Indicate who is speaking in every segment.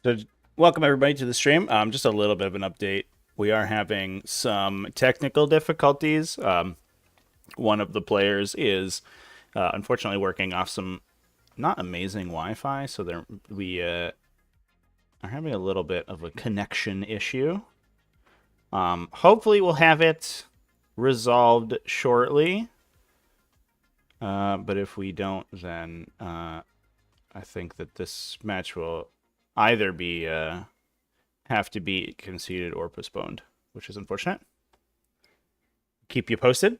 Speaker 1: So, welcome everybody to the stream. Just a little bit of an update. We are having some technical difficulties. One of the players is unfortunately working off some not amazing Wi-Fi, so we are having a little bit of a connection issue. Hopefully, we'll have it resolved shortly. But if we don't, then I think that this match will either be have to be conceded or postponed, which is unfortunate. Keep you posted.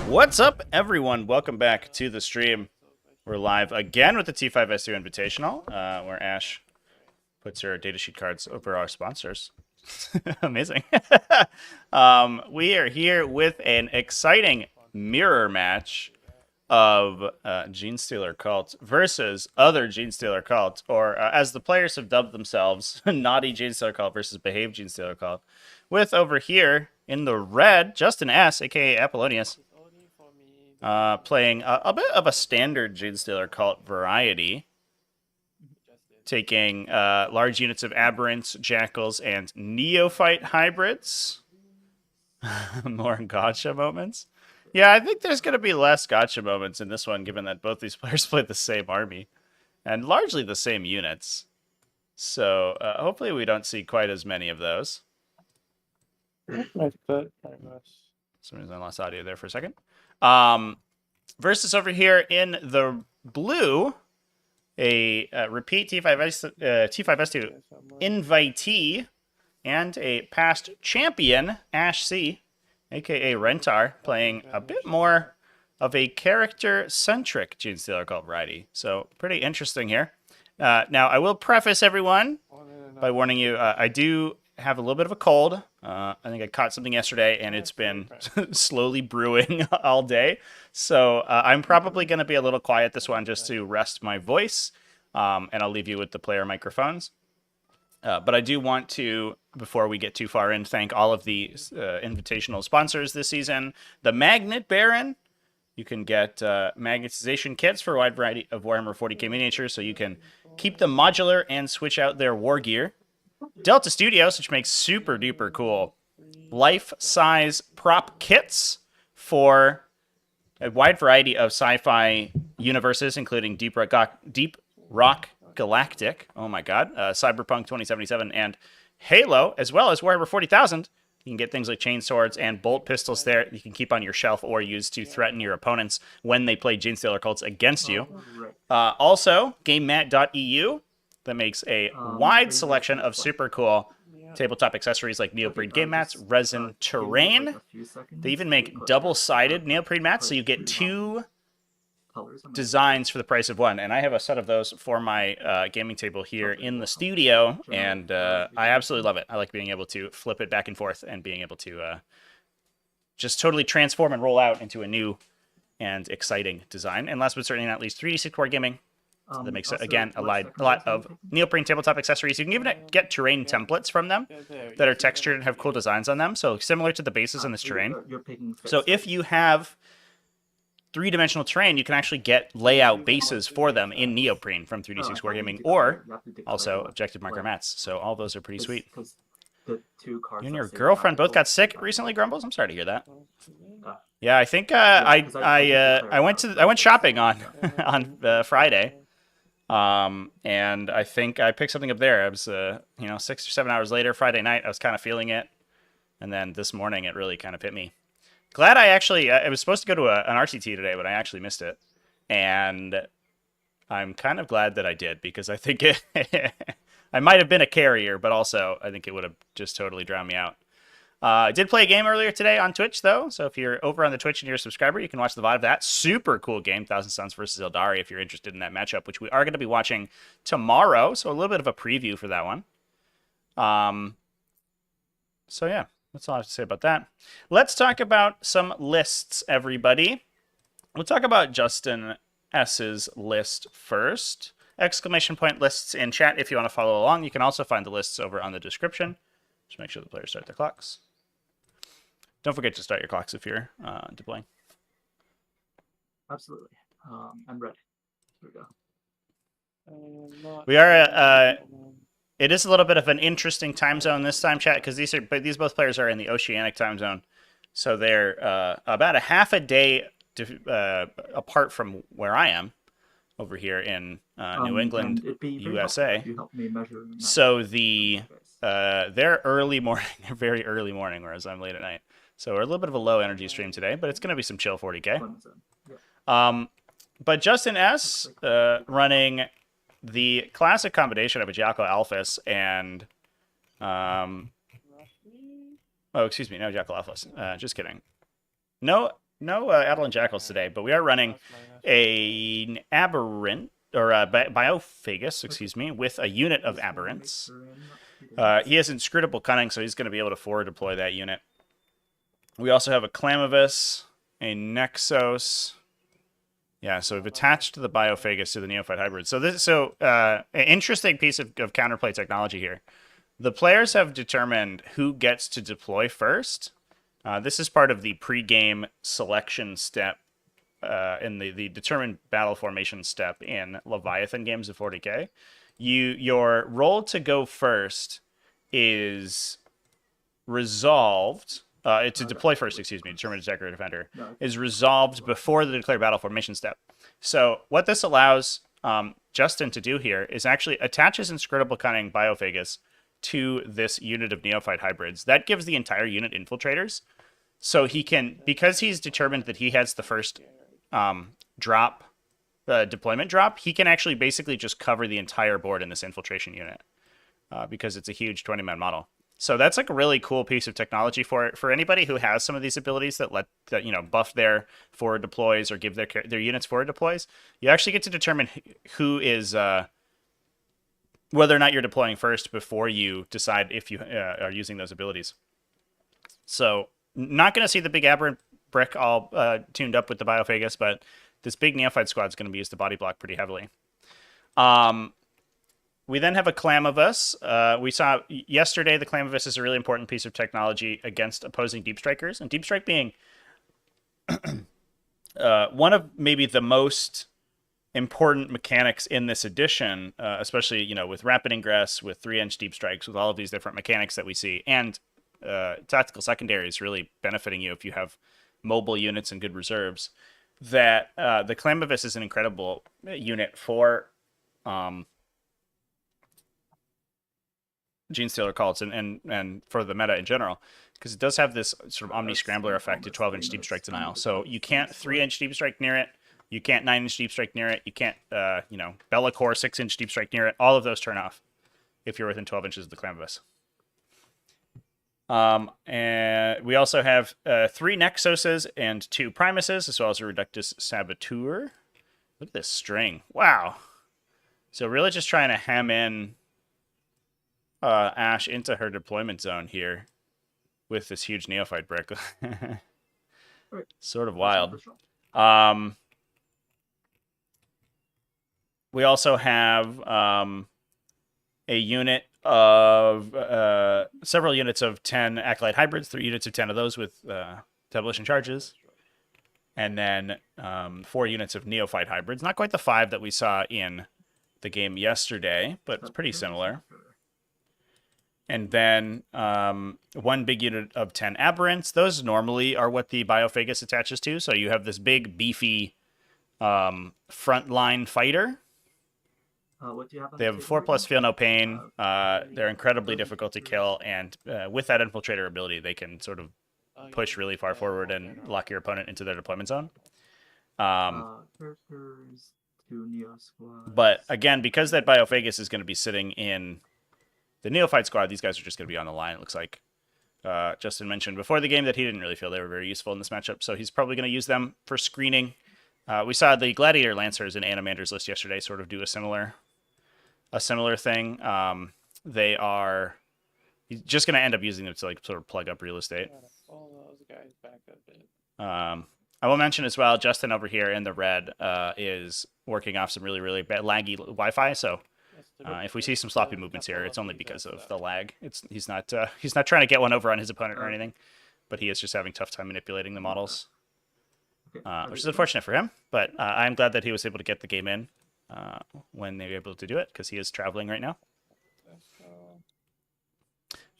Speaker 1: What's up, everyone? Welcome back to the stream. We're live again with the T5S2 Invitational, where Ash puts her datasheet cards over our sponsors. Amazing. We are here with an exciting mirror match of Genestealer Cult versus other Genestealer Cult, or as the players have dubbed themselves, Naughty Genestealer Cult versus Behave Genestealer Cult, with over here in the red, Justin S., aka Apollonius, playing a bit of a standard Genestealer Cult variety, taking large units of Aberrants, Jackals, and Neophyte hybrids. More gotcha moments. Yeah, I think there's going to be less gotcha moments in this one, given that both these players play the same army. and largely the same units. So hopefully we don't see quite as many of those. For some reason I lost audio there for a second. Versus over here in the blue, a repeat T5S2 invitee and a past champion, AshC, aka Rentar, playing a bit more of a character-centric Genestealer cult variety. So pretty interesting here. Now, I will preface everyone by warning you, I do have a little bit of a cold. I think I caught something yesterday, and it's been slowly brewing all day. So I'm probably going to be a little quiet this one just to rest my voice, and I'll leave you with the player microphones. But I do want to, before we get too far in, thank all of the invitational sponsors this season. The Magnet Baron. You can get magnetization kits for a wide variety of Warhammer 40k miniatures, so you can keep them modular and switch out their war gear. Delta Studios, which makes super duper cool life-size prop kits for a wide variety of sci-fi universes, including Deep Rock Galactic, oh my god, Cyberpunk 2077, and Halo, as well as Warhammer 40,000. You can get things like chainswords and bolt pistols there you can keep on your shelf or use to threaten your opponents when they play Genestealer cults against you. Also, Gamemat.eu, that makes a wide selection of super cool tabletop accessories like neoprene game mats, resin terrain. They even make double-sided neoprene mats, so you get 2 designs for the price of 1. And I have a set of those for my gaming table here in the studio, and I absolutely love it. I like being able to flip it back and forth and being able to just totally transform and roll out into a new and exciting design. And last but certainly not least, 3D6 Wargaming. That makes, again, a lot of neoprene tabletop accessories. You can even get terrain templates from them that are textured and have cool designs on them. So similar to the bases in this terrain. So if you have 3-dimensional terrain, you can actually get layout bases for them in neoprene from 3D6 Wargaming, or also objective marker mats. So all those are pretty sweet. You and your girlfriend both got sick recently, Grumbles? I'm sorry to hear that. Yeah, I think I went shopping on on Friday, and I think I picked something up there. I was 6 or 7 hours later, Friday night, I was kind of feeling it, and then this morning it really kind of hit me. Glad I was supposed to go to an RCT today, but I actually missed it. And I'm kind of glad that I did, because I think I might have been a carrier, but also I think it would have just totally drowned me out. I did play a game earlier today on Twitch, though. So if you're over on the Twitch and you're a subscriber, you can watch the VOD of that. Super cool game, Thousand Suns versus Eldari, if you're interested in that matchup, which we are going to be watching tomorrow. So a little bit of a preview for that one. So yeah. That's all I have to say about that. Let's talk about some lists, everybody. We'll talk about Justin S's list first. Exclamation point lists in chat if you want to follow along. You can also find the lists over on the description. Just make sure the players start their clocks. Don't forget to start your clocks if you're deploying.
Speaker 2: Absolutely. I'm ready. Here we go.
Speaker 1: We are... It is a little bit of an interesting time zone this time, chat, because these both players are in the Oceanic time zone, so they're about a half a day apart from where I am over here in New England, USA. So they're early morning, they're very early morning, whereas I'm late at night. So we're a little bit of a low energy stream today, but it's going to be some chill 40k. But Justin S running the classic combination of a Jackal Alphys and excuse me, no Jackal Alphys. Just kidding. No Adelan Jackals today, but we are running an Aberrant, or a Biophagus, excuse me, with a unit of Aberrants. He has Inscrutable Cunning, so he's going to be able to forward deploy that unit. We also have a Clamavus, a Nexos. Yeah, so we've attached the Biophagus to the Neophyte Hybrid. So an interesting piece of counterplay technology here. The players have determined who gets to deploy first. This is part of the pre-game selection step in the determined battle formation step in Leviathan games of 40k. Your role to go first is resolved. To deploy first, excuse me, determined attacker or defender, is resolved before the declare battle formation step. So what this allows Justin to do here is actually attach his Inscrutable Cunning Biophagus to this unit of Neophyte hybrids. That gives the entire unit infiltrators. So he can, because he's determined that he has the first drop, deployment drop, he can actually basically just cover the entire board in this infiltration unit because it's a huge 20-man model. So that's like a really cool piece of technology for anybody who has some of these abilities that buff their forward deploys or give their units forward deploys. You actually get to determine who is whether or not you're deploying first before you decide if you are using those abilities. So not going to see the big aberrant brick all tuned up with the Biophagus, but this big Neophyte squad is going to be used to body block pretty heavily. We then have a Clamavus. We saw yesterday the Clamavus is a really important piece of technology against opposing Deep Strikers, and Deep Strike being one of maybe the most important mechanics in this edition, especially with rapid ingress, with 3-inch Deep Strikes, with all of these different mechanics that we see, and tactical secondary is really benefiting you if you have mobile units and good reserves. That the Clamavus is an incredible unit for Genestealer cults and for the meta in general, because it does have this sort of Omni Scrambler effect to 12-inch Deep Strike denial. So you can't 3-inch Deep Strike near it. You can't 9-inch Deep Strike near it. You can't, Bellacore 6-inch Deep Strike near it. All of those turn off if you're within 12 inches of the Clamavus. And we also have 3 Nexoses and 2 Primuses, as well as a Reductus Saboteur. Look at this string. Wow. So really just trying to ham in Ash into her deployment zone here with this huge Neophyte brick. Sort of wild. We also have a unit of several units of 10 Acolyte hybrids, 3 units of 10 of those with demolition charges, and then 4 units of Neophyte hybrids. Not quite the 5 that we saw in the game yesterday, but it's pretty similar. And then 1 big unit of 10 Aberrants. Those normally are what the Biophagus attaches to. So you have this big, beefy frontline fighter.
Speaker 2: What do you have?
Speaker 1: They have 4+ feel no pain. They're incredibly difficult to kill, and with that infiltrator ability, they can sort of push really far forward and lock your opponent into their deployment zone.
Speaker 2: Characters, 2 Neo squads.
Speaker 1: But again, because that Biophagus is going to be sitting in the Neophyte squad, these guys are just going to be on the line, it looks like. Justin mentioned before the game that he didn't really feel they were very useful in this matchup, so he's probably going to use them for screening. We saw the Gladiator Lancers in Animander's list yesterday sort of do a similar thing. They are just going to end up using them to like sort of plug up real estate.
Speaker 3: Pull those guys back a bit.
Speaker 1: I will mention as well, Justin over here in the red is working off some really, really bad laggy Wi-Fi, so if we see some sloppy movements here, it's only because of the lag. He's not trying to get one over on his opponent or anything, but he is just having a tough time manipulating the models, which is unfortunate for him. But I'm glad that he was able to get the game in when they were able to do it, because he is traveling right now.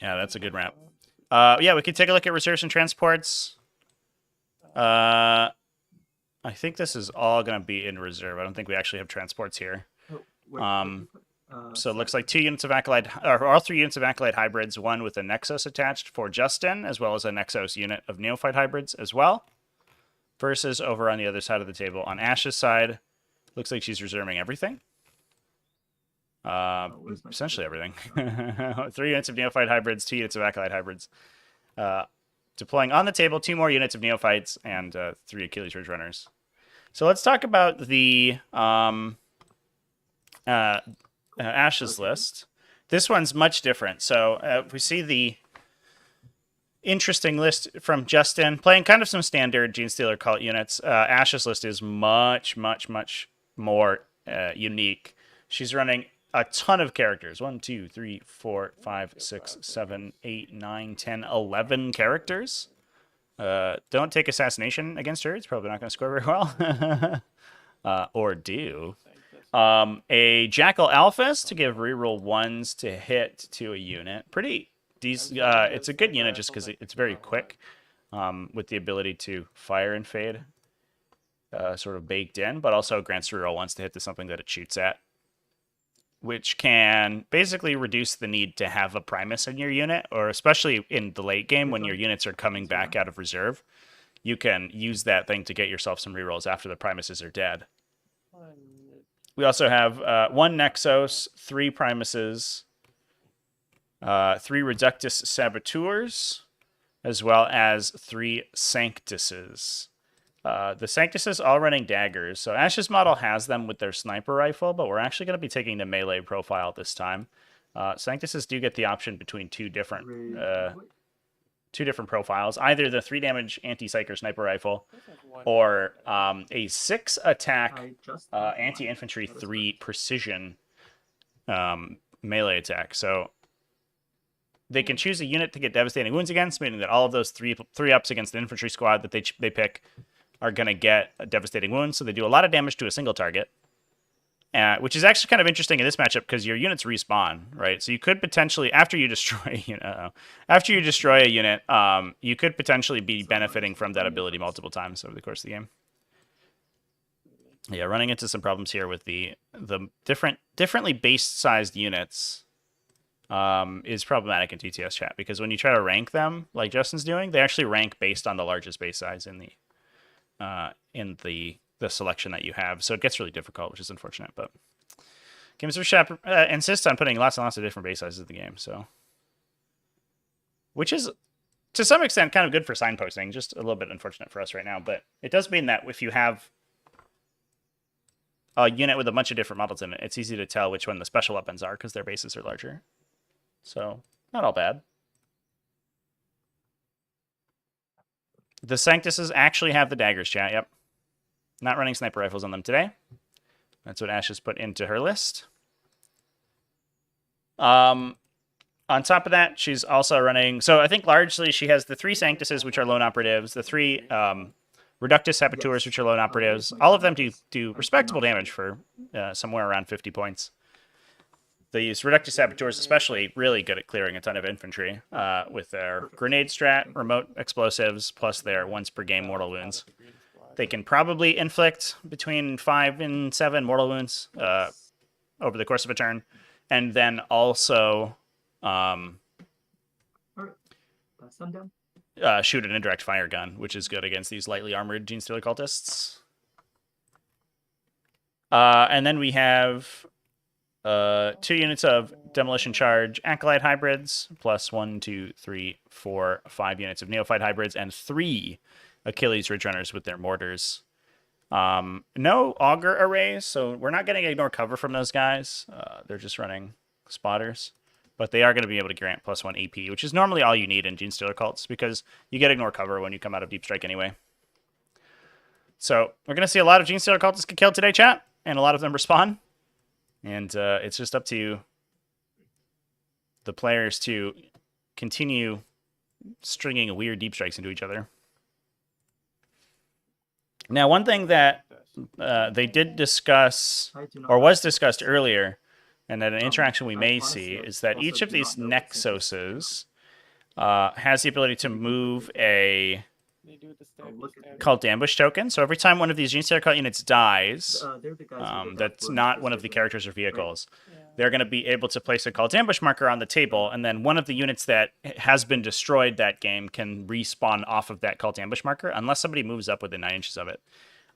Speaker 1: Yeah, that's a good ramp. Yeah, we could take a look at reserves and transports. I think this is all going to be in reserve. I don't think we actually have transports here. So it looks like 2 units of Acolyte, or all 3 units of Acolyte hybrids, 1 with a Nexus attached for Justin, as well as a Nexus unit of Neophyte hybrids as well. Versus over on the other side of the table, on Ash's side, looks like she's reserving everything. Essentially everything. 3 units of Neophyte hybrids, 2 units of Acolyte hybrids. Deploying on the table 2 more units of Neophytes and 3 Achilles Ridge Runners. So let's talk about the Ash's list. This one's much different. So we see the interesting list from Justin, playing kind of some standard Genestealer cult units. Ash's list is much, much, much more unique. She's running a ton of characters. 1, 2, 3, 4, 5, 6, 7, 8, 9, 10, 11 characters. Don't take assassination against her. It's probably not going to score very well. Or do. A Jackal Alphas to give reroll 1s to hit to a unit. Pretty decent. It's a good unit just because it's very quick, with the ability to fire and fade sort of baked in, but also grants reroll 1s to hit to something that it shoots at. which can basically reduce the need to have a Primus in your unit, or especially in the late game when your units are coming back out of reserve. You can use that thing to get yourself some rerolls after the Primuses are dead. We also have 1 Nexos, 3 Primuses, 3 Reductus Saboteurs, as well as 3 Sanctuses. The Sanctuses all running daggers. So Ash's model has them with their sniper rifle, but we're actually going to be taking the melee profile this time. Sanctuses do get the option between two different profiles, either the 3 damage anti-psyker sniper rifle or a 6 attack anti-infantry 3 precision melee attack. So they can choose a unit to get devastating wounds against, meaning that all of those three ups against the infantry squad that they pick are going to get a devastating wounds. So they do a lot of damage to a single target, which is actually kind of interesting in this matchup because your units respawn, right? So you could potentially, after you destroy a unit, you could potentially be benefiting from that ability multiple times over the course of the game. Yeah, running into some problems here with the differently based sized units is problematic in TTS chat, because when you try to rank them, like Justin's doing, they actually rank based on the largest base size in the selection that you have. So it gets really difficult, which is unfortunate. But Games of Chat insists on putting lots and lots of different base sizes in the game, so which is to some extent kind of good for signposting, just a little bit unfortunate for us right now. But it does mean that if you have a unit with a bunch of different models in it, it's easy to tell which one the special weapons are because their bases are larger. So not all bad. The Sanctuses actually have the daggers, chat. Yep. Not running sniper rifles on them today. That's what Ash has put into her list. On top of that, she's also running... So I think largely she has the 3 Sanctuses, which are lone operatives, the 3 Reductus Saboteurs, which are lone operatives. All of them do respectable damage for somewhere around 50 points. These Reductus Saboteurs especially really good at clearing a ton of infantry with their grenade strat, remote explosives, plus their once per game mortal wounds. They can probably inflict between 5 and 7 mortal wounds over the course of a turn. And then also shoot an indirect fire gun, which is good against these lightly armored Genestealer cultists. And then we have 2 units of Demolition Charge Acolyte hybrids, plus 1, 2, 3, 4, 5 units of Neophyte hybrids, and 3 Achilles Ridge Runners with their mortars. No Augur arrays, so we're not getting ignore cover from those guys. They're just running spotters. But they are going to be able to grant plus 1 AP, which is normally all you need in Genestealer cults, because you get ignore cover when you come out of Deep Strike anyway. So we're going to see a lot of Genestealer cultists get killed today, chat, and a lot of them respawn. And it's just up to the players to continue stringing weird deep strikes into each other. Now, one thing that they did discuss, or was discussed earlier, and that an interaction we may see, is that each of these Nexoses has the ability to move a cult ambush token. So every time one of these Genestealer cult units dies, that's not one of the characters or vehicles, they're going to be able to place a cult ambush marker on the table, and then one of the units that has been destroyed that game can respawn off of that cult ambush marker, unless somebody moves up within 9 inches of it.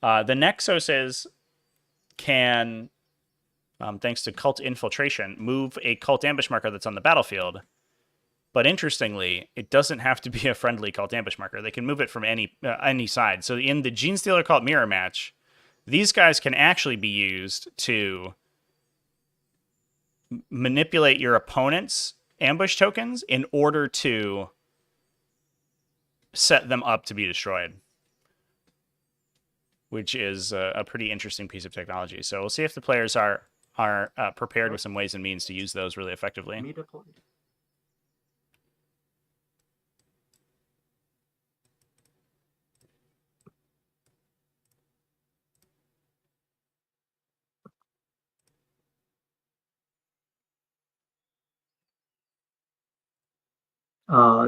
Speaker 1: The Nexoses can, thanks to cult infiltration, move a cult ambush marker that's on the battlefield. But interestingly, it doesn't have to be a friendly cult ambush marker. They can move it from any side. So in the Genestealer cult mirror match, these guys can actually be used to manipulate your opponent's ambush tokens in order to set them up to be destroyed, which is a pretty interesting piece of technology. So we'll see if the players are prepared with some ways and means to use those really effectively.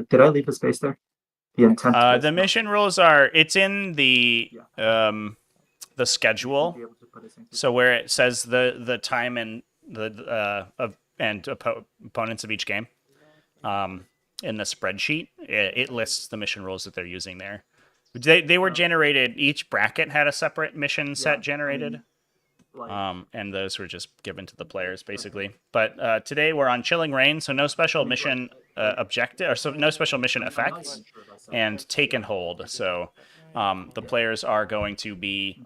Speaker 2: Did I leave a space there? The intent.
Speaker 1: The mission rules are, it's in the schedule. So where it says the time and opponents of each game. In the spreadsheet, it lists the mission rules that they're using there. They were generated. Each bracket had a separate mission set generated. And those were just given to the players basically. But today we're on Chilling Reign, so no special mission objective, or so no special mission effects, and Take and Hold. So the players are going to be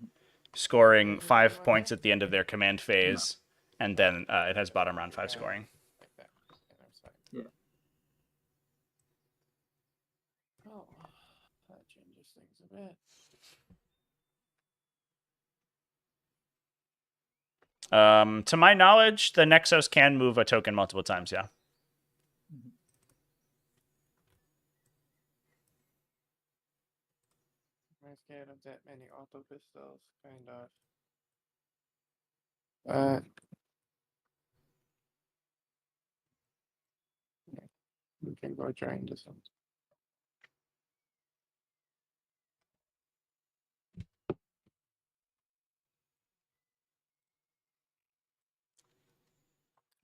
Speaker 1: scoring 5 points at the end of their command phase, and then it has bottom round 5 scoring.
Speaker 2: Yeah.
Speaker 3: Oh, that changes things a bit.
Speaker 1: To my knowledge, the Nexus can move a token multiple times, yeah.
Speaker 3: I'm scared of that many auto pistols, kind of. We can go trying this one.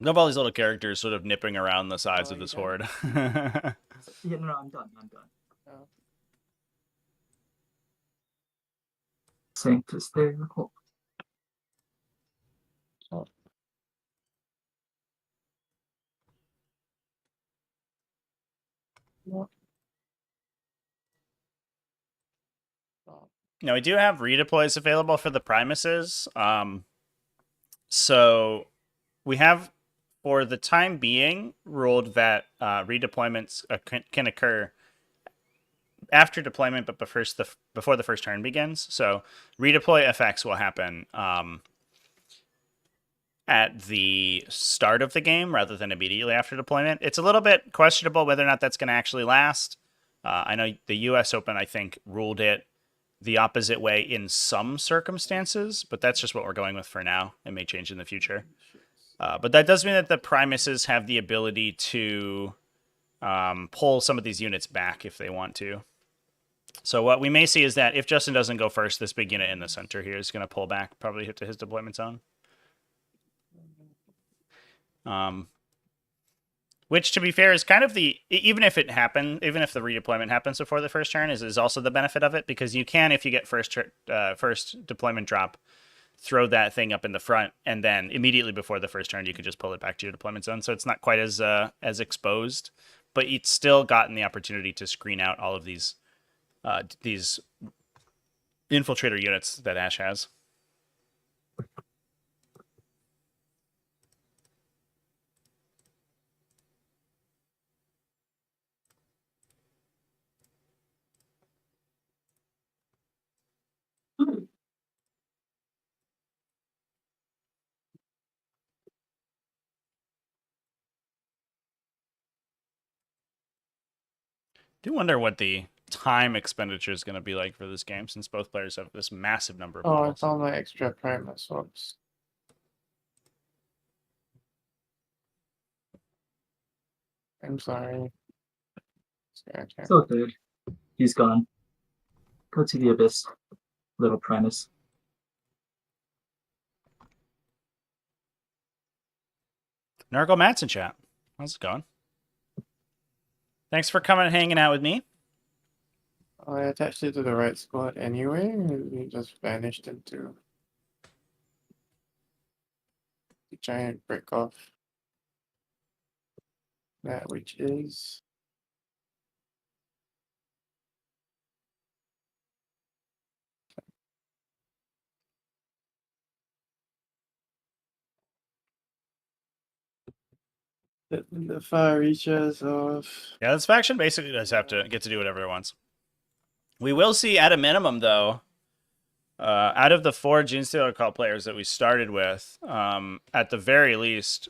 Speaker 1: I love all these little characters sort of nipping around the sides of this horde.
Speaker 2: Yeah, no, I'm done.
Speaker 3: Oh.
Speaker 2: Sanctus there. Oh.
Speaker 3: Oh. What? Oh.
Speaker 1: Now, we do have redeploys available for the Primuses. So we have, for the time being, ruled that redeployments can occur after deployment, but before the first turn begins. So redeploy effects will happen at the start of the game rather than immediately after deployment. It's a little bit questionable whether or not that's going to actually last. I know the US Open, I think, ruled it the opposite way in some circumstances, but that's just what we're going with for now. It may change in the future. But that does mean that the Primuses have the ability to pull some of these units back if they want to. So what we may see is that if Justin doesn't go first, this big unit in the center here is going to pull back, probably hit to his deployment zone. Which, to be fair, is kind of even if the redeployment happens before the first turn, is also the benefit of it, because you can, if you get first deployment drop, throw that thing up in the front, and then immediately before the first turn, you could just pull it back to your deployment zone. So it's not quite as exposed, but it's still gotten the opportunity to screen out all of these infiltrator units that Ash has. Do wonder what the time expenditure is going to be like for this game, since both players have this massive number of
Speaker 3: Oh, I
Speaker 1: models.
Speaker 3: found my extra Primus swaps. I'm sorry.
Speaker 2: It's okay. He's gone. Go to the abyss, little Primus.
Speaker 1: Nargle Matt's in chat. How's it going? Thanks for coming and hanging out with me.
Speaker 3: I attached it to the right squad anyway, and it just vanished into the giant break off. That which is the far reaches of.
Speaker 1: Yeah, this faction basically does have to get to do whatever it wants. We will see, at a minimum, though, out of the 4 Genestealer Cult players that we started with, at the very least,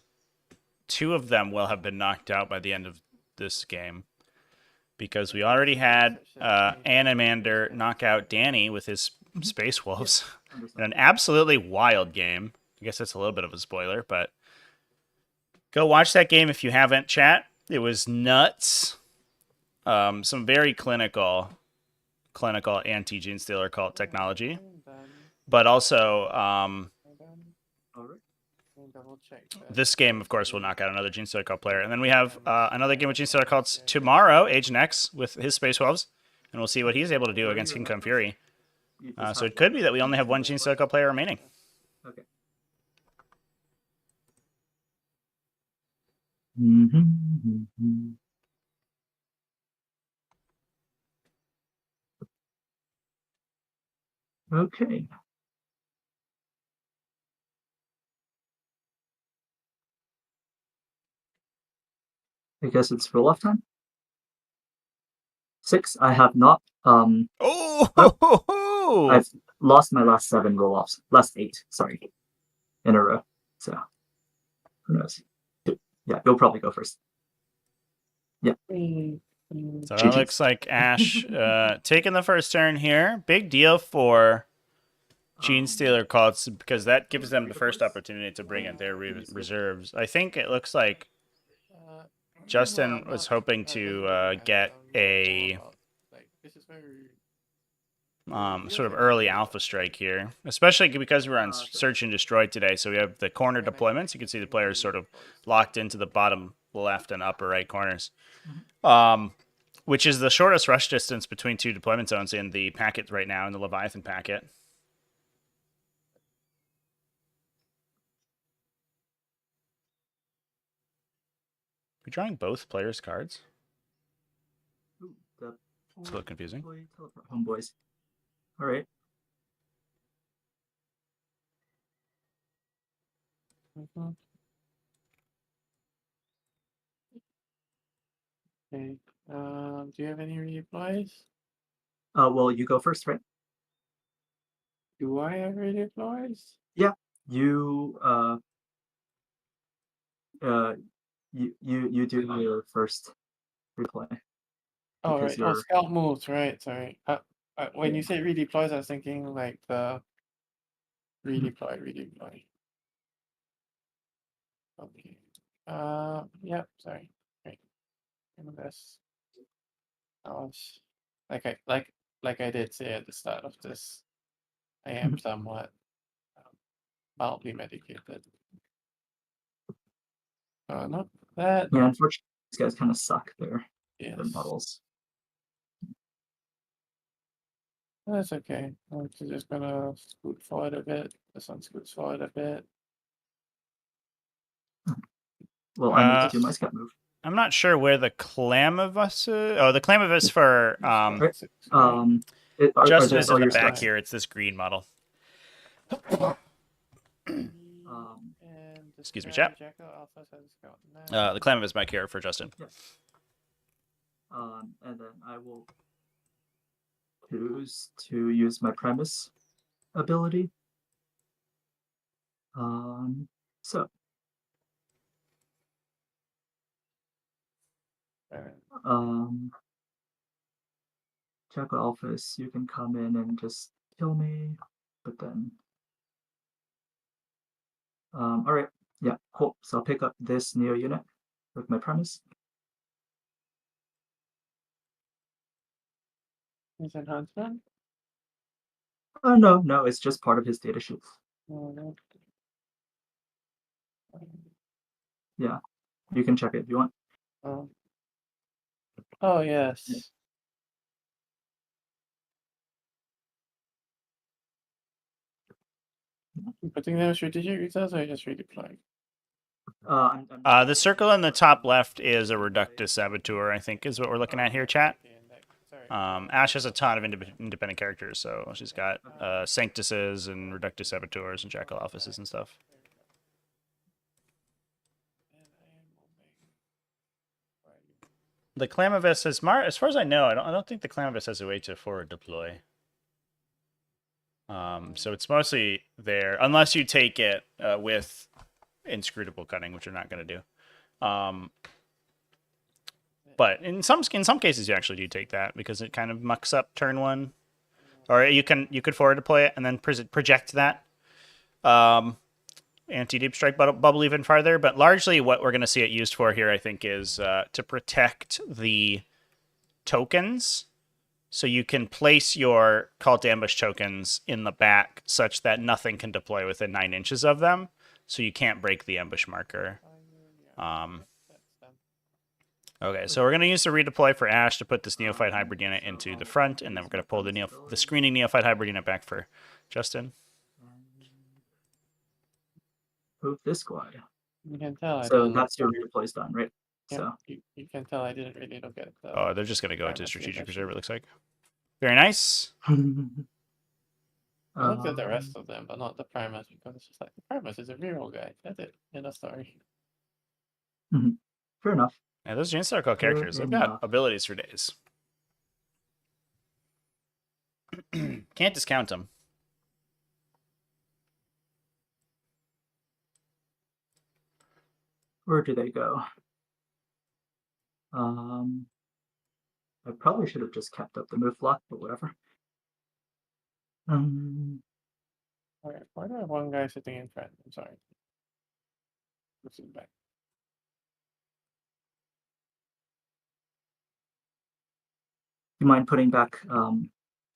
Speaker 1: 2 of them will have been knocked out by the end of this game. Because we already had Animander knock out Danny with his Space Wolves in an absolutely wild game. I guess that's a little bit of a spoiler, but go watch that game if you haven't, chat. It was nuts. Some very clinical anti-Genestealer Cult technology. But also,
Speaker 3: double check that.
Speaker 1: This game, of course, will knock out another Genestealer Cult player. And then we have another game with Genestealer Cults tomorrow, Agent X, with his Space Wolves. And we'll see what he's able to do against King Kong Fury. So it could be that we only have one Genestealer Cult player remaining.
Speaker 2: Okay. Okay. I guess it's roll off time. 6. I have not.
Speaker 1: Oh!
Speaker 2: I've lost my last 7 roll offs. Last 8, sorry, in a row. So who knows? Yeah, you'll probably go first. Yeah.
Speaker 1: So that looks like Ash taking the first turn here. Big deal for Genestealer Cults because that gives them the first opportunity to bring in their reserves. I think it looks like Justin was hoping to get a sort of early alpha strike here, especially because we're on Search and Destroy today. So we have the corner deployments. You can see the players sort of locked into the bottom left and upper right corners, which is the shortest rush distance between 2 deployment zones in the packet right now, in the Leviathan packet. We're drawing both players' cards. It's a little confusing.
Speaker 2: Homeboys. All right.
Speaker 3: Okay. Do you have any replies?
Speaker 2: Well, you go first, right?
Speaker 3: Do I have replies?
Speaker 2: Yeah. You you do your first reply.
Speaker 3: Oh,
Speaker 2: Because
Speaker 3: right.
Speaker 2: you're-
Speaker 3: Oh, scout moves, right. Sorry. When you say redeploys, I was thinking like the redeploy. Okay. Yeah, sorry. Right. This. I was like I did say at the start of this, I am somewhat mildly medicated. Not that.
Speaker 2: Yeah, unfortunately, these guys kind of suck. Their
Speaker 3: Yes.
Speaker 2: models.
Speaker 3: That's okay. I'm just gonna scoot forward a bit. This one scoots forward a bit.
Speaker 2: Well, I need to do my scout move.
Speaker 1: I'm not sure where the Clam of Us is. Oh, the Clam of Us for Justin is in the back here. It's this green model. Excuse me, chap. The Clam of Us back here for Justin.
Speaker 2: Yeah. And then I will choose to use my premise ability. So. Jackal Alphas, you can come in and just kill me, but then. All right, yeah, cool. So I'll pick up this Neo unit with my premise.
Speaker 3: Is it Huntsman?
Speaker 2: Oh no, it's just part of his data sheet.
Speaker 3: Oh, no.
Speaker 2: Yeah, you can check it if you want.
Speaker 3: Oh yes.
Speaker 2: Yeah.
Speaker 3: Putting them strategic results or just redeploying?
Speaker 1: The circle in the top left is a Reductus Saboteur, I think, is what we're looking at here, chat. Ash has a ton of independent characters, so she's got Sanctuses and Reductus Saboteurs and Jackal Alphases and stuff. The Clamavus has as far as I know, I don't think the Clamavus has a way to forward deploy. So it's mostly there, unless you take it with inscrutable cutting, which you're not going to do. But in some cases, you actually do take that because it kind of mucks up turn 1, or you could forward deploy it and then project that anti-deep strike bubble even farther. But largely, what we're going to see it used for here, I think, is to protect the tokens. So you can place your Cult Ambush tokens in the back such that nothing can deploy within 9 inches of them. so you can't break the ambush marker.
Speaker 3: Yeah, that's done.
Speaker 1: Okay, so we're going to use the redeploy for Ash to put this Neophyte Hybrid unit into the front, and then we're going to pull the screening Neophyte Hybrid unit back for Justin.
Speaker 2: Move this squad.
Speaker 3: You can tell I
Speaker 2: So
Speaker 3: didn't.
Speaker 2: that's your redeploys done, right?
Speaker 3: Yeah,
Speaker 2: So
Speaker 3: you can tell I didn't really look at the.
Speaker 1: Oh, they're just going to go into
Speaker 3: Primus
Speaker 1: Strategic
Speaker 3: Reserve.
Speaker 1: Reserve, it looks like. Very nice.
Speaker 3: I looked at the rest of them, but not the Primus, because it's just like the Primus is a reroll guy. That's it. End of story.
Speaker 2: Fair enough.
Speaker 1: Yeah, those Genestealer call
Speaker 2: Fair
Speaker 1: characters, they've got
Speaker 2: enough.
Speaker 1: abilities for days. Can't discount them.
Speaker 2: Where do they go? I probably should have just kept up the move block, but whatever.
Speaker 3: Alright, why do I have one guy sitting in front? I'm sorry. This is back.
Speaker 2: You mind putting back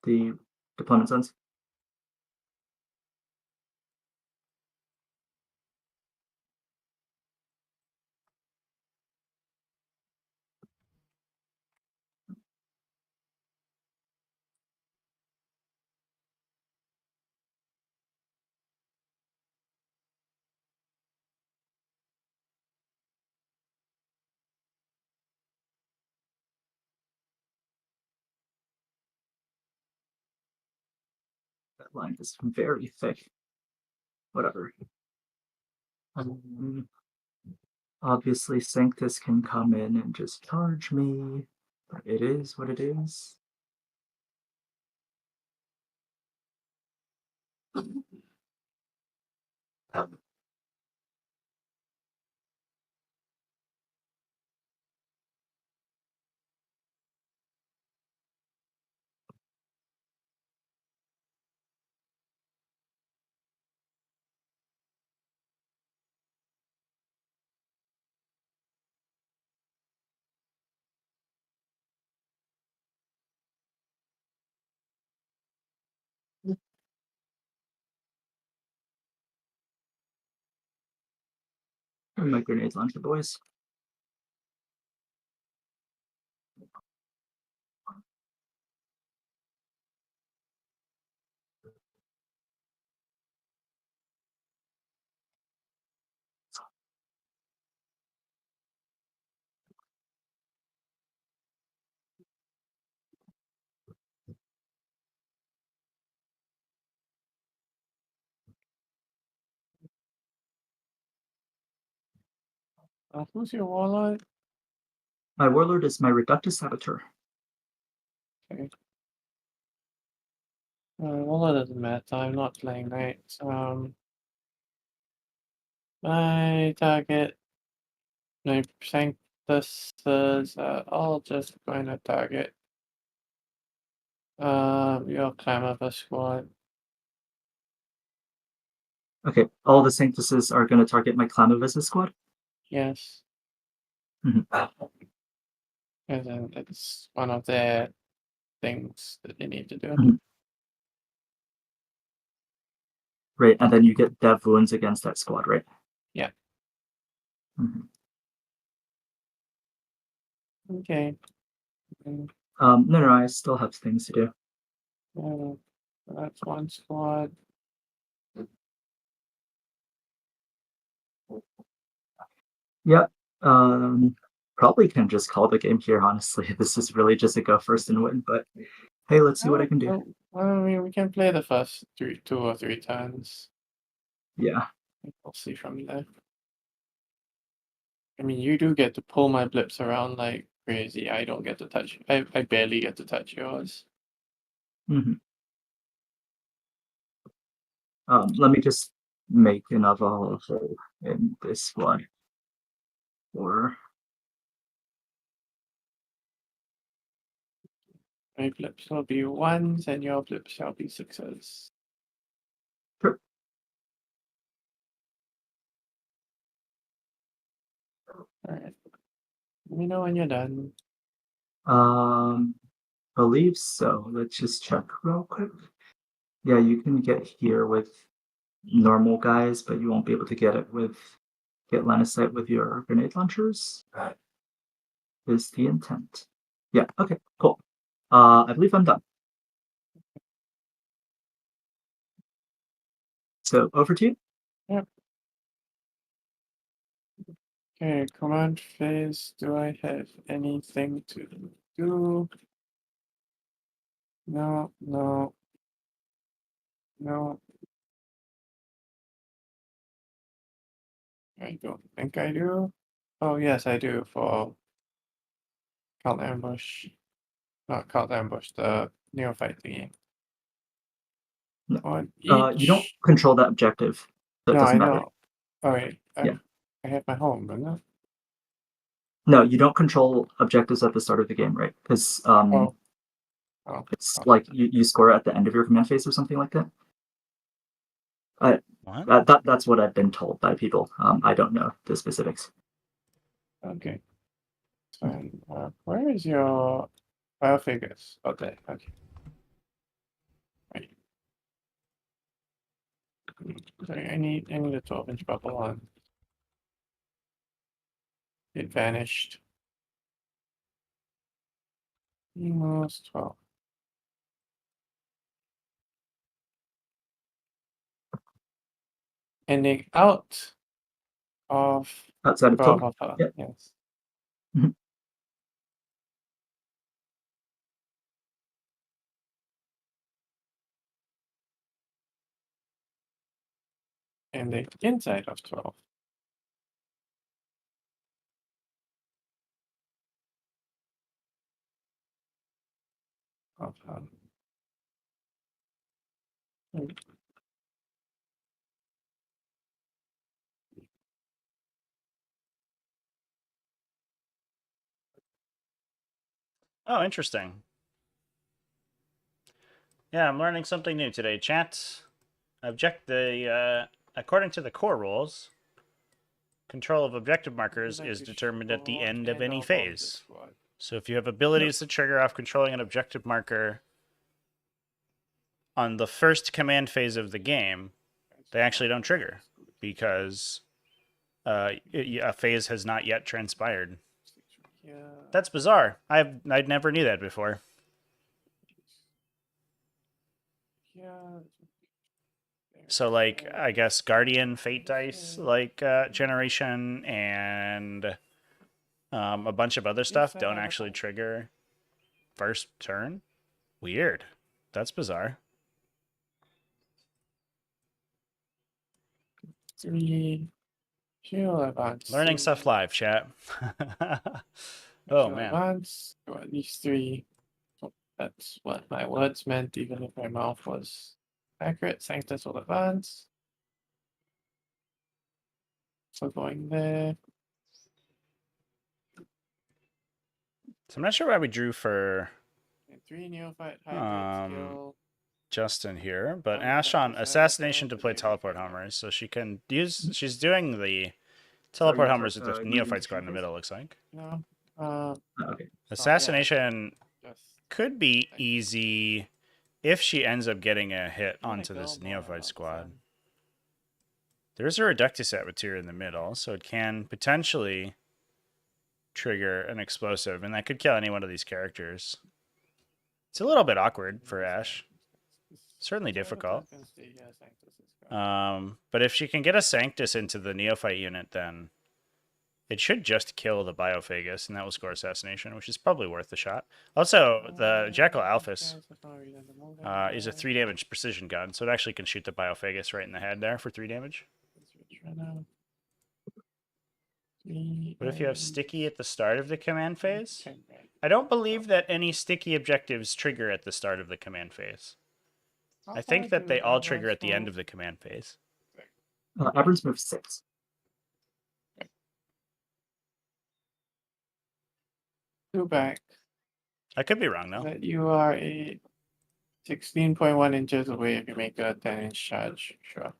Speaker 2: the deployment zones? That line is very thick. Whatever. Obviously, Sanctus can come in and just charge me. But it is what it is. And my grenades launcher, boys.
Speaker 3: Who's your warlord?
Speaker 2: My warlord is my Reductus Saboteur.
Speaker 3: Okay. Warlord doesn't matter. I'm not playing knights. My target. My Sanctus is all just going to target. Your Clamor squad.
Speaker 2: Okay, all the Sanctuses are going to target my Clamovisus squad.
Speaker 3: Yes.
Speaker 2: Mhm.
Speaker 3: And then it's one of their things that they need to do.
Speaker 2: Mhm. Right, and then you get dev wounds against that squad, right?
Speaker 3: Yeah.
Speaker 2: Mhm.
Speaker 3: Okay. Mm,
Speaker 2: No, I still have things to do.
Speaker 3: so that's one squad.
Speaker 2: Yep. Probably can just call the game here, honestly. This is really just a go first and win, but hey, let's see what I can do.
Speaker 3: Well, I mean, we can play the first 2 or 3 turns.
Speaker 2: Yeah.
Speaker 3: We'll see from there. I mean, you do get to pull my blips around like crazy. I don't get to touch. I barely get to touch yours.
Speaker 2: Mm-hmm. Let me just make another hole in this one. Or
Speaker 3: My blips will be 1s and your blips shall be 6s.
Speaker 2: sure.
Speaker 3: Alright. Let me know when you're done.
Speaker 2: Believe so. Let's just check real quick. Yeah, you can get here with normal guys, but you won't be able to get line of sight with your grenade launchers. Is the intent. Yeah, okay, cool. I believe I'm done. So over to you.
Speaker 3: Okay, command phase. Do I have anything to do? No, no, no. I don't think I do. Oh, yes, I do for Cult Ambush. Not Cult Ambush, the Neophyte thingy.
Speaker 2: No.
Speaker 3: On
Speaker 2: You don't
Speaker 3: each.
Speaker 2: control that objective, so it
Speaker 3: No, I
Speaker 2: doesn't matter.
Speaker 3: know. Oh, wait.
Speaker 2: Yeah.
Speaker 3: I have my home, don't I?
Speaker 2: No, you don't control objectives at the start of the game, right? Because
Speaker 3: Oh.
Speaker 2: it's like you score at the end of your command phase or something like that.
Speaker 1: What?
Speaker 2: That's what I've been told by people. I don't know the specifics.
Speaker 3: Okay. So, where is your biofigures? Oh, there. Okay. Right. Sorry, I need a 12-inch bubble on. It vanished. Almost 12. Ending out of
Speaker 2: Outside of
Speaker 3: 12
Speaker 2: total.
Speaker 3: of her.
Speaker 2: Yeah.
Speaker 3: Yes.
Speaker 2: Mhm.
Speaker 3: Ending inside of 12. Of her.
Speaker 1: Oh, interesting. Yeah, I'm learning something new today, chat. According to the core rules, control of objective markers is determined at the end of any phase. So if you have abilities that trigger off controlling an objective marker on the first command phase of the game, they actually don't trigger because a phase has not yet transpired. That's bizarre. I never knew that before.
Speaker 3: Yeah.
Speaker 1: So, like, I guess Guardian Fate Dice, like Generation, and a bunch of other stuff don't actually trigger first turn. Weird. That's bizarre.
Speaker 3: 3. She'll advance.
Speaker 1: Learning stuff live, chat. Oh, man.
Speaker 3: Advance. Go at least 3. That's what my words meant, even if my mouth was accurate. Sanctus will advance. So going there.
Speaker 1: So I'm not sure why we drew for
Speaker 3: And 3 neophyte high skill.
Speaker 1: Justin here, but
Speaker 3: One
Speaker 1: Ash on
Speaker 3: practice
Speaker 1: assassination to
Speaker 3: for
Speaker 1: play
Speaker 3: the
Speaker 1: teleport
Speaker 3: neophyte.
Speaker 1: homers, so she can use. She's doing the teleport homers with the
Speaker 2: reading
Speaker 1: neophyte
Speaker 2: the
Speaker 1: squad in the
Speaker 2: phase?
Speaker 1: middle. Looks like
Speaker 3: No.
Speaker 2: Okay.
Speaker 1: assassination
Speaker 3: Just
Speaker 1: could be easy if she ends up getting a hit
Speaker 3: I'm gonna
Speaker 1: onto this
Speaker 3: go more
Speaker 1: neophyte
Speaker 3: about
Speaker 1: squad.
Speaker 3: sun.
Speaker 1: There's a reductus atmosphere in the middle, so it can potentially trigger an explosive, and that could kill any one of these characters. It's a little bit awkward for Ash. Certainly difficult. But if she can get a Sanctus into the Neophyte unit, then it should just kill the Biophagus, and that will score assassination, which is probably worth the shot. Also, the Jackal Alphys is a 3 damage precision gun, so it actually can shoot the Biophagus right in the head there for 3 damage. What if you have sticky at the start of the command phase? I don't believe that any sticky objectives trigger at the start of the command phase. I think that they all trigger at the end of the command phase.
Speaker 2: Aberrant's move 6.
Speaker 3: Go back.
Speaker 1: I could be wrong, though.
Speaker 3: That you are a 16.1 inches away if you make a 10-inch charge. Sure.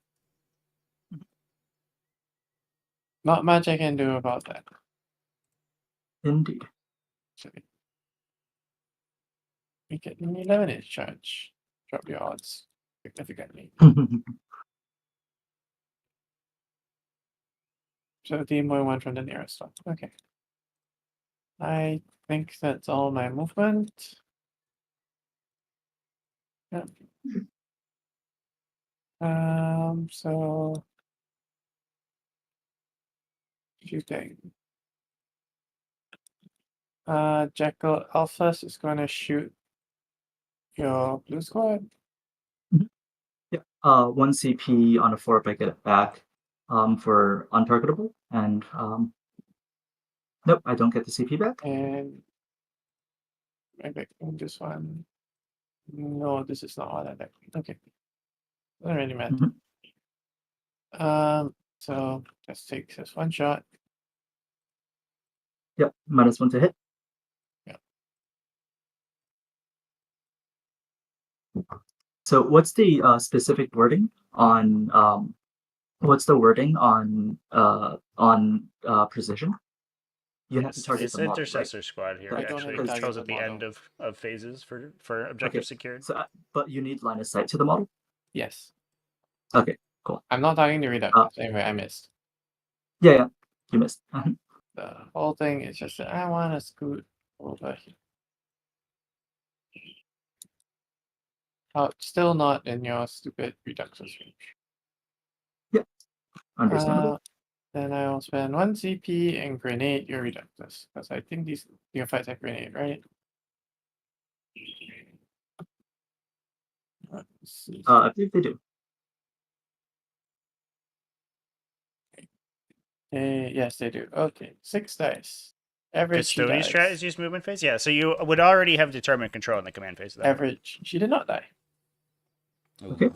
Speaker 3: Not much I can do about that.
Speaker 2: Indeed.
Speaker 3: Actually. Make it an 11-inch charge. Drop your odds significantly. 17.1 from the nearest one. Okay. I think that's all my movement. Yeah. So shooting. Jackal Alphas is going to shoot your blue squad.
Speaker 2: Yeah. 1 CP on a 4 if I get it back. For untargetable, and nope, I don't get the CP back.
Speaker 3: And maybe this one. No, this is not what I like. Okay. Doesn't really matter. So let's take this one shot.
Speaker 2: Yep, -1 to hit.
Speaker 3: Yeah.
Speaker 2: So what's the specific wording on precision? You have to target
Speaker 1: It's
Speaker 2: the model,
Speaker 1: intercessor
Speaker 2: right?
Speaker 1: squad here.
Speaker 2: I
Speaker 1: We
Speaker 2: don't
Speaker 1: actually
Speaker 3: target
Speaker 1: chose
Speaker 3: the
Speaker 1: at the
Speaker 3: model.
Speaker 1: end of phases for objective
Speaker 2: Okay.
Speaker 1: secured.
Speaker 2: So, but you need line of sight to the model.
Speaker 3: Yes.
Speaker 2: Okay, cool.
Speaker 3: I'm not talking to reductors. Anyway, I missed.
Speaker 2: Yeah, you missed.
Speaker 3: The whole thing is just that I want to scoot over here. Oh, still not in your stupid reductors range.
Speaker 2: Understandable.
Speaker 3: Then I'll spend 1 CP and grenade your reductors. Because I think these neophytes have grenade, right? Let's see.
Speaker 2: I believe they do.
Speaker 3: Yes, they do. Okay, 6 dice. Average she
Speaker 1: Custodian
Speaker 3: dies.
Speaker 1: strategies movement phase. Yeah, so you would already have determined control in the command phase. Of that.
Speaker 3: Average. She did not die.
Speaker 2: Okay.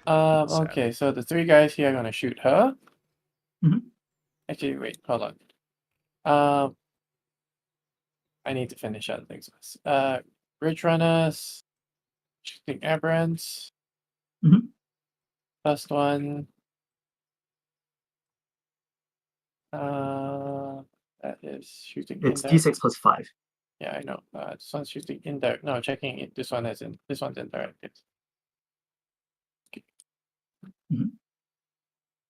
Speaker 3: Okay, so the 3 guys here are gonna shoot her.
Speaker 2: Mhm.
Speaker 3: Actually, wait, hold on. I need to finish other things. Bridge runners, shooting aberrants.
Speaker 2: Mhm.
Speaker 3: First one. That is shooting
Speaker 2: It's
Speaker 3: indirect.
Speaker 2: D6 plus 5.
Speaker 3: Yeah, I know. This one's shooting indirect. No, checking it. This one isn't. This one's indirect. Yes.
Speaker 2: Mhm.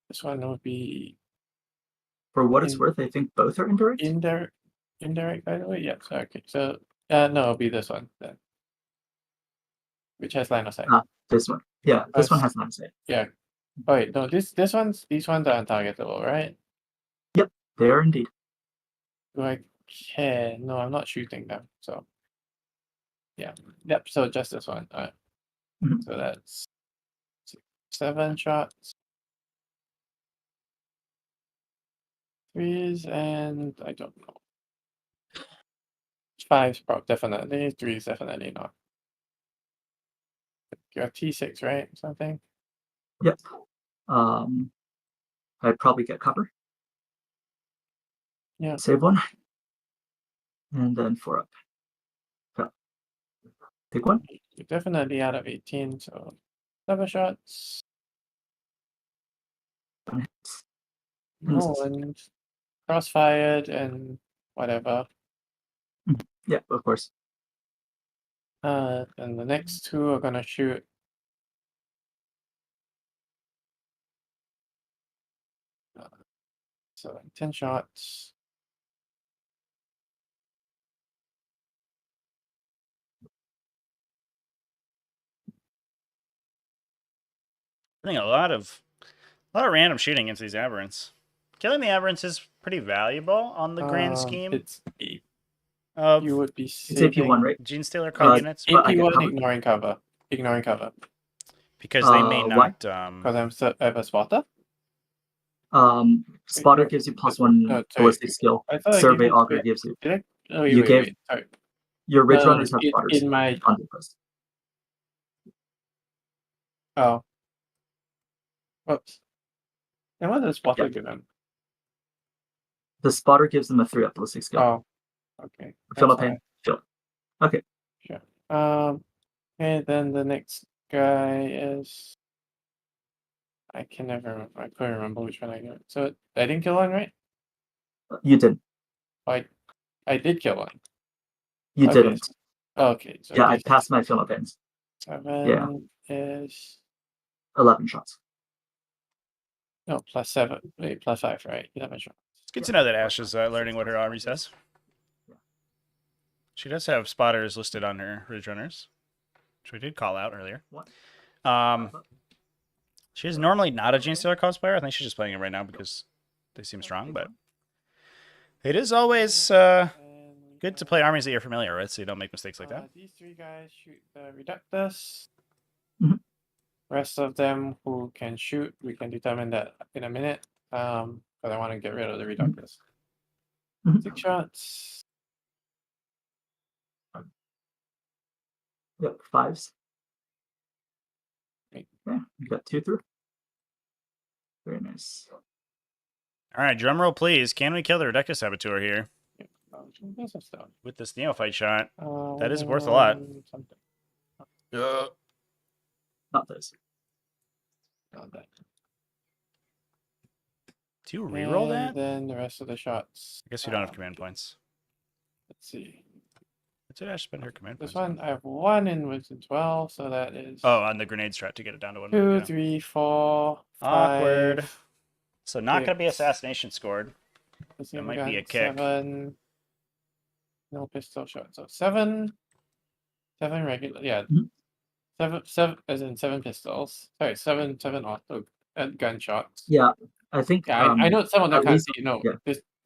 Speaker 3: This one would be
Speaker 2: For what it's worth, I think both are indirect.
Speaker 3: indirect, by the way. Yeah. So okay. So no, it'll be this one then, which has line of sight.
Speaker 2: This one. Yeah, this one has line of sight.
Speaker 3: Yeah. Oh wait, no. These ones are untargetable, right?
Speaker 2: Yep, they are indeed.
Speaker 3: Do I care? No, I'm not shooting them. So yeah. Yep. So just this one. All right.
Speaker 2: Mhm.
Speaker 3: So that's 7 shots. 3s and I don't know. 5's probably definitely. 3's definitely not. You're T6, right? Something.
Speaker 2: Yep. I'd probably get cover.
Speaker 3: Yeah.
Speaker 2: Save 1. And then 4 up. So, take 1.
Speaker 3: You're definitely out of 18, so 7 shots. No one crossfired and whatever.
Speaker 2: Yeah, of course.
Speaker 3: And the next 2 are gonna shoot. So 10 shots.
Speaker 1: I think a lot of random shooting into these aberrants. Killing the aberrants is pretty valuable on the grand scheme.
Speaker 3: It's
Speaker 1: of
Speaker 3: you would be
Speaker 2: It's AP1, right?
Speaker 1: genestealer call units.
Speaker 2: but I get
Speaker 3: AP1
Speaker 2: cover?
Speaker 3: ignoring cover. Ignoring cover.
Speaker 1: Because they may
Speaker 2: why?
Speaker 1: not.
Speaker 3: Because I have a spotter.
Speaker 2: Spotter
Speaker 3: Wait,
Speaker 2: gives you +1
Speaker 3: sorry.
Speaker 2: ballistic skill.
Speaker 3: I thought I
Speaker 2: Survey
Speaker 3: gave you-
Speaker 2: auger
Speaker 3: wait,
Speaker 2: gives you.
Speaker 3: Did I? Oh,
Speaker 2: You
Speaker 3: wait,
Speaker 2: gave-
Speaker 3: wait. Sorry.
Speaker 2: Your ridge runners have
Speaker 3: in-
Speaker 2: spotters
Speaker 3: in my-
Speaker 2: on the list.
Speaker 3: Oh. Whoops. And what does spotter give them?
Speaker 2: The spotter gives them a 3 up ballistic skill.
Speaker 3: Oh. Okay.
Speaker 2: Feel no
Speaker 3: that's
Speaker 2: pain. Feel. Okay.
Speaker 3: Sure. Okay, then the next guy is. I couldn't remember which one I got. So I didn't kill one, right?
Speaker 2: You didn't.
Speaker 3: I did kill one.
Speaker 2: You
Speaker 3: Okay.
Speaker 2: didn't.
Speaker 3: Okay. So
Speaker 2: Yeah, I passed my feel no pains.
Speaker 3: 7
Speaker 2: Yeah.
Speaker 3: is
Speaker 2: 11 shots.
Speaker 3: No, +7. Wait, +5, right? 11 shots.
Speaker 1: It's good to know that Ash is learning what her army says. She does have spotters listed on her Ridge Runners, which we did call out earlier.
Speaker 2: What?
Speaker 1: She is normally not a genestealer cosplayer. I think she's just playing it right now because they seem strong, but it is always good to play armies that you're familiar with so you don't make mistakes like that.
Speaker 3: These 3 guys shoot the reductors.
Speaker 2: Mhm.
Speaker 3: Rest of them who can shoot, we can determine that in a minute. But I want to get rid of the reductors.
Speaker 2: Mhm.
Speaker 3: 6 shots.
Speaker 2: Yep, 5s.
Speaker 3: Wait.
Speaker 2: Yeah, you got 2 through. Very nice.
Speaker 1: All right, drum roll, please. Can we kill the Reductor Saboteur here with this Neophyte shot? That is worth a lot.
Speaker 3: Something.
Speaker 2: Not those.
Speaker 3: Not that.
Speaker 1: Do you reroll that?
Speaker 3: And then the rest of the shots.
Speaker 1: I guess you don't have command points.
Speaker 3: Let's see.
Speaker 1: What did Ash spend her command
Speaker 3: This
Speaker 1: points
Speaker 3: one, I have 1 in wisdom 12, so that is
Speaker 1: Oh, on the grenade strat to get it down to 1.
Speaker 3: 2,
Speaker 1: Yeah.
Speaker 3: 3, 4, 5.
Speaker 1: Awkward. So not going to be
Speaker 3: 6.
Speaker 1: assassination scored.
Speaker 3: Let's see,
Speaker 1: That
Speaker 3: we
Speaker 1: might be
Speaker 3: got
Speaker 1: a kick.
Speaker 3: 7. No pistol shot. So 7. 7 regular. Yeah.
Speaker 2: Mhm.
Speaker 3: 7 as in 7 pistols. Sorry, 7 auto gunshots.
Speaker 2: Yeah, I think.
Speaker 3: Yeah, I know some of them
Speaker 2: at
Speaker 3: can't
Speaker 2: least-
Speaker 3: see. No,
Speaker 2: yeah.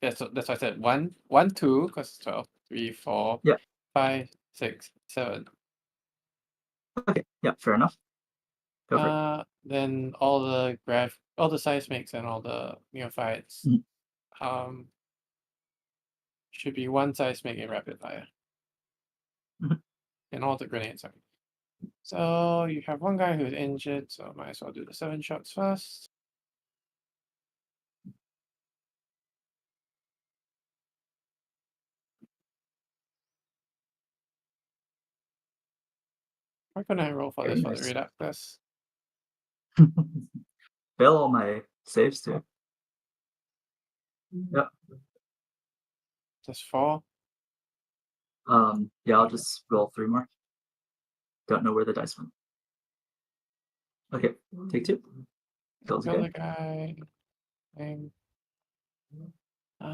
Speaker 3: that's why I said 1, 2, because 12, 3, 4,
Speaker 2: Yeah.
Speaker 3: 5, 6, 7.
Speaker 2: Okay, yeah, fair enough. Go for it.
Speaker 3: Then all the seismics and all the neophytes,
Speaker 2: Mhm.
Speaker 3: should be 1 seismic in rapid fire.
Speaker 2: Mhm.
Speaker 3: And all the grenades. Sorry. So you have 1 guy who's injured, so might as well do the 7 shots first. Why couldn't I roll for
Speaker 2: Very
Speaker 3: this for
Speaker 2: nice.
Speaker 3: the reductors?
Speaker 2: Fail all my saves too. Yep.
Speaker 3: Just 4.
Speaker 2: Yeah, I'll just roll 3 more. Don't know where the dice went. Okay, take 2. Kills
Speaker 3: Kill the
Speaker 2: again.
Speaker 3: guy. Bang.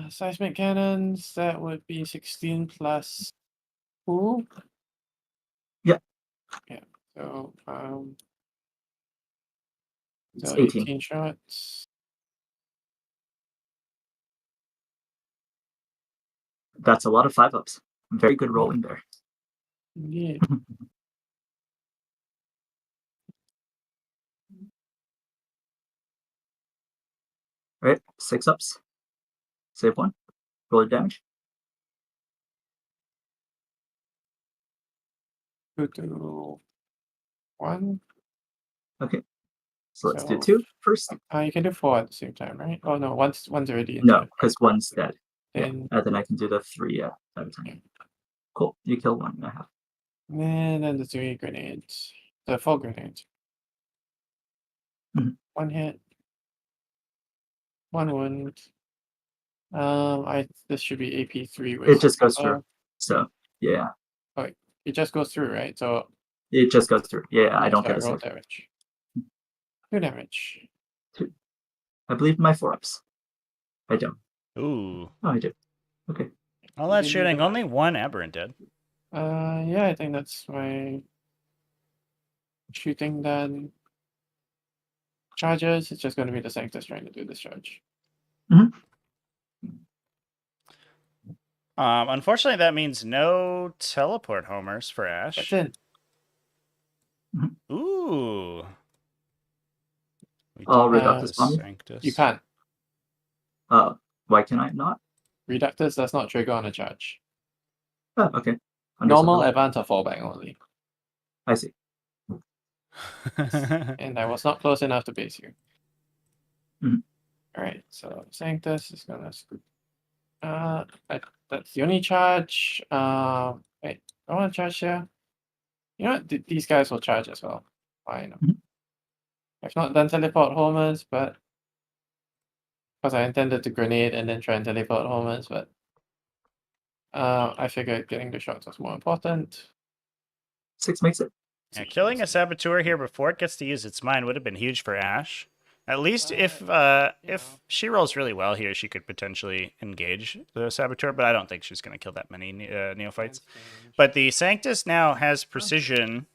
Speaker 3: Seismic cannons, that would be 16 plus 2.
Speaker 2: Yeah.
Speaker 3: Yeah. So
Speaker 2: It's
Speaker 3: so
Speaker 2: 18.
Speaker 3: 18 shots.
Speaker 2: That's a lot of 5-ups. Very good rolling there.
Speaker 3: Indeed.
Speaker 2: Right, 6-ups. Save 1. Roll your damage.
Speaker 3: 2 to 1.
Speaker 2: Okay. So let's do
Speaker 3: So,
Speaker 2: 2 first.
Speaker 3: You can do 4 at the same time, right? Oh no, one's already
Speaker 2: No,
Speaker 3: injured.
Speaker 2: because 1's dead.
Speaker 3: Then,
Speaker 2: And then I can do the 3 at a time. Cool. You kill 1 and a half.
Speaker 3: and then the 3 grenades. The 4 grenades.
Speaker 2: Mhm.
Speaker 3: 1 hit. 1 wound. This should be AP3 with
Speaker 2: It just goes through. So yeah,
Speaker 3: it just goes through, right? So
Speaker 2: it just goes through. Yeah, I don't
Speaker 3: so
Speaker 2: get a
Speaker 3: roll
Speaker 2: save.
Speaker 3: damage. 2 damage.
Speaker 2: I believe my 4-ups. I don't.
Speaker 1: Ooh.
Speaker 2: Oh, I do. Okay.
Speaker 1: All that
Speaker 3: Did you
Speaker 1: shooting,
Speaker 3: do-
Speaker 1: only 1 aberrant dead.
Speaker 3: Yeah, I think that's my shooting done. Charges, it's just going to be the Sanctus trying to do this charge.
Speaker 1: Unfortunately, that means no teleport homers for Ash.
Speaker 3: That's in.
Speaker 1: Ooh. We
Speaker 2: Oh,
Speaker 1: did
Speaker 2: Reductus bomb?
Speaker 1: Sanctus.
Speaker 3: You can't.
Speaker 2: Why can I not?
Speaker 3: Reductors does not trigger on a charge.
Speaker 2: Oh, okay.
Speaker 3: Normal,
Speaker 2: Understandable.
Speaker 3: advance, or fallback only.
Speaker 2: I see.
Speaker 3: And I was not close enough to base you.
Speaker 2: Mhm.
Speaker 3: Alright, so Sanctus is gonna scoop. That's the only charge. Wait, I want to charge here. You know what? These guys will charge as well. Why not?
Speaker 2: Mhm.
Speaker 3: I've not done teleport homers, but because I intended to grenade and then try and teleport homers, but I figured getting the shots was more important.
Speaker 2: 6 makes it.
Speaker 1: Yeah, killing a saboteur here before it gets to use its mind would have been huge for Ash. At least if
Speaker 3: know.
Speaker 1: she rolls really well here, she could potentially engage the Saboteur, but I don't think she's going to kill that many neophytes. But the Sanctus now has precision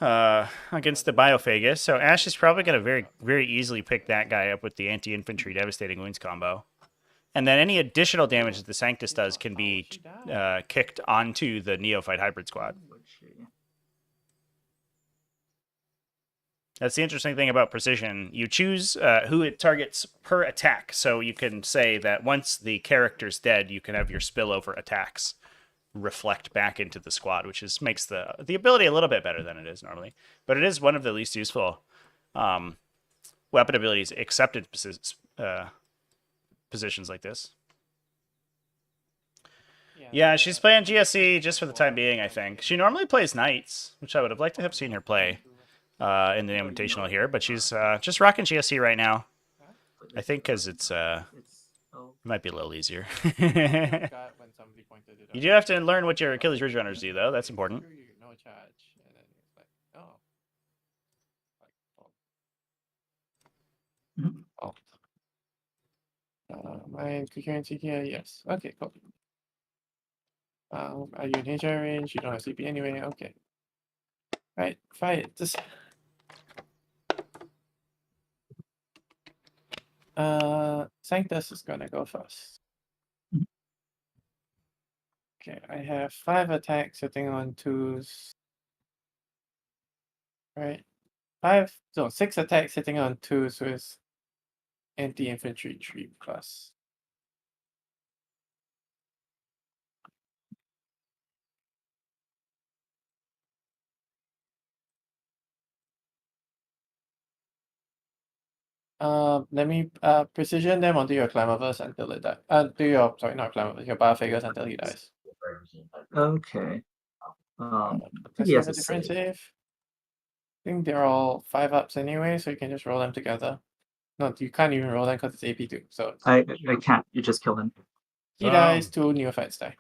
Speaker 1: against the Biophagus, so Ash is probably going to very easily pick that guy up with the anti-infantry devastating wounds combo. And then any additional damage that the Sanctus does can be kicked onto the neophyte hybrid squad. That's the interesting thing about precision. You choose who it targets per attack. So you can say that once the character's dead, you can have your spillover attacks reflect back into the squad, which makes the ability a little bit better than it is normally. But it is one of the least useful weapon abilities except in positions like this. Yeah, she's playing GSC just for the time being, I think. She normally plays Knights, which I would have liked to have seen her play in the Invitational here, but she's just rocking GSC right now. I think because it might be a little easier. You do have to learn what your Achilles Ridge runners do, though. That's important.
Speaker 3: My concurrency here, yes. Okay, cool. Are you in HI range? You don't have CP anyway. Okay. Right, fight. Just Sanctus is gonna go first. Okay, I have 5 attacks sitting on 2s. Right. 6 attacks sitting on 2s with anti-infantry 3+. Let me precision them onto your Clamavus until it dies. Sorry, not Clamavus, your Biophagus until he dies.
Speaker 2: Okay.
Speaker 3: Does he have a different save? I think they're all 5-ups anyway, so you can just roll them together. No, you can't even roll them because it's AP2. So
Speaker 2: I can't. You just kill him.
Speaker 3: He dies, 2 neophytes die.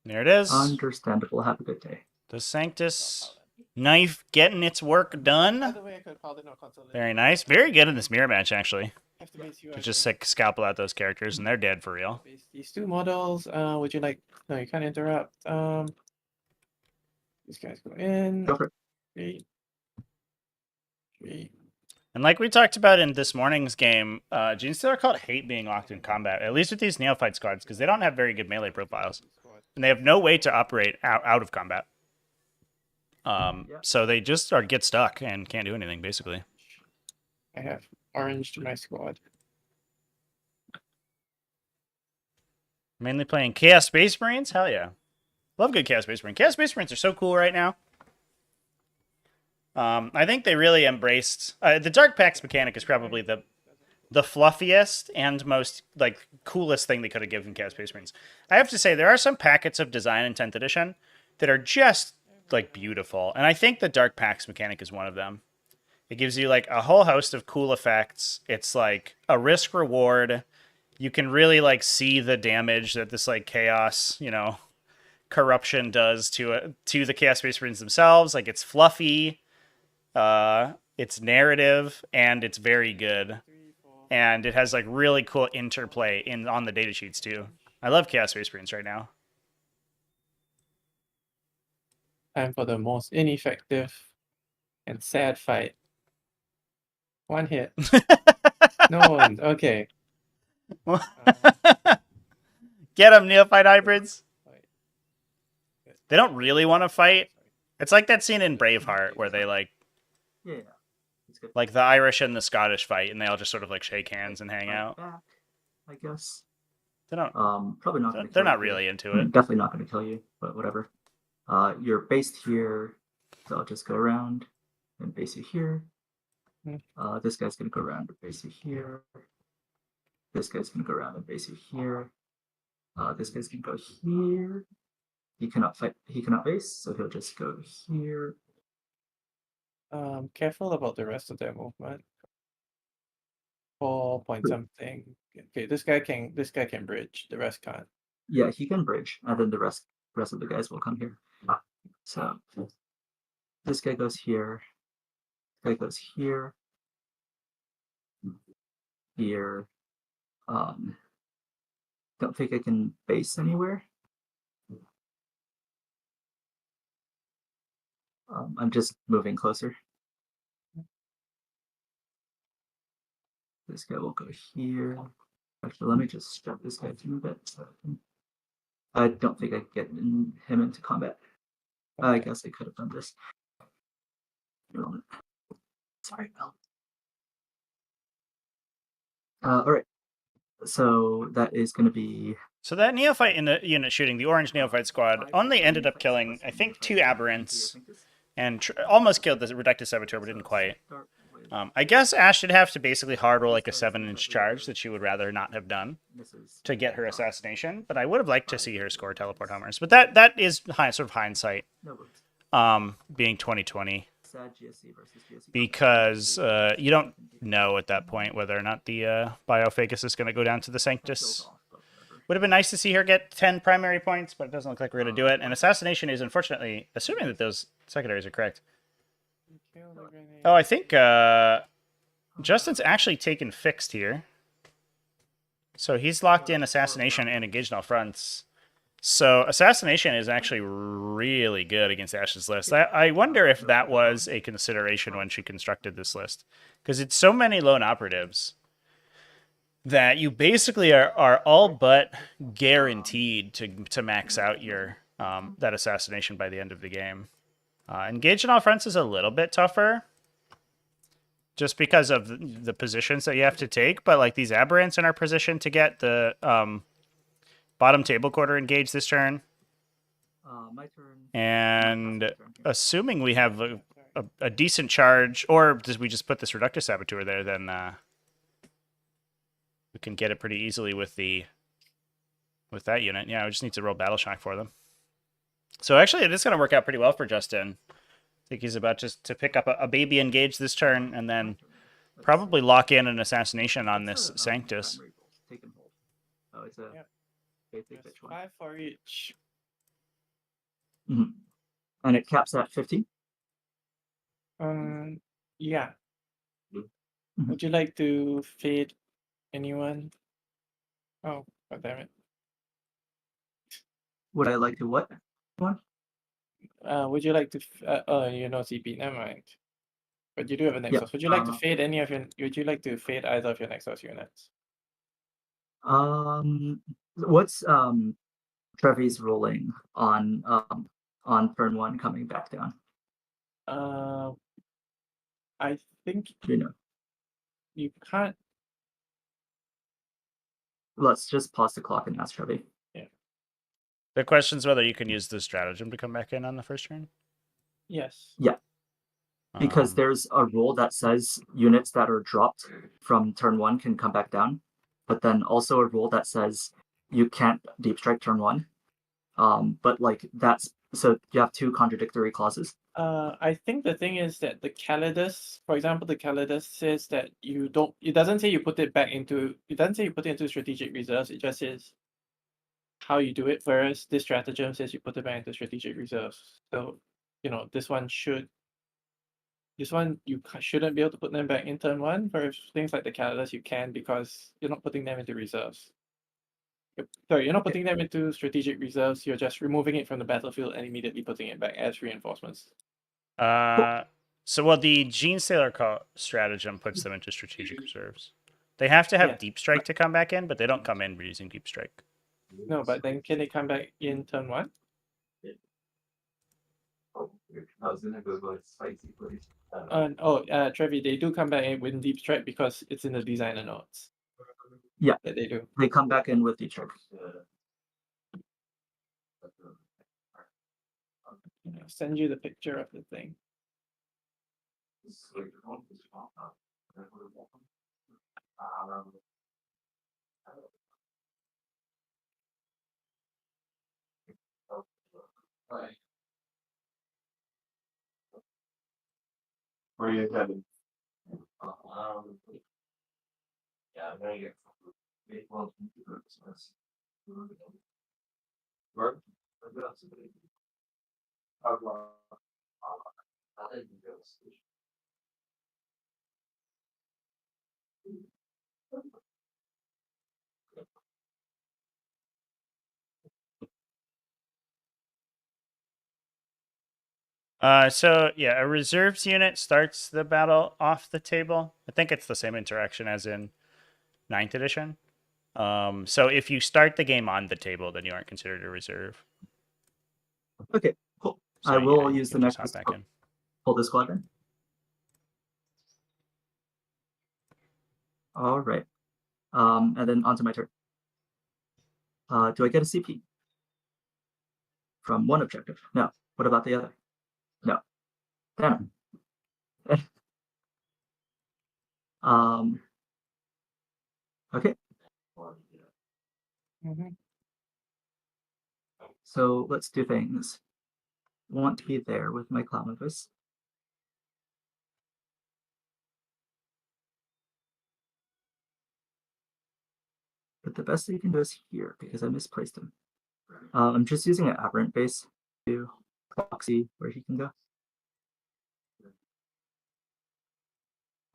Speaker 1: There it is.
Speaker 2: Understandable. Have a good day.
Speaker 1: The Sanctus knife getting its work done.
Speaker 3: By the way, I could call it no consolation.
Speaker 1: Very nice. Very good in this mirror match, actually.
Speaker 3: Have to base you,
Speaker 1: To just scalpel out those characters, and they're dead for real.
Speaker 3: base these 2 models. Would you like? No, you can't interrupt. These guys go in.
Speaker 2: Go for it.
Speaker 3: 3.
Speaker 1: And like we talked about in this morning's game, Genestealer called hate being locked in combat, at least with these neophyte squads, because they don't have very good melee profiles. And they have no way to operate out of combat. So they just get stuck and can't do anything, basically.
Speaker 3: I have orange to my squad.
Speaker 1: Mainly playing Chaos Space Marines? Hell yeah. Love good Chaos Space Marines. Chaos Space Marines are so cool right now. I think they really embraced... the Dark Pacts mechanic is probably the fluffiest and most coolest thing they could have given Chaos Space Marines. I have to say, there are some packets of design in 10th edition that are just beautiful. And I think the Dark Pacts mechanic is one of them. It gives you a whole host of cool effects. It's a risk reward. You can really see the damage that this chaos, corruption does to the Chaos Space Marines themselves. It's fluffy. It's narrative, and it's very good. And it has really cool interplay on the data sheets too. I love Chaos Space Marines right now.
Speaker 3: Time for the most ineffective and sad fight. 1 hit. No one. Okay.
Speaker 1: Get them, neophyte hybrids. They don't really want to fight. It's like that scene in Braveheart where they
Speaker 2: Yeah.
Speaker 1: the Irish and the Scottish fight, and they all just sort of shake hands and hang out.
Speaker 2: Back, I guess.
Speaker 1: They don't.
Speaker 2: Probably not.
Speaker 1: They're not really into it.
Speaker 2: Definitely not going to kill you, but whatever. You're based here, so I'll just go around and base you here. This guy's going to go around and base you here. This guy's going to go around and base you here. This guy's going to go here. He cannot fight. He cannot base, so he'll just go here.
Speaker 3: Careful about the rest of their movement. 4 point something. Okay, this guy can bridge. The rest can't.
Speaker 2: Yeah, he can bridge, and then the rest of the guys will come here. So this guy goes here. This guy goes here. here. Don't think I can base anywhere. I'm just moving closer. This guy will go here. Actually, let me just shove this guy through a bit. I don't think I can get him into combat. I guess I could have done this. Sorry, Bill. All right. So that is going to be.
Speaker 1: So that neophyte in the unit shooting, the orange neophyte squad, only ended up killing, I think, 2 aberrants and almost killed the reductive saboteur, but didn't quite. I guess Ash should have to basically hard roll like a 7-inch charge that she would rather not have done to get her assassination, but I would have liked to see her score teleport homers. But that is sort of hindsight, being 2020, because you don't know at that point whether or not the Biophagus is going to go down to the Sanctus. Would have been nice to see her get 10 primary points, but it doesn't look like we're going to do it. And assassination is, unfortunately, assuming that those secondaries are correct. Oh, I think Justin's actually taken fixed here. So he's locked in assassination and engaged on all fronts. So assassination is actually really good against Ash's list. I wonder if that was a consideration when she constructed this list. Because it's so many lone operatives that you basically are all but guaranteed to max out your that assassination by the end of the game. Engage on all fronts is a little bit tougher, just because of the positions that you have to take. But like these aberrants in our position to get the bottom table quarter engaged this turn,
Speaker 2: My turn.
Speaker 1: and assuming we have a decent charge, or does we just put this reductive saboteur there, then we can get it pretty easily with that unit. Yeah, we just need to roll battle shock for them. So actually, it is going to work out pretty well for Justin. I think he's about just to pick up a baby engage this turn, and then probably lock in an assassination on this Sanctus.
Speaker 2: Oh, it's a basic bitch one.
Speaker 3: 5 for each.
Speaker 2: Mm-hmm. And it caps at 50.
Speaker 3: Yeah.
Speaker 2: Mm-hmm.
Speaker 3: Would you like to fade anyone? Oh, god damn it.
Speaker 2: Would I like to what? One?
Speaker 3: Would you like to? You know CP. Never mind. But you do have a Nexus. Would you like to fade any of your? Would you like to fade either of your Nexus units?
Speaker 2: What's Trevi's rolling on turn 1 coming back down?
Speaker 3: I think
Speaker 2: You know.
Speaker 3: you can't.
Speaker 2: Let's just pause the clock and ask Trevi.
Speaker 3: Yeah.
Speaker 1: The question's whether you can use the stratagem to come back in on the first turn.
Speaker 3: Yes.
Speaker 2: Yeah. Because there's a rule that says units that are dropped from turn 1 can come back down, but then also a rule that says you can't deep strike turn 1. But like that's so you have 2 contradictory clauses.
Speaker 3: I think the thing is that the Calidus, for example, the Calidus says that you don't. It doesn't say you put it back into. It doesn't say you put it into strategic reserves. It just says how you do it. Whereas this stratagem says you put it back into strategic reserves. So you know this one you shouldn't be able to put them back in turn 1. For things like the Calidus, you can because you're not putting them into reserves. Sorry, you're not putting them into strategic reserves. You're just removing it from the battlefield and immediately putting it back as reinforcements.
Speaker 1: So well, the genestealer stratagem puts them into strategic reserves. They have to have deep strike to come back in, but they don't come in using deep strike.
Speaker 3: No, but then can they come back in turn 1?
Speaker 4: I was gonna go with spicy, please.
Speaker 3: Trevi, they do come back in with deep strike because it's in the designer notes.
Speaker 2: Yeah,
Speaker 3: that they do.
Speaker 2: They come back in with deep strike.
Speaker 3: I'll send you the picture of the thing.
Speaker 4: Where are you headed? Yeah, I'm gonna get big ones from Christmas. Work?
Speaker 1: So yeah, a reserves unit starts the battle off the table. I think it's the same interaction as in 9th edition. So if you start the game on the table, then you aren't considered a reserve.
Speaker 2: Okay, cool.
Speaker 1: So,
Speaker 2: I will
Speaker 1: yeah, you
Speaker 2: use the
Speaker 1: can just
Speaker 2: next
Speaker 1: hop back in.
Speaker 2: pull the squadron. All right. And then onto my turn. Do I get a CP from one objective? No. What about the other? No. Damn it. Okay.
Speaker 3: Mhm.
Speaker 2: So let's do things. Want to be there with my clown voice. But the best that you can do is here because I misplaced him. I'm just using an aberrant base to proxy where he can go.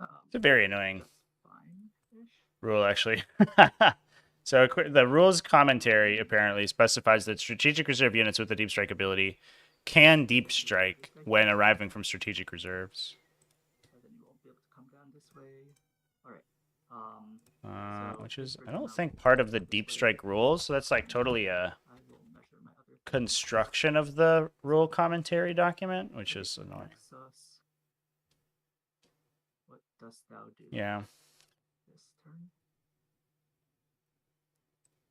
Speaker 1: It's a very annoying
Speaker 2: Fine-ish.
Speaker 1: rule, actually. So the rules commentary apparently specifies that strategic reserve units with a deep strike ability can deep strike when arriving from strategic reserves.
Speaker 2: So then you won't be able to come down this way. All right.
Speaker 1: Which is, I don't think, part of the deep strike rules. So that's like totally a
Speaker 2: I will measure my other
Speaker 1: construction of the rule commentary document, which is annoying.
Speaker 2: Nexus. What dost thou do?
Speaker 1: Yeah.
Speaker 2: This turn.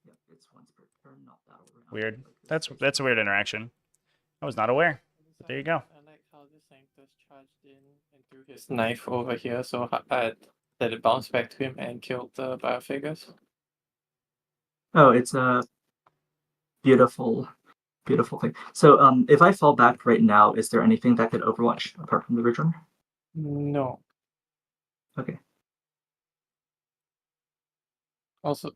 Speaker 2: Yep, it's once per turn, not battle round.
Speaker 1: Weird.
Speaker 2: Like this
Speaker 1: That's a weird interaction. I was not aware. But there you go.
Speaker 3: I like how the Sanctus charged in and threw his knife over here, so that it bounced back to him and killed the biofigures.
Speaker 2: Oh, it's a beautiful, beautiful thing. So, if I fall back right now, is there anything that could Overwatch apart from the Ridge Runner?
Speaker 3: No.
Speaker 2: Okay.
Speaker 3: Also,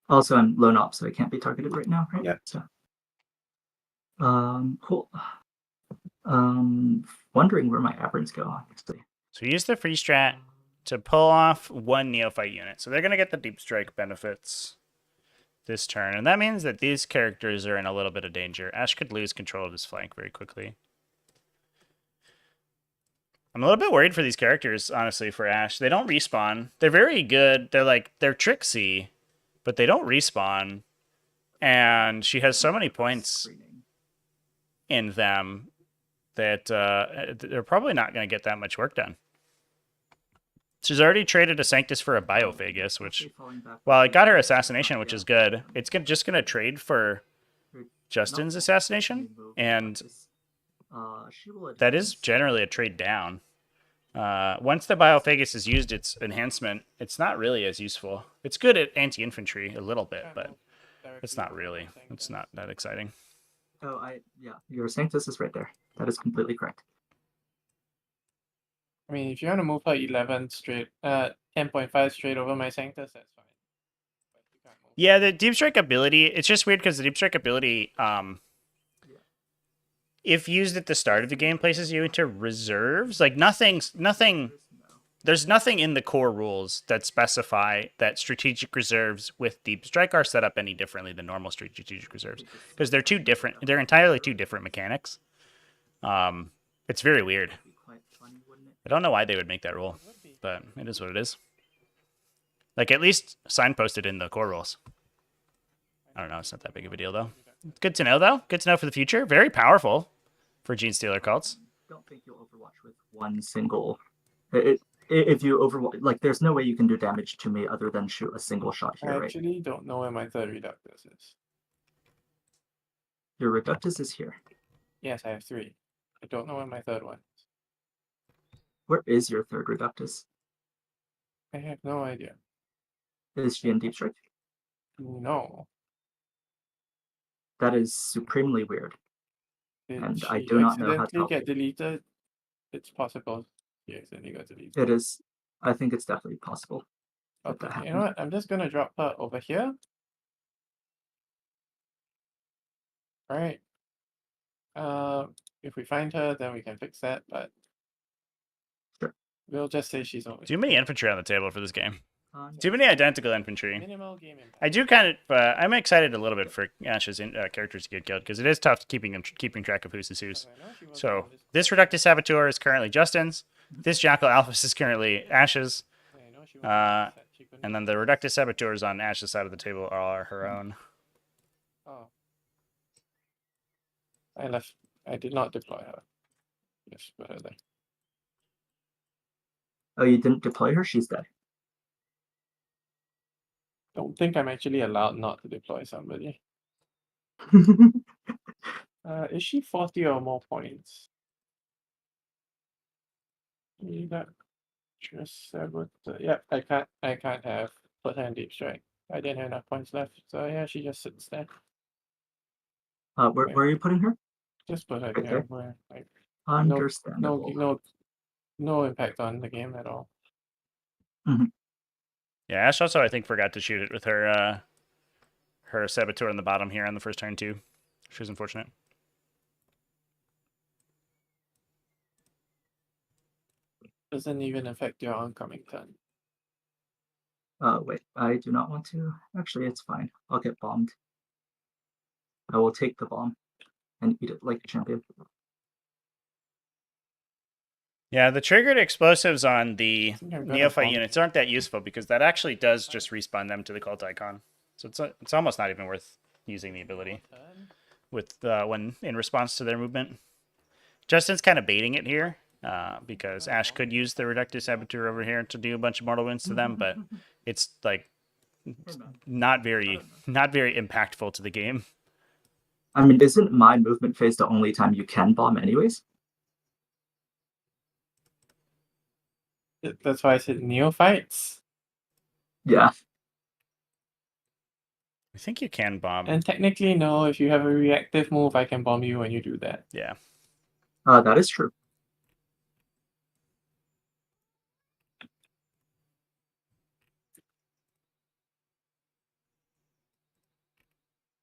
Speaker 2: Also, I'm lone op, so I can't be targeted right now, right?
Speaker 3: Yep.
Speaker 2: So, cool. Wondering where my aberrants go, honestly.
Speaker 1: So use the free strat to pull off one neophyte unit. So they're going to get the deep strike benefits this turn. And that means that these characters are in a little bit of danger. Ash could lose control of his flank very quickly. I'm a little bit worried for these characters, honestly, for Ash. They don't respawn. They're very good. They're tricksy, but they don't respawn. And she has so many points in them that they're probably not going to get that much work done. She's already traded a Sanctus for a Biophagus, which, well, it got her assassination, which is good. It's just going to trade for Justin's assassination, and that is generally a trade down. Once the Biophagus is used, its enhancement, it's not really as useful. It's good at anti-infantry a little bit, but it's not really. It's not that exciting.
Speaker 2: Oh, yeah, your Sanctus is right there. That is completely correct.
Speaker 3: I mean, if you want to move her 11 straight, 10.5 straight over my Sanctus, that's fine. But you can't move.
Speaker 1: Yeah, the deep strike ability, it's just weird because the deep strike ability, if used at the start of the game, places you into reserves. Like there's nothing in the core rules that specify that strategic reserves with deep strike are set up any differently than normal strategic reserves, because they're two different. They're entirely two different mechanics. It's very weird. I don't know why they would make that rule, but it is what it is. Like, at least signposted in the core rules. I don't know. It's not that big of a deal, though. It's good to know, though. Good to know for the future. Very powerful for genestealer cults.
Speaker 2: I don't think you'll Overwatch with one single. If you Overwatch, like, there's no way you can do damage to me other than shoot a single shot here,
Speaker 3: I
Speaker 2: right?
Speaker 3: actually don't know where my third Reductus is.
Speaker 2: Your Reductus is here.
Speaker 3: Yes, I have 3. I don't know where my third one is.
Speaker 2: Where is your third Reductus?
Speaker 3: I have no idea.
Speaker 2: Is she in Deep Strike?
Speaker 3: No.
Speaker 2: That is supremely weird.
Speaker 3: Did
Speaker 2: And
Speaker 3: she
Speaker 2: I do not know how to
Speaker 3: accidentally
Speaker 2: help
Speaker 3: get deleted? It's possible. She accidentally got deleted.
Speaker 2: It is. I think it's definitely possible.
Speaker 3: Okay,
Speaker 2: that
Speaker 3: you know what? I'm just gonna drop her over here. Alright. If we find her, then we can fix that, but
Speaker 2: Sure.
Speaker 3: we'll just say she's over
Speaker 1: Too many infantry on the table for this game. Too many identical infantry.
Speaker 3: Minimal game impact.
Speaker 1: I do kind of. I'm excited a little bit for Ash's characters to get killed because it is tough keeping track of who's who's.
Speaker 3: Okay, no, she wasn't
Speaker 1: So
Speaker 3: on this
Speaker 1: this Reductus Saboteur is currently Justin's. This Jackal Alphys is currently Ash's.
Speaker 3: one. Okay, no, she wasn't on this set. She couldn't
Speaker 1: And then
Speaker 3: do
Speaker 1: the
Speaker 3: this.
Speaker 1: Reductus Saboteurs on Ash's side of the table are her own.
Speaker 3: Oh. I did not deploy her. Just put her there.
Speaker 2: Oh, you didn't deploy her? She's dead.
Speaker 3: Don't think I'm actually allowed not to deploy somebody. Is she 40 or more points? That just yeah, I can't have put her in deep strike. I didn't have enough points left, so yeah, she just sits there.
Speaker 2: Where are you putting her?
Speaker 3: Just put her
Speaker 2: Right
Speaker 3: here
Speaker 2: there?
Speaker 3: where like
Speaker 2: Understandable.
Speaker 3: no impact on the game at all.
Speaker 1: Yeah, Ash also I think forgot to shoot it with her her Saboteur on the bottom here on the first turn too. She was unfortunate.
Speaker 3: Doesn't even affect your oncoming turn.
Speaker 2: Wait, I do not want to. Actually, it's fine. I'll get bombed. I will take the bomb and eat it like a champion.
Speaker 1: Yeah, the triggered explosives on the
Speaker 3: I think I'm gonna
Speaker 1: neophyte
Speaker 3: bomb.
Speaker 1: units aren't that useful because that actually does just respawn them to the cult icon. So it's almost not even worth using the ability with when in response to their movement. Justin's kind of baiting it here because Ash could use the Reductus Saboteur over here to do a bunch of mortal wounds to them, but it's like not very impactful to the game.
Speaker 2: I mean, isn't my movement phase the only time you can bomb anyways?
Speaker 3: That's why I said neophytes.
Speaker 2: Yeah.
Speaker 1: I think you can bomb.
Speaker 3: And technically, no. If you have a reactive move, I can bomb you when you do that.
Speaker 1: Yeah.
Speaker 2: That is true.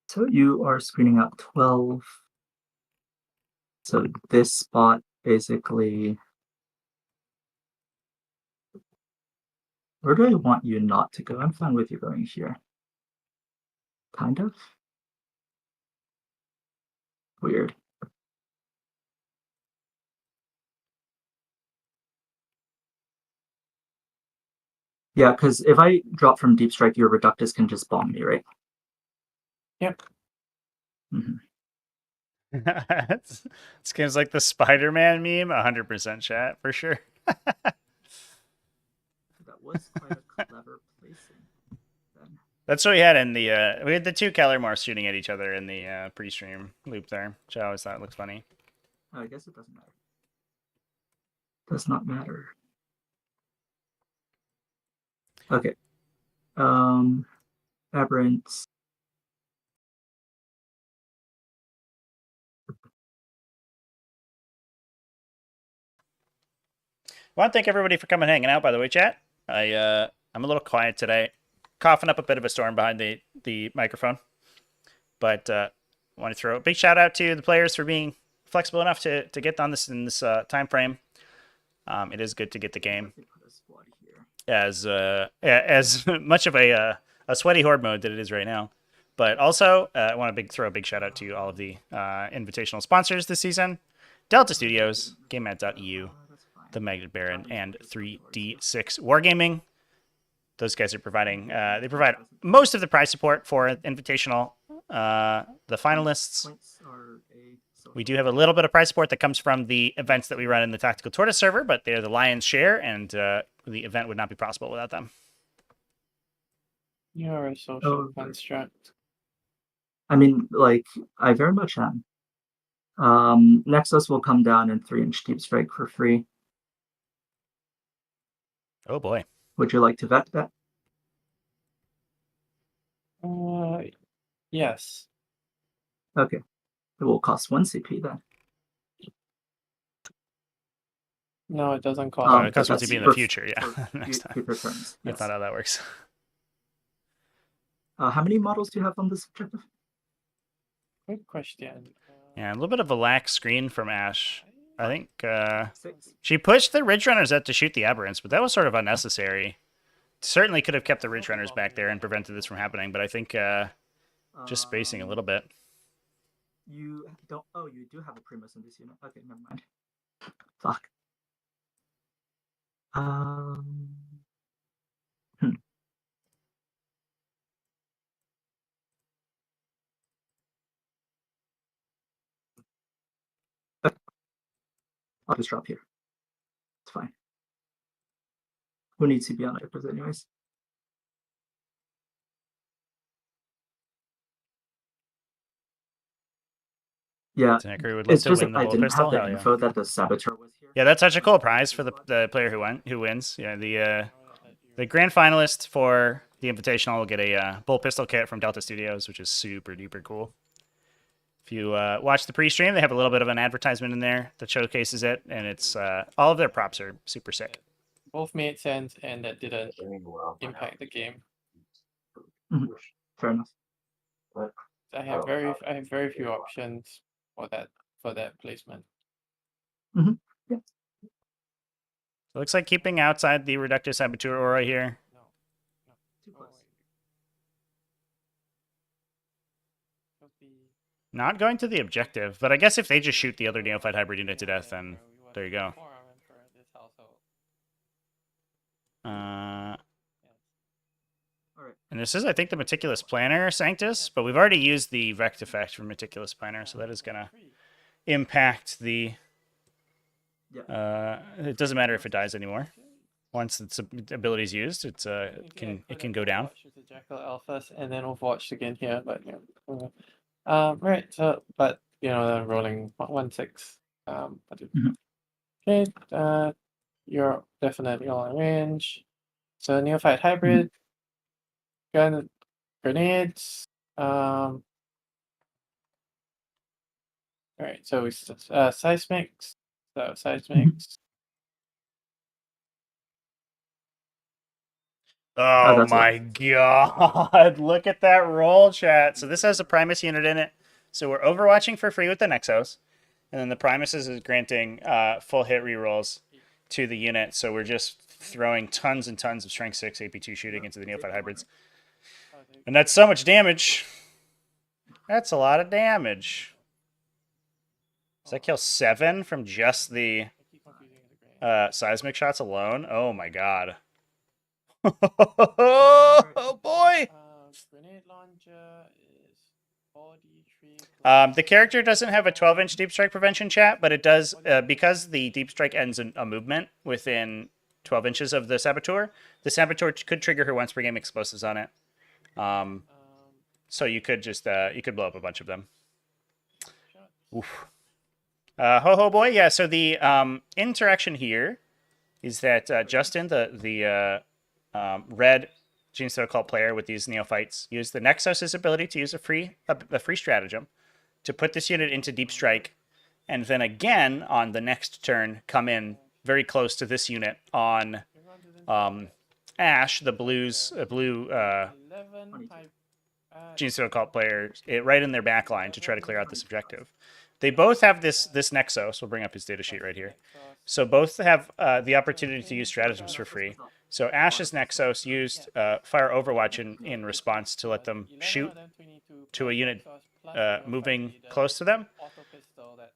Speaker 2: So you are screening out 12. So this spot basically. Where do I want you not to go? I'm fine with you going here. Kind of. Weird. Yeah, because if I drop from deep strike, your Reductus can just bomb me, right?
Speaker 3: Yep.
Speaker 1: This game's like the Spider-Man meme, 100% chat for sure.
Speaker 2: That was quite a clever placing. Then.
Speaker 1: That's what we had in the we had the two Kellermore shooting at each other in the pre-stream loop there, which I always thought looked funny.
Speaker 2: Oh, I guess it doesn't matter. Does not matter. Okay. Aberrants.
Speaker 1: I want to thank everybody for coming and hanging out, by the way, chat. I'm a little quiet today. Coughing up a bit of a storm behind the microphone. But I want to throw a big shout out to the players for being flexible enough to get on this in this time frame. It is good to get the game as much of a sweaty horde mode that it is right now. But also, I want to throw a big shout out to all of the invitational sponsors this season. Delta Studios, Gamemat.eu, The Magnet Baron, and 3D6 Wargaming. Those guys are providing, they provide most of the prize support for Invitational, the finalists. We do have a little bit of prize support that comes from the events that we run in the TacticalTortoise server, but they're the lion's share, and the event would not be possible without them.
Speaker 3: You're a social construct.
Speaker 2: I mean, like, I very much am. Nexus will come down in 3-inch deep strike for free.
Speaker 1: Oh boy.
Speaker 2: Would you like to vet that?
Speaker 3: Yes.
Speaker 2: Okay. It will cost 1 CP then.
Speaker 3: No, it doesn't cost.
Speaker 1: It costs one
Speaker 2: that's
Speaker 1: CP in the
Speaker 2: for-
Speaker 1: future, yeah.
Speaker 2: for
Speaker 1: Next time.
Speaker 2: future turns.
Speaker 1: That's
Speaker 2: Yes.
Speaker 1: not how that works.
Speaker 2: How many models do you have on this objective?
Speaker 3: Good question.
Speaker 1: Yeah, a little bit of a lax screen from Ash. I think
Speaker 2: 6.
Speaker 1: she pushed the Ridge Runners out to shoot the Aberrants, but that was sort of unnecessary certainly could have kept the Ridge Runners back there and prevented this from happening, but I think just spacing a little bit.
Speaker 2: You don't. Oh, you do have a Primus in this unit. Okay, never mind. Fuck. Hmm. Okay. I'll just drop here. It's fine. Who needs to be on it anyways? Yeah,
Speaker 1: Tanker would love
Speaker 2: it's
Speaker 1: to
Speaker 2: just
Speaker 1: win
Speaker 2: that
Speaker 1: the
Speaker 2: I
Speaker 1: bull
Speaker 2: didn't
Speaker 1: pistol.
Speaker 2: have the
Speaker 1: Hell yeah.
Speaker 2: info that the Saboteur was here.
Speaker 1: Yeah, that's such a cool prize for the player who wins. Yeah, the grand finalist for the Invitational will get a bull pistol kit from Delta Studios, which is super duper cool. If you watch the pre-stream, they have a little bit of an advertisement in there that showcases it, and it's all of their props are super sick.
Speaker 3: Both made sense, and that didn't impact the game.
Speaker 2: Fair enough.
Speaker 3: I have very few options for that placement.
Speaker 2: Yeah.
Speaker 1: It looks like keeping outside the Reductive Saboteur aura here.
Speaker 3: No.
Speaker 2: 2+.
Speaker 1: Not going to the objective, but I guess if they just shoot the other Neophyte Hybrid unit to death, then there you go. And this is, I think, the Meticulous Planner Sanctus, but we've already used the Vect effect from Meticulous Planner, so that is going to impact the... it doesn't matter if it dies anymore. Once its ability is used, it can go down.
Speaker 3: The Jackal Alphas, and then Overwatch again here, but yeah. Right. So, but they're rolling 1/6. Okay. You're definitely all in range. So Neophyte Hybrid, grenades. All right. So we seismics. So seismics.
Speaker 1: Oh my god, look at that roll, chat. So this has a Primus unit in it. So we're overwatching for free with the Nexos. And then the Primus is granting full hit rerolls to the unit. So we're just throwing tons and tons of Strength 6 AP2 shooting into the Neophyte Hybrids. And that's so much damage. That's a lot of damage. Does that kill 7 from just the seismic shots alone? Oh my god. Oh boy!
Speaker 3: Grenade launcher is 43.
Speaker 1: The character doesn't have a 12-inch deep strike prevention, chat, but it does because the deep strike ends in a movement within 12 inches of the Saboteur. The Saboteur could trigger her once per game explosives on it. So you could just you could blow up a bunch of them. Oof. Ho boy, yeah. So the interaction here is that Justin, the red genestealer cult player with these neophytes, used the Nexos' ability to use a free stratagem to put this unit into deep strike, and then again on the next turn come in very close to this unit on Ash, the blue genestealer cult player, right in their back line to try to clear out this objective. They both have this Nexos. We'll bring up his datasheet right here. So both have the opportunity to use stratagems for free. So Ash's Nexos used Fire Overwatch in response to let them shoot to a unit moving close to them.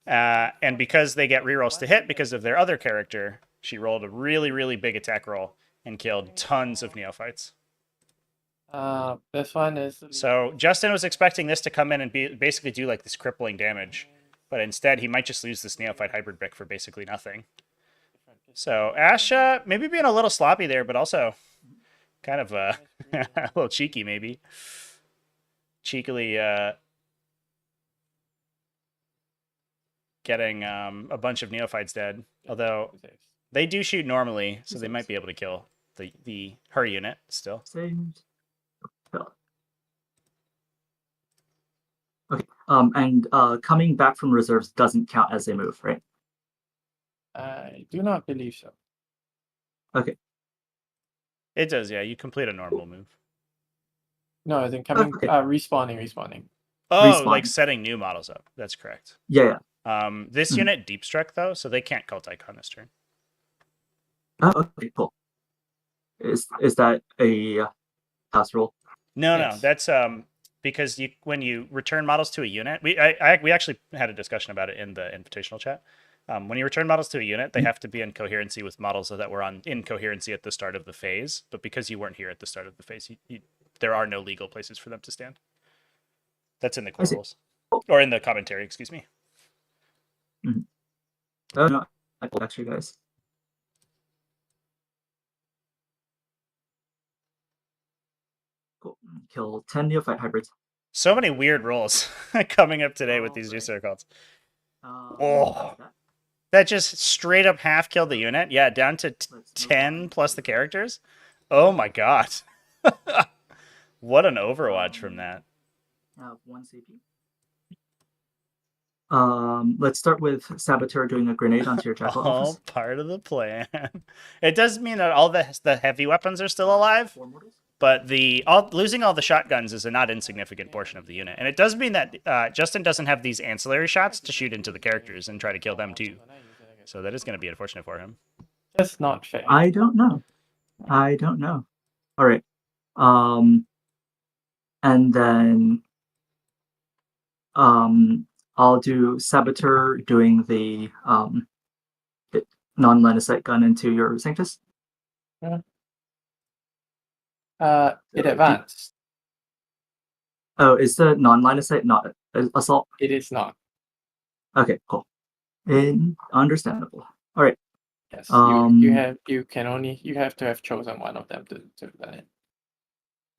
Speaker 1: And because they get rerolls to hit because of their other character, she rolled a really, really big attack roll and killed tons of neophytes.
Speaker 3: This one is...
Speaker 1: So Justin was expecting this to come in and basically do like this crippling damage. But instead, he might just lose this Neophyte Hybrid Bic for basically nothing. So Ash, maybe being a little sloppy there, but also kind of a little cheeky, maybe. Cheekily getting a bunch of Neophytes dead. Although they do shoot normally, so they might be able to kill her unit still.
Speaker 2: Okay. And coming back from reserves doesn't count as a move, right?
Speaker 3: I do not believe so.
Speaker 2: Okay.
Speaker 1: It does, yeah. You complete a normal move.
Speaker 3: No, I think coming respawning.
Speaker 1: Oh, like setting new models up. That's correct.
Speaker 2: Yeah.
Speaker 1: This unit deep struck though, so they can't cult icon this turn.
Speaker 2: Oh, okay, cool. Is that a pass roll?
Speaker 1: No,
Speaker 3: Yes.
Speaker 1: that's because when you return models to a unit, we actually had a discussion about it in the invitational chat. When you return models to a unit, they have to be in coherency with models that were in coherency at the start of the phase. But because you weren't here at the start of the phase, there are no legal places for them to stand. That's in the core
Speaker 2: see.
Speaker 1: rules, or in the commentary. Excuse me.
Speaker 2: Oh no, I pulled extra guys. Cool. Kill 10 neophyte hybrids.
Speaker 1: So many weird rolls coming up today with these
Speaker 2: Alright.
Speaker 1: GSC cards.
Speaker 2: Oh.
Speaker 1: That just straight up half killed the unit. Yeah, down to
Speaker 2: Let's move
Speaker 1: 10
Speaker 2: on.
Speaker 1: plus the characters. Oh my god. What an overwatch from that.
Speaker 2: Have 1 CP. Let's start with Saboteur doing a grenade onto your Jackal
Speaker 1: All
Speaker 2: office.
Speaker 1: part of the plan. It does mean that all the heavy weapons are still alive,
Speaker 2: 4 mortals.
Speaker 1: but losing all the shotguns is a not insignificant portion of the unit. And it does mean that Justin doesn't have these ancillary shots to shoot into the characters and try to kill them too. So that is going to be unfortunate for him.
Speaker 3: That's not fair.
Speaker 2: I don't know. All right. And then I'll do Saboteur doing the non-line of sight gun into your Sanctus.
Speaker 3: It
Speaker 2: So,
Speaker 3: advanced.
Speaker 2: Oh, is the non-line of sight not assault?
Speaker 3: It is not.
Speaker 2: Okay, cool. Understandable. All right.
Speaker 3: Yes.
Speaker 2: Um,
Speaker 3: You have to have chosen one of them to run it.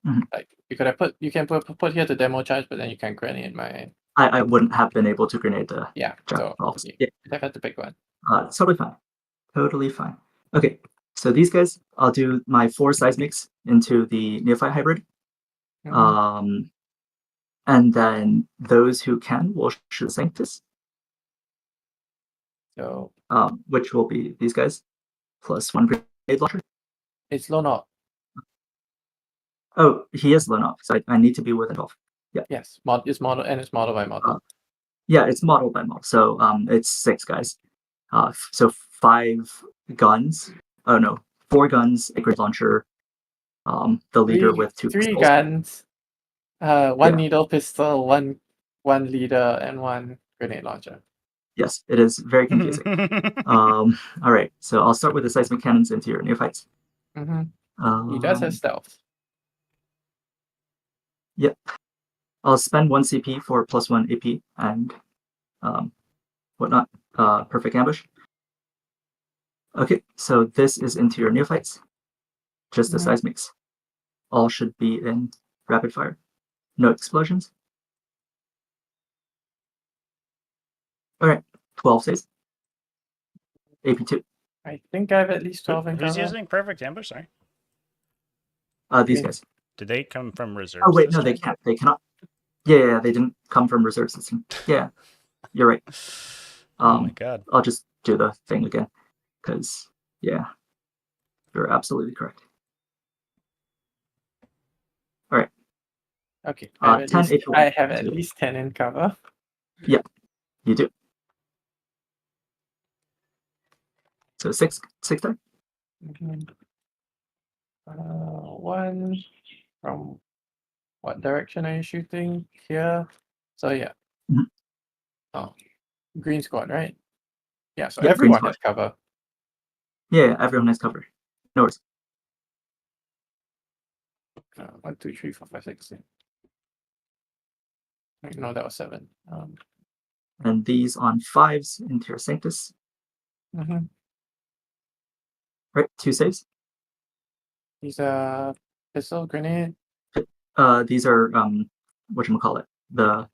Speaker 2: Mhm.
Speaker 3: Like you can put here the demo charge, but then you can grenade my.
Speaker 2: I wouldn't have been able to grenade the
Speaker 3: Yeah.
Speaker 2: Jackal
Speaker 3: So
Speaker 2: office.
Speaker 3: you
Speaker 2: Yeah.
Speaker 3: have to pick one.
Speaker 2: It's totally fine. Totally fine. Okay, so these guys, I'll do my 4 seismics into the neophyte hybrid.
Speaker 3: Mhm.
Speaker 2: And then those who can will shoot Sanctus,
Speaker 3: So
Speaker 2: which will be these guys, plus 1 grenade launcher.
Speaker 3: it's low not.
Speaker 2: Oh, he is Lenov, so I need to be within 12.
Speaker 3: Yes. It's model by model.
Speaker 2: Yeah, it's model by model, so it's 6 guys. So 5 guns. Oh no, 4 guns, a grenade launcher. The leader with 2
Speaker 3: three
Speaker 2: pistols.
Speaker 3: guns, one
Speaker 2: Yeah.
Speaker 3: needle pistol, one leader, and 1 grenade launcher.
Speaker 2: Yes, it is very confusing. All right, so I'll start with the seismic cannons into your neophytes.
Speaker 3: He does have stealth.
Speaker 2: Yep. I'll spend 1 CP for plus 1 AP and whatnot. Perfect ambush. Okay, so this is into your neophytes. Just the seismics. All should be in rapid fire. No explosions. All right, 12 saves. AP2.
Speaker 3: I think I have at least 12 in
Speaker 1: Who's
Speaker 3: cover.
Speaker 1: using perfect ambush? Sorry.
Speaker 2: These guys.
Speaker 1: Did they come from reserves?
Speaker 2: Oh wait,
Speaker 1: this
Speaker 2: no, they
Speaker 1: time?
Speaker 2: can't. They cannot. Yeah, they didn't come from reserve system. Yeah, you're right.
Speaker 1: Oh my god.
Speaker 2: I'll just do the thing again, because yeah, you're absolutely correct. All right.
Speaker 3: Okay.
Speaker 2: 10 AP1.
Speaker 3: I have at least 10 in cover.
Speaker 2: Yeah, you do. So 6 die.
Speaker 3: One from what direction are you shooting? Here. So yeah.
Speaker 2: Mhm.
Speaker 3: Oh, green squad, right? Yeah. So
Speaker 2: Yeah, green
Speaker 3: everyone
Speaker 2: squad.
Speaker 3: has cover.
Speaker 2: Yeah, everyone has cover. No worries.
Speaker 3: 1, 2, 3, 4, 5, 6. No, that was 7.
Speaker 2: And these on 5s into your Sanctus. Right, 2 saves.
Speaker 3: These are pistol, grenade.
Speaker 2: These are whatchamacallit, the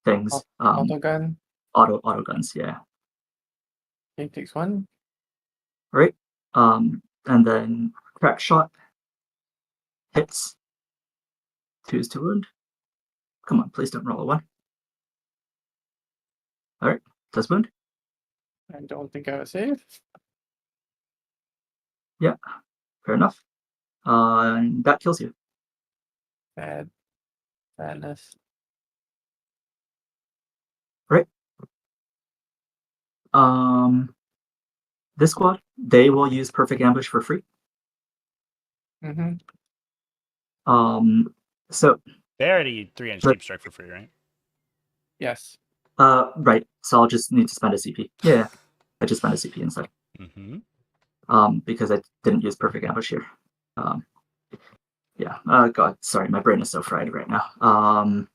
Speaker 2: things.
Speaker 3: Auto gun.
Speaker 2: Auto guns, yeah.
Speaker 3: Okay, takes 1.
Speaker 2: Right. And then crack shot. Hits. 2s to wound. Come on, please don't roll a 1. Alright, does wound.
Speaker 3: I don't think I have a save.
Speaker 2: Yeah, fair enough. And that kills you.
Speaker 3: Badness.
Speaker 2: Right. This squad, they will use perfect ambush for free.
Speaker 3: Mm-hmm.
Speaker 2: So
Speaker 1: They already 3-inch
Speaker 2: But-
Speaker 1: deep strike for free, right?
Speaker 3: Yes.
Speaker 2: right. So I'll just need to spend a CP. Yeah, I just spent a CP instead.
Speaker 1: Mm-hmm.
Speaker 2: Because I didn't use perfect ambush here. Yeah. God, sorry, my brain is so fried right now.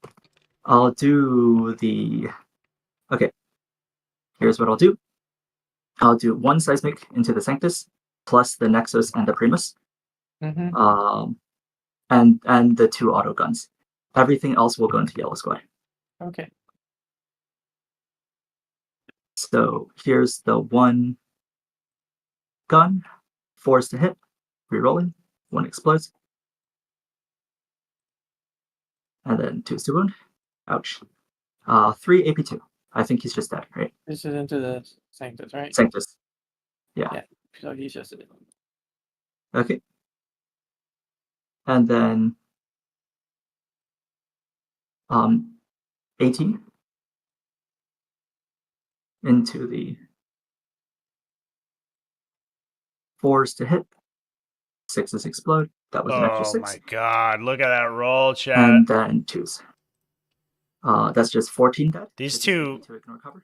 Speaker 2: I'll do the. Okay. Here's what I'll do. I'll do 1 seismic into the Sanctus, plus the Nexus and the Primus,
Speaker 3: Mm-hmm.
Speaker 2: and the 2 auto guns. Everything else will go into Yellow Squad.
Speaker 3: Okay.
Speaker 2: So here's the 1 gun, 4 is to hit, rerolling, 1 explodes, and then 2 is to wound. Ouch. 3 AP2. I think he's just dead, right?
Speaker 3: This is into the Sanctus, right?
Speaker 2: Sanctus. Yeah.
Speaker 3: Yeah. So he's just.
Speaker 2: Okay. And then 18 into the 4s to hit, 6s explode. That was an extra
Speaker 1: Oh
Speaker 2: 6.
Speaker 1: my god, look at that roll, chat.
Speaker 2: And then 2s. That's just 14 dead.
Speaker 1: These
Speaker 2: It's
Speaker 1: two-
Speaker 2: to ignore cover.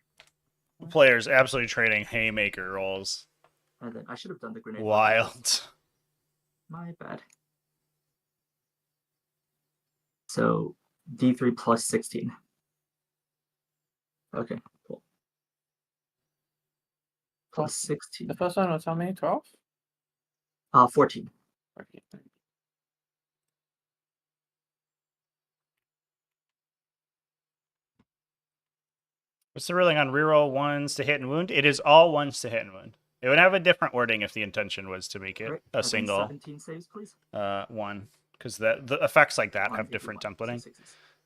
Speaker 1: Players absolutely trading haymaker rolls.
Speaker 2: And then I should have done the grenade.
Speaker 1: Wild.
Speaker 2: My bad. So D3 plus 16. Okay, cool. Plus 16.
Speaker 3: The first one was how many? 12?
Speaker 2: 14.
Speaker 3: Okay.
Speaker 1: What's the ruling on reroll 1s to hit and wound? It is all 1s to hit and wound. It would have a different wording if the intention was to make it
Speaker 2: Right.
Speaker 1: a
Speaker 2: And then
Speaker 1: single
Speaker 2: 17 saves, please.
Speaker 1: 1, because the effects like that
Speaker 2: On
Speaker 1: have
Speaker 2: AP1,
Speaker 1: different
Speaker 2: so
Speaker 1: templating.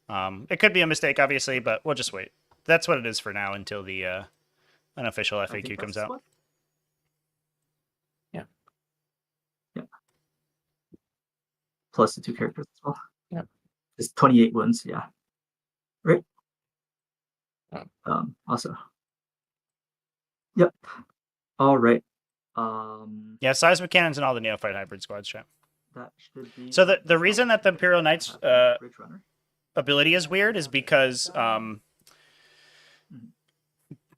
Speaker 2: 6s.
Speaker 1: It could be a mistake, obviously, but we'll just wait. That's what it is for now until the unofficial
Speaker 2: I think
Speaker 1: FAQ
Speaker 2: that's
Speaker 1: comes
Speaker 2: the
Speaker 1: out.
Speaker 2: squad.
Speaker 3: Yeah.
Speaker 2: Yeah. Plus the 2 characters as well.
Speaker 3: Yeah.
Speaker 2: It's 28 wounds, yeah. Right?
Speaker 3: Yeah.
Speaker 2: Also. Yep. All right.
Speaker 1: Yeah, seismic cannons and all the neophyte hybrid squads, chat.
Speaker 2: That should be.
Speaker 1: So the reason that the Imperial Knights
Speaker 2: Bridge Runner.
Speaker 1: ability is weird is because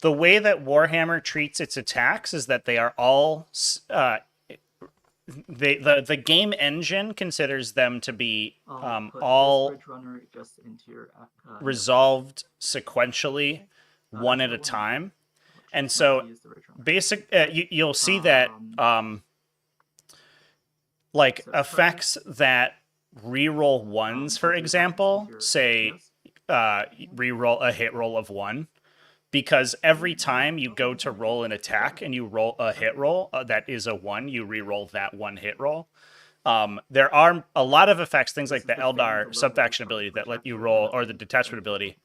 Speaker 1: the way that Warhammer treats its attacks is that they are all the game engine considers them to be
Speaker 2: Put this
Speaker 1: all
Speaker 2: Bridge Runner just into your
Speaker 1: resolved sequentially, one at a
Speaker 2: that's the
Speaker 1: time.
Speaker 2: Which
Speaker 1: And
Speaker 2: might
Speaker 1: so
Speaker 2: use the Bridge Runner.
Speaker 1: basic you'll see that like
Speaker 2: So
Speaker 1: effects that reroll ones, for
Speaker 2: I'll do that
Speaker 1: example,
Speaker 2: into your
Speaker 1: say
Speaker 2: chaos.
Speaker 1: reroll a hit roll of 1, because every time you go to roll an attack and you roll a hit roll that is a 1, you reroll that 1 hit roll. There are a lot of effects, things like the Eldar subfaction ability that let you roll, or the detachment ability,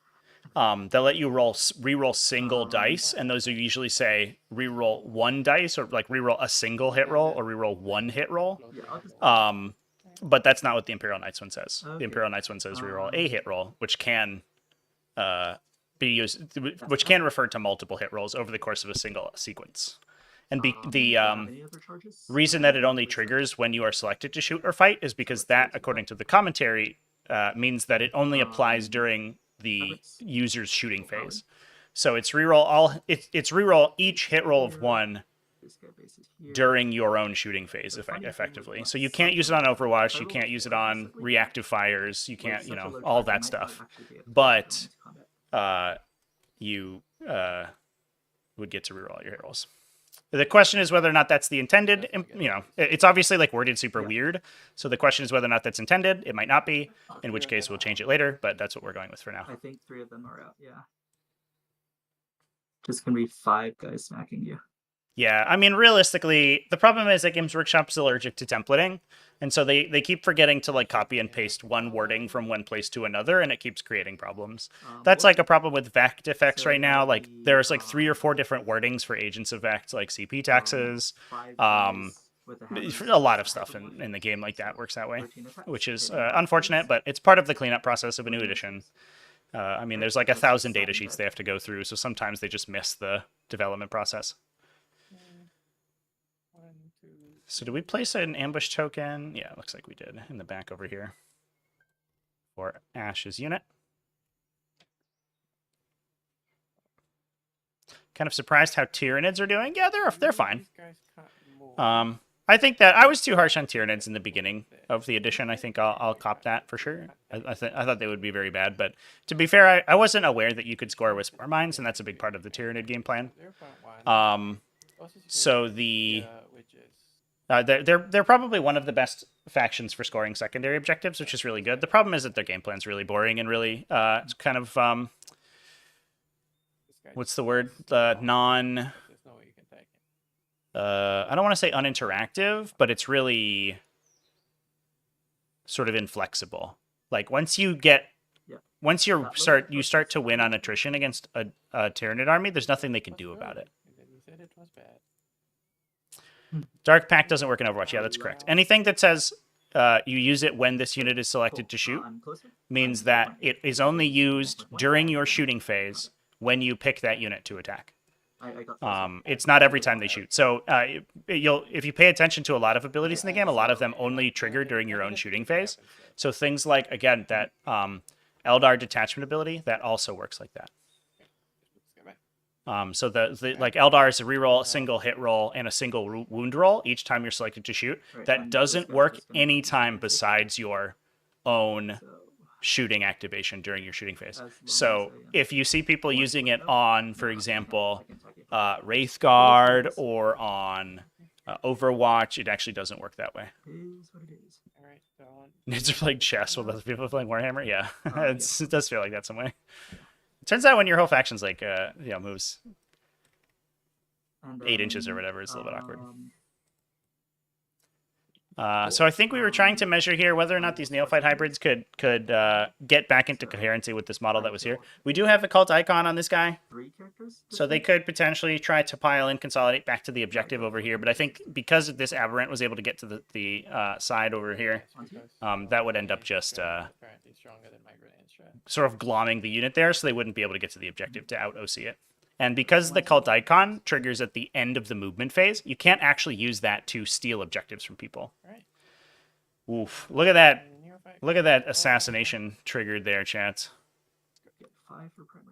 Speaker 1: that let you reroll single dice, and those are usually say reroll 1 dice, or like reroll a single hit roll, or reroll 1 hit roll.
Speaker 2: Yeah, I'll just
Speaker 1: But that's not what the Imperial Knights one says.
Speaker 2: Okay.
Speaker 1: The Imperial Knights one says reroll a hit roll, which can be used, which can refer to multiple hit rolls over the course of a single sequence. And
Speaker 2: do you have any other charges?
Speaker 1: reason that it only triggers when you are selected to shoot or fight is because that, according to the commentary, means that it only applies during the user's shooting phase. So it's reroll it's reroll each hit roll of 1
Speaker 2: This guy bases here.
Speaker 1: during your own shooting phase, effectively. So you can't use it on Overwatch, you can't use it on reactive fires, you can't, you know, all that stuff. But you would get to reroll all your hit rolls. The question is whether or not that's the intended, you know, it's obviously like worded super weird. So the question is whether or not that's intended. It might not be, in which case we'll change it later, but that's what we're going with for now.
Speaker 2: I think 3 of them are out, yeah. Just gonna be 5 guys smacking you.
Speaker 1: Yeah, I mean, realistically, the problem is that Games Workshop's allergic to templating, and so they keep forgetting to like copy and paste one wording from one place to another, and it keeps creating problems. That's like a problem with Vect effects right now. Like there's like 3 or 4 different wordings for agents of Vect, like CP taxes.
Speaker 2: 5 guys with
Speaker 1: A lot of stuff in the game like that works that way, which is unfortunate, but it's part of the cleanup process of a new edition. I mean, there's like 1,000 data sheets they have to go through, so sometimes they just miss the development process. So do we place an ambush token? Yeah, it looks like we did in the back over here for Ash's unit. Kind of surprised how Tyranids are doing. Yeah, they're fine.
Speaker 3: These guys can't move.
Speaker 1: I think that I was too harsh on Tyranids in the beginning of the edition. I think I'll cop that for sure. I thought they would be very bad, but to be fair, I wasn't aware that you could score with Spore Mines, and that's a big part of the Tyranid game plan.
Speaker 3: 0.1.
Speaker 1: So the
Speaker 3: Which is
Speaker 1: they're probably one of the best factions for scoring secondary objectives, which is really good. The problem is that their game plan's really boring and really it's kind of what's the word? Non.
Speaker 3: There's no way you can tag him.
Speaker 1: I don't want to say uninteractive, but it's really sort of inflexible. Like once you start to win on attrition against a Tyranid army, there's nothing they can do about it.
Speaker 3: And then you said it was bad.
Speaker 1: Dark Pact doesn't work in Overwatch. Yeah, that's correct. Anything that says you use it when this unit is selected to shoot means that it is only used during your shooting phase when you pick that unit to attack. It's not every time they shoot. So if you pay attention to a lot of abilities in the game, a lot of them only trigger during your own shooting phase. So things like, again, that Eldar detachment ability, that also works like that. So the like Eldar is a reroll, a single hit roll, and a single wound roll each time you're selected to shoot. That doesn't work anytime besides your own shooting activation during your shooting phase. So if you see people using it on, for example, Wraithguard or on Overwatch, it actually doesn't work that way.
Speaker 3: Alright, so
Speaker 1: Nids are playing chess while other people are playing Warhammer. Yeah, it does feel like that some way. It turns out when your whole faction's like, moves 8 inches or whatever, it's a little bit awkward. So I think we were trying to measure here whether or not these neophyte hybrids could get back into coherency with this model that was here. We do have a cult icon on this guy, so they could potentially try to pile and consolidate back to the objective over here. But I think because this aberrant was able to get to the side over here, that would end up just
Speaker 3: apparently stronger than my grenade strat.
Speaker 1: sort of glomming the unit there, so they wouldn't be able to get to the objective to out-OC it. And because the cult icon triggers at the end of the movement phase, you can't actually use that to steal objectives from people.
Speaker 3: Right.
Speaker 1: Oof. Look at that. Look at that assassination triggered there, chat.
Speaker 2: Get 5 for primary.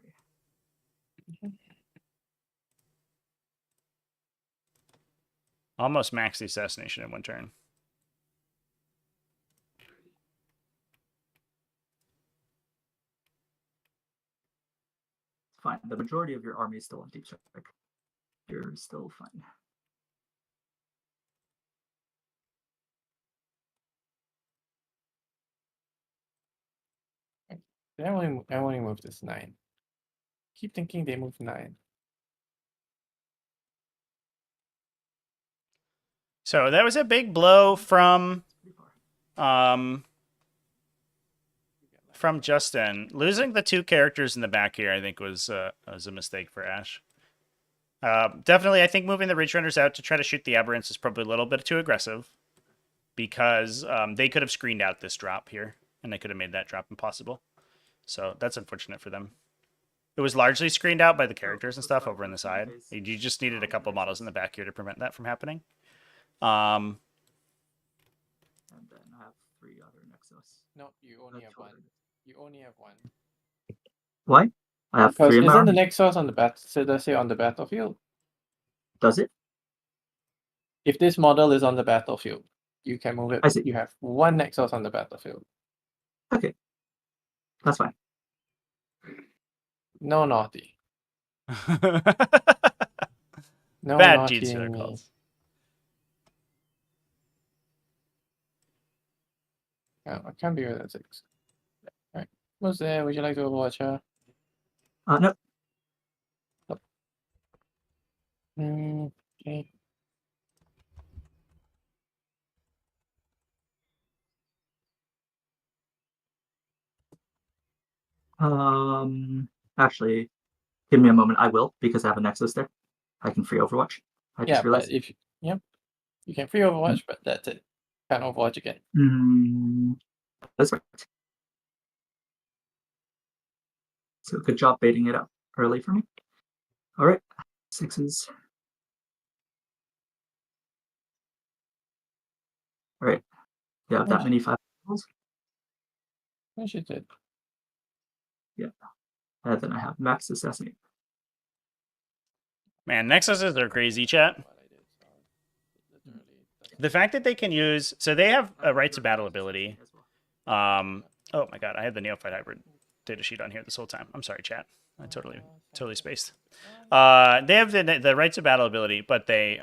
Speaker 1: Almost max the assassination in one turn.
Speaker 2: Fine. The majority of your army is still on deep strike. You're still fine.
Speaker 3: I only moved this 9. Keep thinking they moved 9.
Speaker 1: So that was a big blow from Justin. Losing the 2 characters in the back here, I think, was a mistake for Ash. Definitely, I think moving the Ridge Runners out to try to shoot the Aberrants is probably a little bit too aggressive, because they could have screened out this drop here, and they could have made that drop impossible. So that's unfortunate for them. It was largely screened out by the characters and stuff over on the side. You just needed a couple models in the back here to prevent that from happening.
Speaker 2: And then I have 3 other Nexus.
Speaker 3: No, you only have 1. You only have 1.
Speaker 2: Why? I have
Speaker 3: Because
Speaker 2: 3 in my
Speaker 3: isn't the
Speaker 2: army.
Speaker 3: Nexus on the does say on the battlefield?
Speaker 2: Does it?
Speaker 3: If this model is on the battlefield, you can move it.
Speaker 2: I see.
Speaker 3: You have 1 Nexus on the battlefield.
Speaker 2: Okay. That's fine.
Speaker 3: No naughty. No
Speaker 1: Bad
Speaker 3: naughty
Speaker 1: Genestealer
Speaker 3: in me.
Speaker 1: calls.
Speaker 3: Oh, I can't be with that 6. Alright. What's there? Would you like to overwatch her?
Speaker 2: No.
Speaker 3: Okay.
Speaker 2: Actually, give me a moment. I will, because I have a Nexus there. I can free Overwatch. I
Speaker 3: Yeah,
Speaker 2: just realized.
Speaker 3: but if you can free overwatch, but that's it. Can't overwatch again.
Speaker 2: That's right. So good job baiting it up early for me. All right, 6s. Right. You have that many 5 levels?
Speaker 3: Yes, you did.
Speaker 2: And then I have max assassinate.
Speaker 1: Man, Nexuses are crazy, chat.
Speaker 3: What I did, so literally doesn't-
Speaker 1: The fact that they can use... So they have a right to battle ability. Oh my god, I had the Neophyte Hybrid datasheet on here this whole time. I'm sorry, chat. I totally spaced. They have the right to battle ability, but they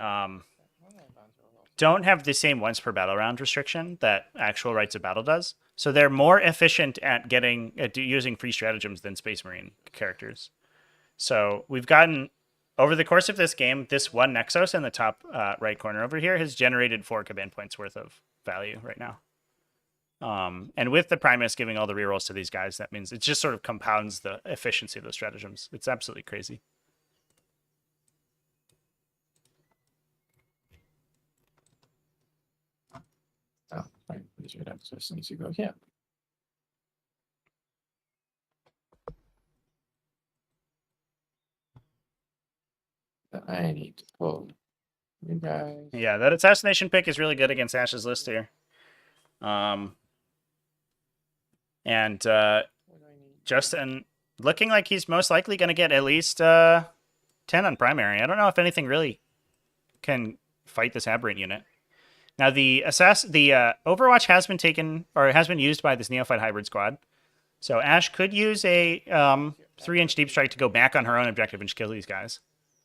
Speaker 1: don't have the same once per battle round restriction that actual right to battle does. So they're more efficient at using free stratagems than Space Marine characters. So we've gotten, over the course of this game, this one Nexus in the top right corner over here has generated 4 command points worth of value right now. And with the Primus giving all the rerolls to these guys, that means it just sort of compounds the efficiency of those stratagems. It's absolutely crazy.
Speaker 3: Oh, right. These would have just needs to go here. Then I need to pull you guys.
Speaker 1: Yeah, that assassination pick is really good against Ash's list here. And
Speaker 3: What do I need?
Speaker 1: Justin looking like he's most likely going to get at least 10 on primary. I don't know if anything really can fight this aberrant unit. Now the Overwatch has been taken, or has been used by this Neophyte Hybrid squad. So Ash could use a 3-inch deep strike to go back on her own objective and just kill these guys.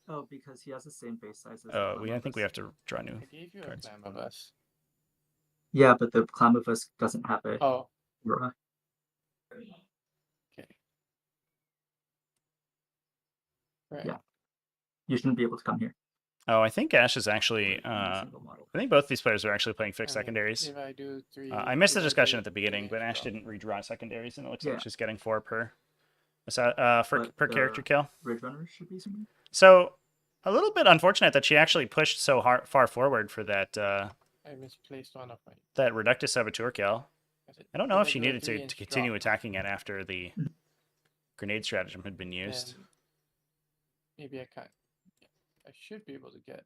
Speaker 2: Oh, because he has the same base size as
Speaker 1: I think we have to draw new.
Speaker 3: I gave you
Speaker 1: cards.
Speaker 3: a clam of us.
Speaker 2: Yeah, but the Clam of Us doesn't have a
Speaker 3: Oh,
Speaker 2: aura.
Speaker 3: okay. Right.
Speaker 2: Yeah. You shouldn't be able to come here.
Speaker 1: Oh, I think Ash is actually.
Speaker 2: in a single model.
Speaker 1: I think both these players are actually playing fixed
Speaker 3: I mean,
Speaker 1: secondaries.
Speaker 3: If I do 3,
Speaker 1: I missed the
Speaker 3: if I
Speaker 1: discussion
Speaker 3: do
Speaker 1: at the beginning,
Speaker 3: 3,
Speaker 1: but Ash
Speaker 3: well,
Speaker 1: didn't redraw secondaries, and it looks like
Speaker 2: Yeah.
Speaker 1: she's getting 4 per
Speaker 2: But
Speaker 1: per character
Speaker 2: the
Speaker 1: kill.
Speaker 2: Ridge Runner should be somewhere.
Speaker 1: So a little bit unfortunate that she actually pushed so far forward for that
Speaker 3: I misplaced one of my.
Speaker 1: that Reductus Saboteur kill. I don't know if she
Speaker 3: do a
Speaker 1: needed to
Speaker 3: 3-inch
Speaker 1: continue
Speaker 3: drop,
Speaker 1: attacking it after the grenade stratagem had been used.
Speaker 3: then maybe I can't. Yeah, I should be able to get.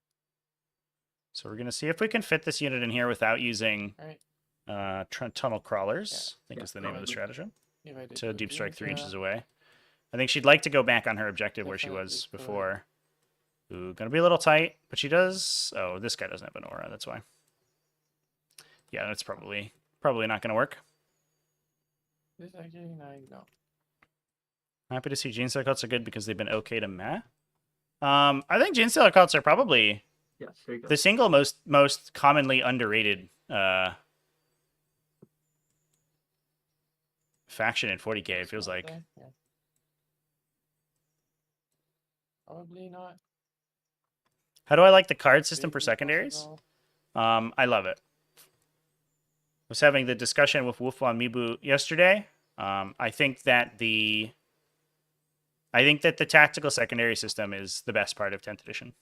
Speaker 1: So we're gonna see if we can fit this unit in here without using
Speaker 3: Right.
Speaker 1: tunnel crawlers. I think
Speaker 2: Yeah,
Speaker 1: is the name of the stratagem.
Speaker 3: If I did
Speaker 1: To
Speaker 3: do
Speaker 1: deep strike 3
Speaker 3: 3
Speaker 1: inches away. I think she'd like to go back on her objective where she
Speaker 3: Definitely
Speaker 1: was
Speaker 3: could.
Speaker 1: before. Ooh, gonna be a little tight, but she does. Oh, this guy doesn't have an aura. That's why. Yeah, that's probably not gonna work.
Speaker 3: This actually no.
Speaker 1: Happy to see Genestealer cults are good because they've been okay to meh. I think Genestealer cults are probably
Speaker 2: Yeah, very good.
Speaker 1: the single most commonly underrated faction in 40k. It feels like.
Speaker 3: Yeah. Probably not.
Speaker 1: How do I like the card system for
Speaker 3: Maybe
Speaker 1: secondaries?
Speaker 3: possible.
Speaker 1: I love it. I was having the discussion with Wolfwan Mibu yesterday. I think that the tactical secondary system is the best part of 10th edition.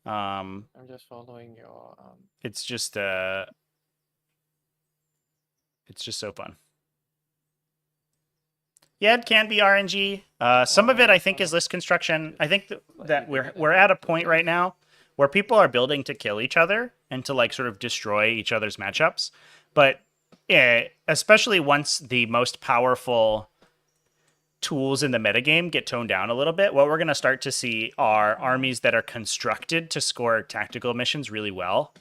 Speaker 3: I'm just following your.
Speaker 1: It's just so fun. Yeah, it can be RNG. Some of it, I think, is list construction. I think that we're at a point right now where people are building to kill each other and to like sort of destroy each other's matchups. But especially once the most powerful tools in the metagame get toned down a little bit, what we're going to start to see are armies that are constructed to score tactical missions really well.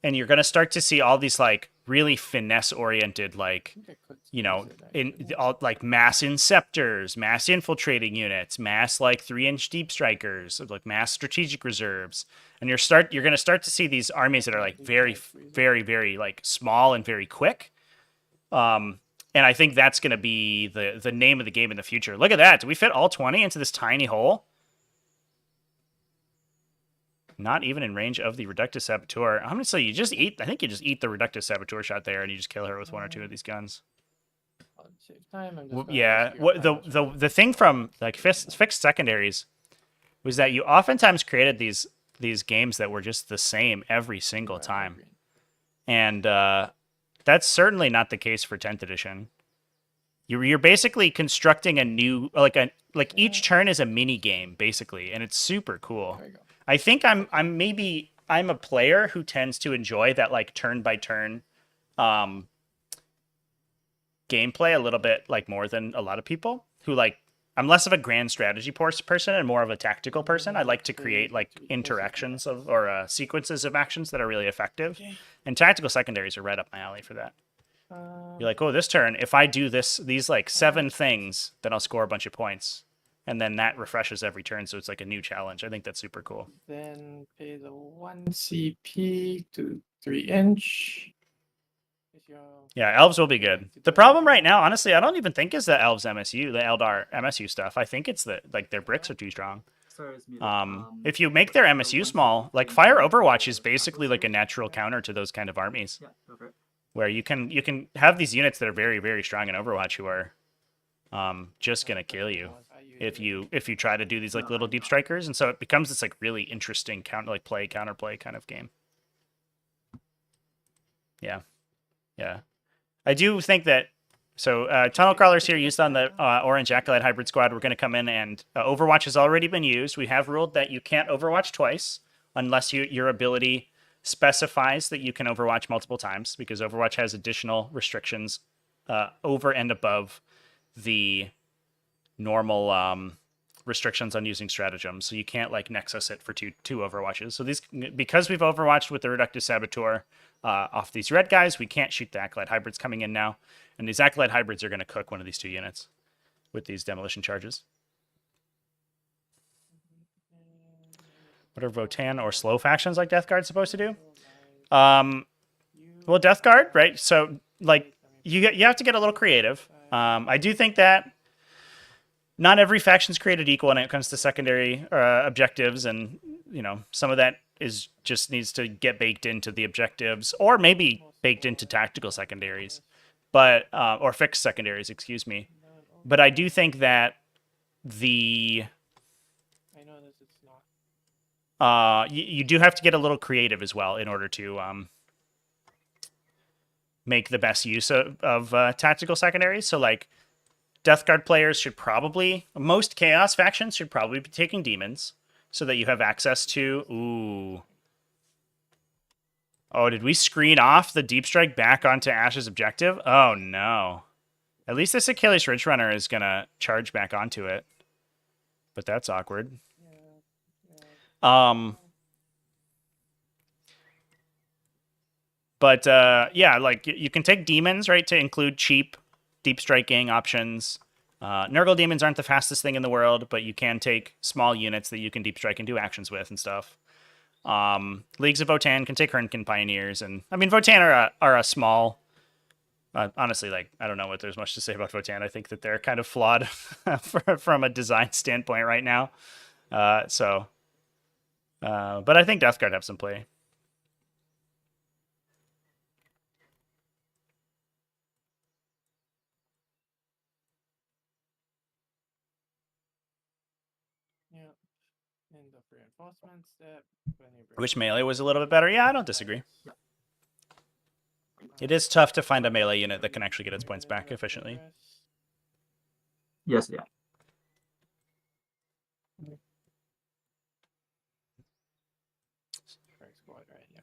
Speaker 1: And you're going to start to see all these like really finesse oriented, like,
Speaker 3: I think I could
Speaker 1: you know,
Speaker 3: squeeze it, actually.
Speaker 1: all like mass inceptors, mass infiltrating units, mass like 3-inch deep strikers, like mass strategic reserves. And you're going to start to see these armies that are like very, very, very like small and very quick. And I think that's going to be the name of the game in the future. Look at that. Do we fit all 20 into this tiny hole? Not even in range of the Reductus Saboteur. Honestly, I think you just eat the Reductus Saboteur shot there and you just kill her with 1 or 2 of these guns.
Speaker 3: At the same time, I'm just gonna
Speaker 1: Yeah,
Speaker 3: rescue
Speaker 1: what
Speaker 3: a bunch.
Speaker 1: the thing from like fixed secondaries was that you oftentimes created these games that were just the same every single
Speaker 3: Right,
Speaker 1: time.
Speaker 3: green.
Speaker 1: And that's certainly not the case for 10th edition. You're basically constructing a new like each turn is a mini game basically, and it's super cool.
Speaker 3: There we go.
Speaker 1: I think I'm maybe I'm a player who tends to enjoy that like turn by turn gameplay a little bit like more than a lot of people who like. I'm less of a grand strategy person and more of a tactical person. I like to create like interactions of or sequences of actions that are really effective, and tactical secondaries are right up my alley for that. You're like, oh, this turn, if I do these like 7 things, then I'll score a bunch of points, and then that refreshes every turn, so it's like a new challenge. I think that's super cool.
Speaker 3: Then pay the 1 CP to 3-inch.
Speaker 1: Yeah, elves will be good. The problem right now, honestly, I don't even think is the elves MSU, the Eldar MSU stuff. I think it's that like their bricks are too strong.
Speaker 2: Sorry, it's muted.
Speaker 1: If you make their MSU small, like Fire Overwatch is basically like a natural counter to those kind of armies,
Speaker 2: Yeah, go for it.
Speaker 1: where you can have these units that are very, very strong in Overwatch who are just gonna kill you if you try to do these like little deep strikers, and so it becomes this like really interesting counterplay kind of game. Yeah. I do think that, so tunnel crawlers here used on the orange Acolyte hybrid squad. We're going to come in and Overwatch has already been used. We have ruled that you can't Overwatch twice unless your ability specifies that you can Overwatch multiple times, because Overwatch has additional restrictions over and above the normal restrictions on using stratagems. So you can't like Nexus it for two Overwatches. So these, because we've Overwatched with the Reductive Saboteur off these red guys, we can't shoot the Acolyte hybrids coming in now. And these Acolyte hybrids are going to cook one of these 2 units with these demolition charges. What are Votann or slow factions like Death Guard supposed to do? Well, Death Guard, right? So like you have to get a little creative. I do think that not every faction is created equal when it comes to secondary objectives, and you know, some of that is just needs to get baked into the objectives, or maybe baked into tactical secondaries, but or fixed secondaries, excuse me. But I do think that the you do have to get a little creative as well in order to make the best use of tactical secondaries. So like Death Guard players should probably, most Chaos factions should probably be taking demons so that you have access to, ooh. Oh, did we screen off the Deep Strike back onto Ash's objective? Oh no. At least this Achilles Ridge Runner is going to charge back onto it. But that's awkward. But yeah, like you can take demons, right, to include cheap deep striking options. Nurgle demons aren't the fastest thing in the world, but you can take small units that you can deep strike and do actions with and stuff. Leagues of Votann can take Hernkin Pioneers, and I mean Votann are a small. Honestly, like I don't know what there's much to say about Votann. I think that they're kind of flawed from a design standpoint right now. But I think Death Guard have some play. Which melee was a little bit better? Yeah, I don't disagree. It is tough to find a melee unit that can actually get its points back efficiently.
Speaker 2: Yes, yeah.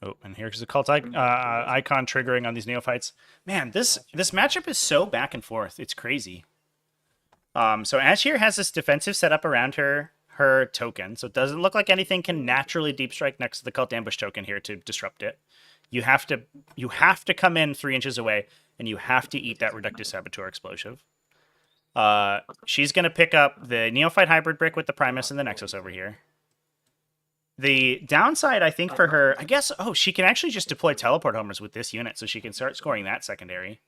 Speaker 1: Oh, and here's the cult icon triggering on these neophytes. Man, this matchup is so back and forth. It's crazy. So Ash here has this defensive setup around her token, so it doesn't look like anything can naturally deep strike next to the cult ambush token here to disrupt it. You have to come in 3 inches away, and you have to eat that Reductive Saboteur explosive. She's gonna pick up the Neophyte hybrid brick with the Primus and the Nexus over here. The downside, I think, for her, I guess, oh, she can actually just deploy teleport homers with this unit, so she can start scoring that secondary.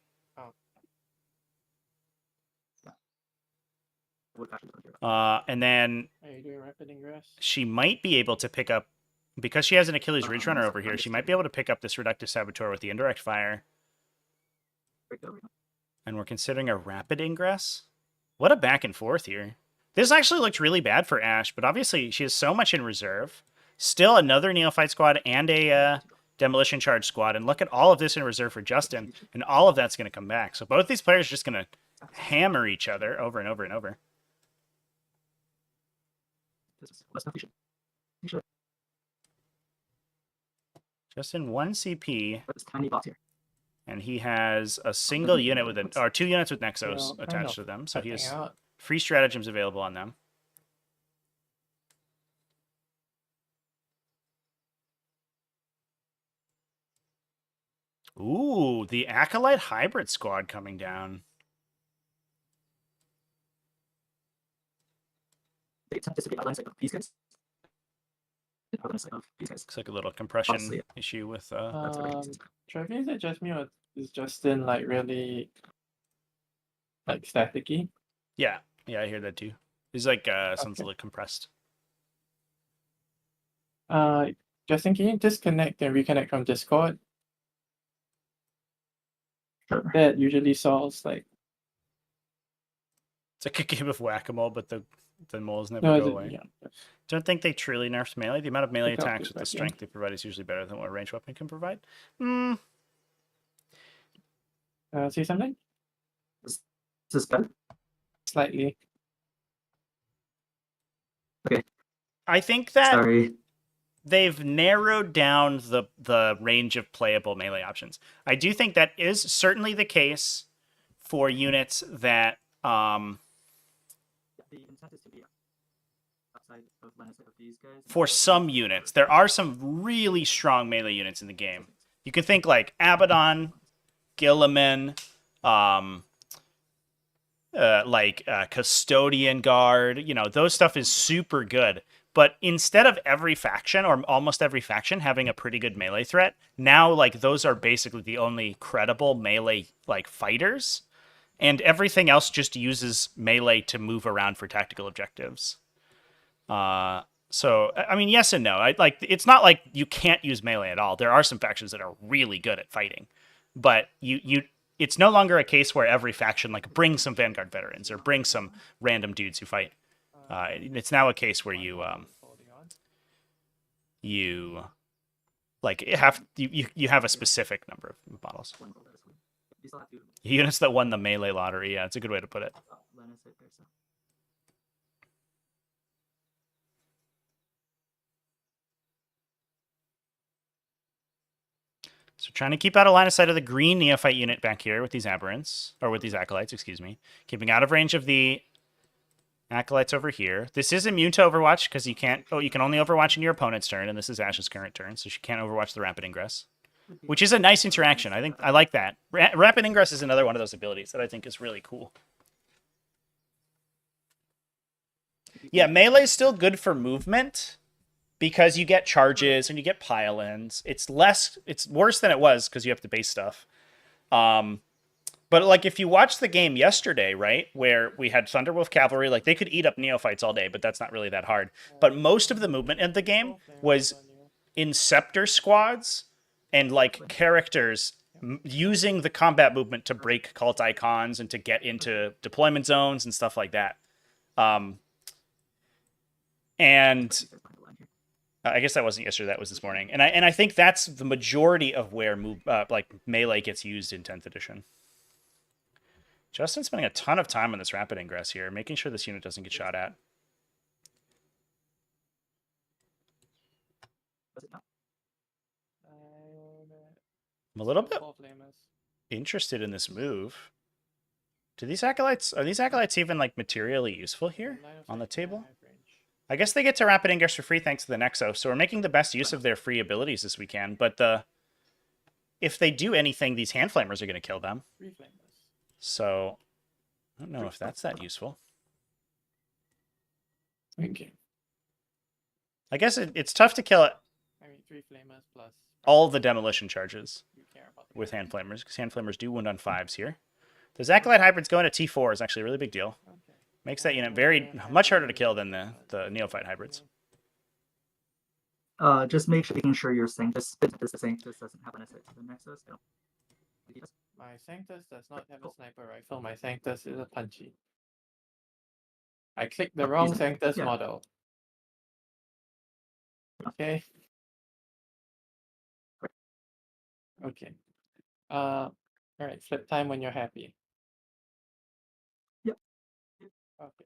Speaker 1: And then she might be able to pick up, because she has an Achilles Ridge Runner over here, she might be able to pick up this Reductive Saboteur with the indirect fire. And we're considering a rapid ingress. What a back and forth here. This actually looked really bad for Ash, but obviously she has so much in reserve. Still another Neophyte squad and a Demolition Charge squad. And look at all of this in reserve for Justin. And all of that's going to come back. So both these players are just going to hammer each other over and over and over. Justin, 1 CP,
Speaker 2: This tiny box here.
Speaker 1: and he has a single unit with it, or 2 units with Nexos
Speaker 3: Well, kind
Speaker 1: attached
Speaker 3: of
Speaker 1: to them. So he
Speaker 3: cutting
Speaker 1: has
Speaker 3: out.
Speaker 1: free stratagems available on them. Ooh, the Acolyte Hybrid Squad coming down.
Speaker 2: They attempt to be outlines of these guys. Outlines of these guys.
Speaker 1: Looks like a little compression
Speaker 2: Honestly,
Speaker 1: issue with
Speaker 2: That's what it
Speaker 3: Um,
Speaker 2: is.
Speaker 3: Trevi, is it just me or is Justin like really like staticky?
Speaker 1: yeah, I hear that too. He's like sounds a
Speaker 3: Okay.
Speaker 1: little compressed.
Speaker 3: Justin, can you disconnect and reconnect from Discord?
Speaker 2: Sure.
Speaker 3: That usually solves like
Speaker 1: It's like a game of whack-a-mole, but the moles never
Speaker 3: no,
Speaker 1: go away.
Speaker 3: yeah.
Speaker 1: Don't think they truly nerfed melee. The amount of melee
Speaker 3: Look up
Speaker 1: attacks
Speaker 3: to
Speaker 1: with the
Speaker 3: that,
Speaker 1: strength they provide is usually better than what a ranged weapon can provide. Hmm.
Speaker 3: See something?
Speaker 2: Is this better?
Speaker 3: Slightly.
Speaker 1: I think that
Speaker 2: Sorry.
Speaker 1: they've narrowed down the range of playable melee options. I do think that is certainly the case for units that
Speaker 2: The intent is to be outside of line of sight of these guys.
Speaker 1: for some units. There are some really strong melee units in the game. You can think like Abaddon, Gilliman, Custodian Guard. You know, those stuff is super good. But instead of every faction, or almost every faction, having a pretty good melee threat, now like those are basically the only credible melee like fighters, and everything else just uses melee to move around for tactical objectives. So I mean, yes and no. It's not like you can't use melee at all. There are some factions that are really good at fighting, but it's no longer a case where every faction like brings some Vanguard veterans or brings some random dudes who fight. It's now a case where you have a specific number of models.
Speaker 2: You still have to
Speaker 1: Units that won the melee lottery. Yeah, it's a good way to put it.
Speaker 2: line of sight there, so.
Speaker 1: So trying to keep out of line of sight of the green neophyte unit back here with these aberrants, or with these acolytes, excuse me. Keeping out of range of the acolytes over here. This is immune to Overwatch because you can only Overwatch in your opponent's turn, and this is Ash's current turn, so she can't Overwatch the Rapid Ingress, which is a nice interaction. I like that. Rapid Ingress is another one of those abilities that I think is really cool. Yeah, melee is still good for movement because you get charges and you get pile-ins. It's worse than it was because you have to base stuff. But like if you watched the game yesterday, right, where we had Thunderwolf Cavalry, like they could eat up neophytes all day, but that's not really that hard. But most of the movement in the game was in scepter squads and like characters using the combat movement to break cult icons and to get into deployment zones and stuff like that. And I guess that wasn't yesterday, that was this morning. And I think that's the majority of where melee gets used in 10th edition. Justin's spending a ton of time on this Rapid Ingress here, making sure this unit doesn't get shot at. I'm a little bit interested in this move. Are these acolytes even like materially useful here on the table? I guess they get to Rapid Ingress for free thanks to the Nexo, so we're making the best use of their free abilities as we can, but if they do anything, these Hand Flamers are going to kill them. So, I don't know if that's that useful.
Speaker 3: Okay.
Speaker 1: I guess it's tough to kill it.
Speaker 3: I mean, 3 flamers plus
Speaker 1: All the demolition charges
Speaker 3: you care about the
Speaker 1: with
Speaker 3: guy.
Speaker 1: Hand Flamers, because Hand Flamers do wound on 5s here. The Acolyte Hybrids going to T4 is actually a really big deal.
Speaker 3: Okay.
Speaker 1: Makes that unit much harder to kill than the Neophyte Hybrids.
Speaker 2: Just making sure your Sanctus doesn't have an asset to the Nexus. No.
Speaker 3: My Sanctus does not have a sniper rifle. My Sanctus is a punchy. I clicked the wrong Sanctus model. Okay. Okay. All right. Flip time when you're happy.
Speaker 2: Yep.
Speaker 3: Okay.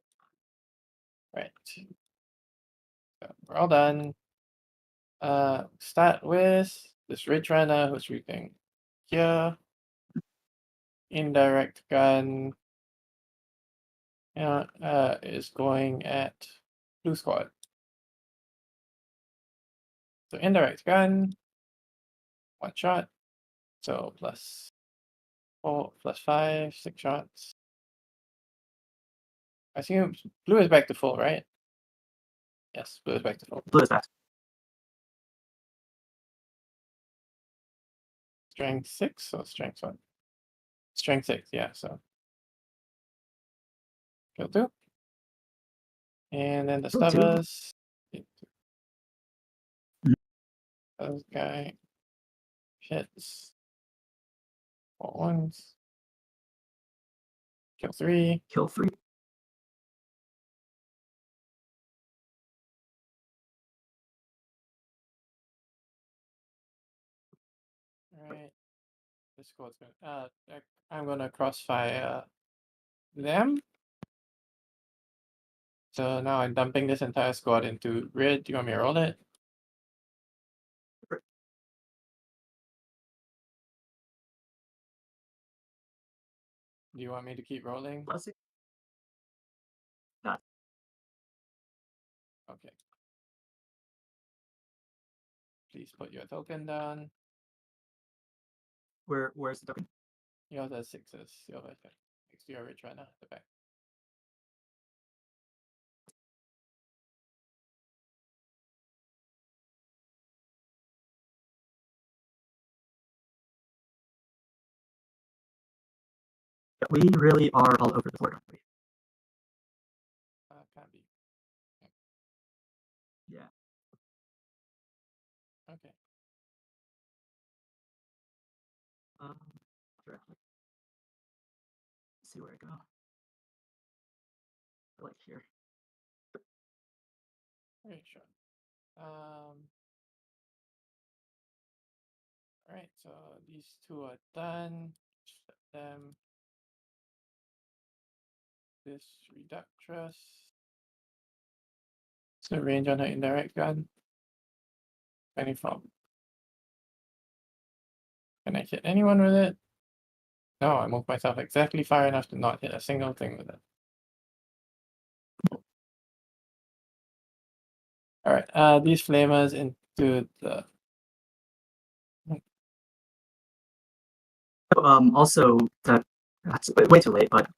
Speaker 3: Right. So we're all done. Start with this Ridge Runner who's shooting here. Indirect gun. Is going at blue squad. So indirect gun, 1 shot. So +4, +5, 6 shots. I assume blue is back to full, right? Yes, blue is back to full.
Speaker 2: Blue is back.
Speaker 3: Strength 6 or strength 1? Strength 6, yeah, so. Kill 2. And then the
Speaker 2: Kill 2.
Speaker 3: stubbers.
Speaker 2: Mhm.
Speaker 3: This guy hits 4 ones. Kill 3.
Speaker 2: Kill 3.
Speaker 3: Alright. This squad's gonna I'm gonna crossfire them. So now I'm dumping this entire squad into red. Do you want me to roll it? Do you want me to keep rolling?
Speaker 2: Let's see. Not.
Speaker 3: Okay. Please put your token down.
Speaker 2: Where's the token?
Speaker 3: Yours has 6s. Yours has next to your Ridge Runner at the back.
Speaker 2: We really are all over the board, aren't we?
Speaker 3: Can't be.
Speaker 2: Yeah.
Speaker 3: Okay.
Speaker 2: Directly. Let's see where I go. I like here.
Speaker 3: Alright, sure. Alright, so these 2 are done. Set them. This Reductress. So range on her indirect gun. 24. Can I hit anyone with it? No, I moved myself exactly far enough to not hit a single thing with it. Alright, these flamers into the
Speaker 2: Also, that's way too late, but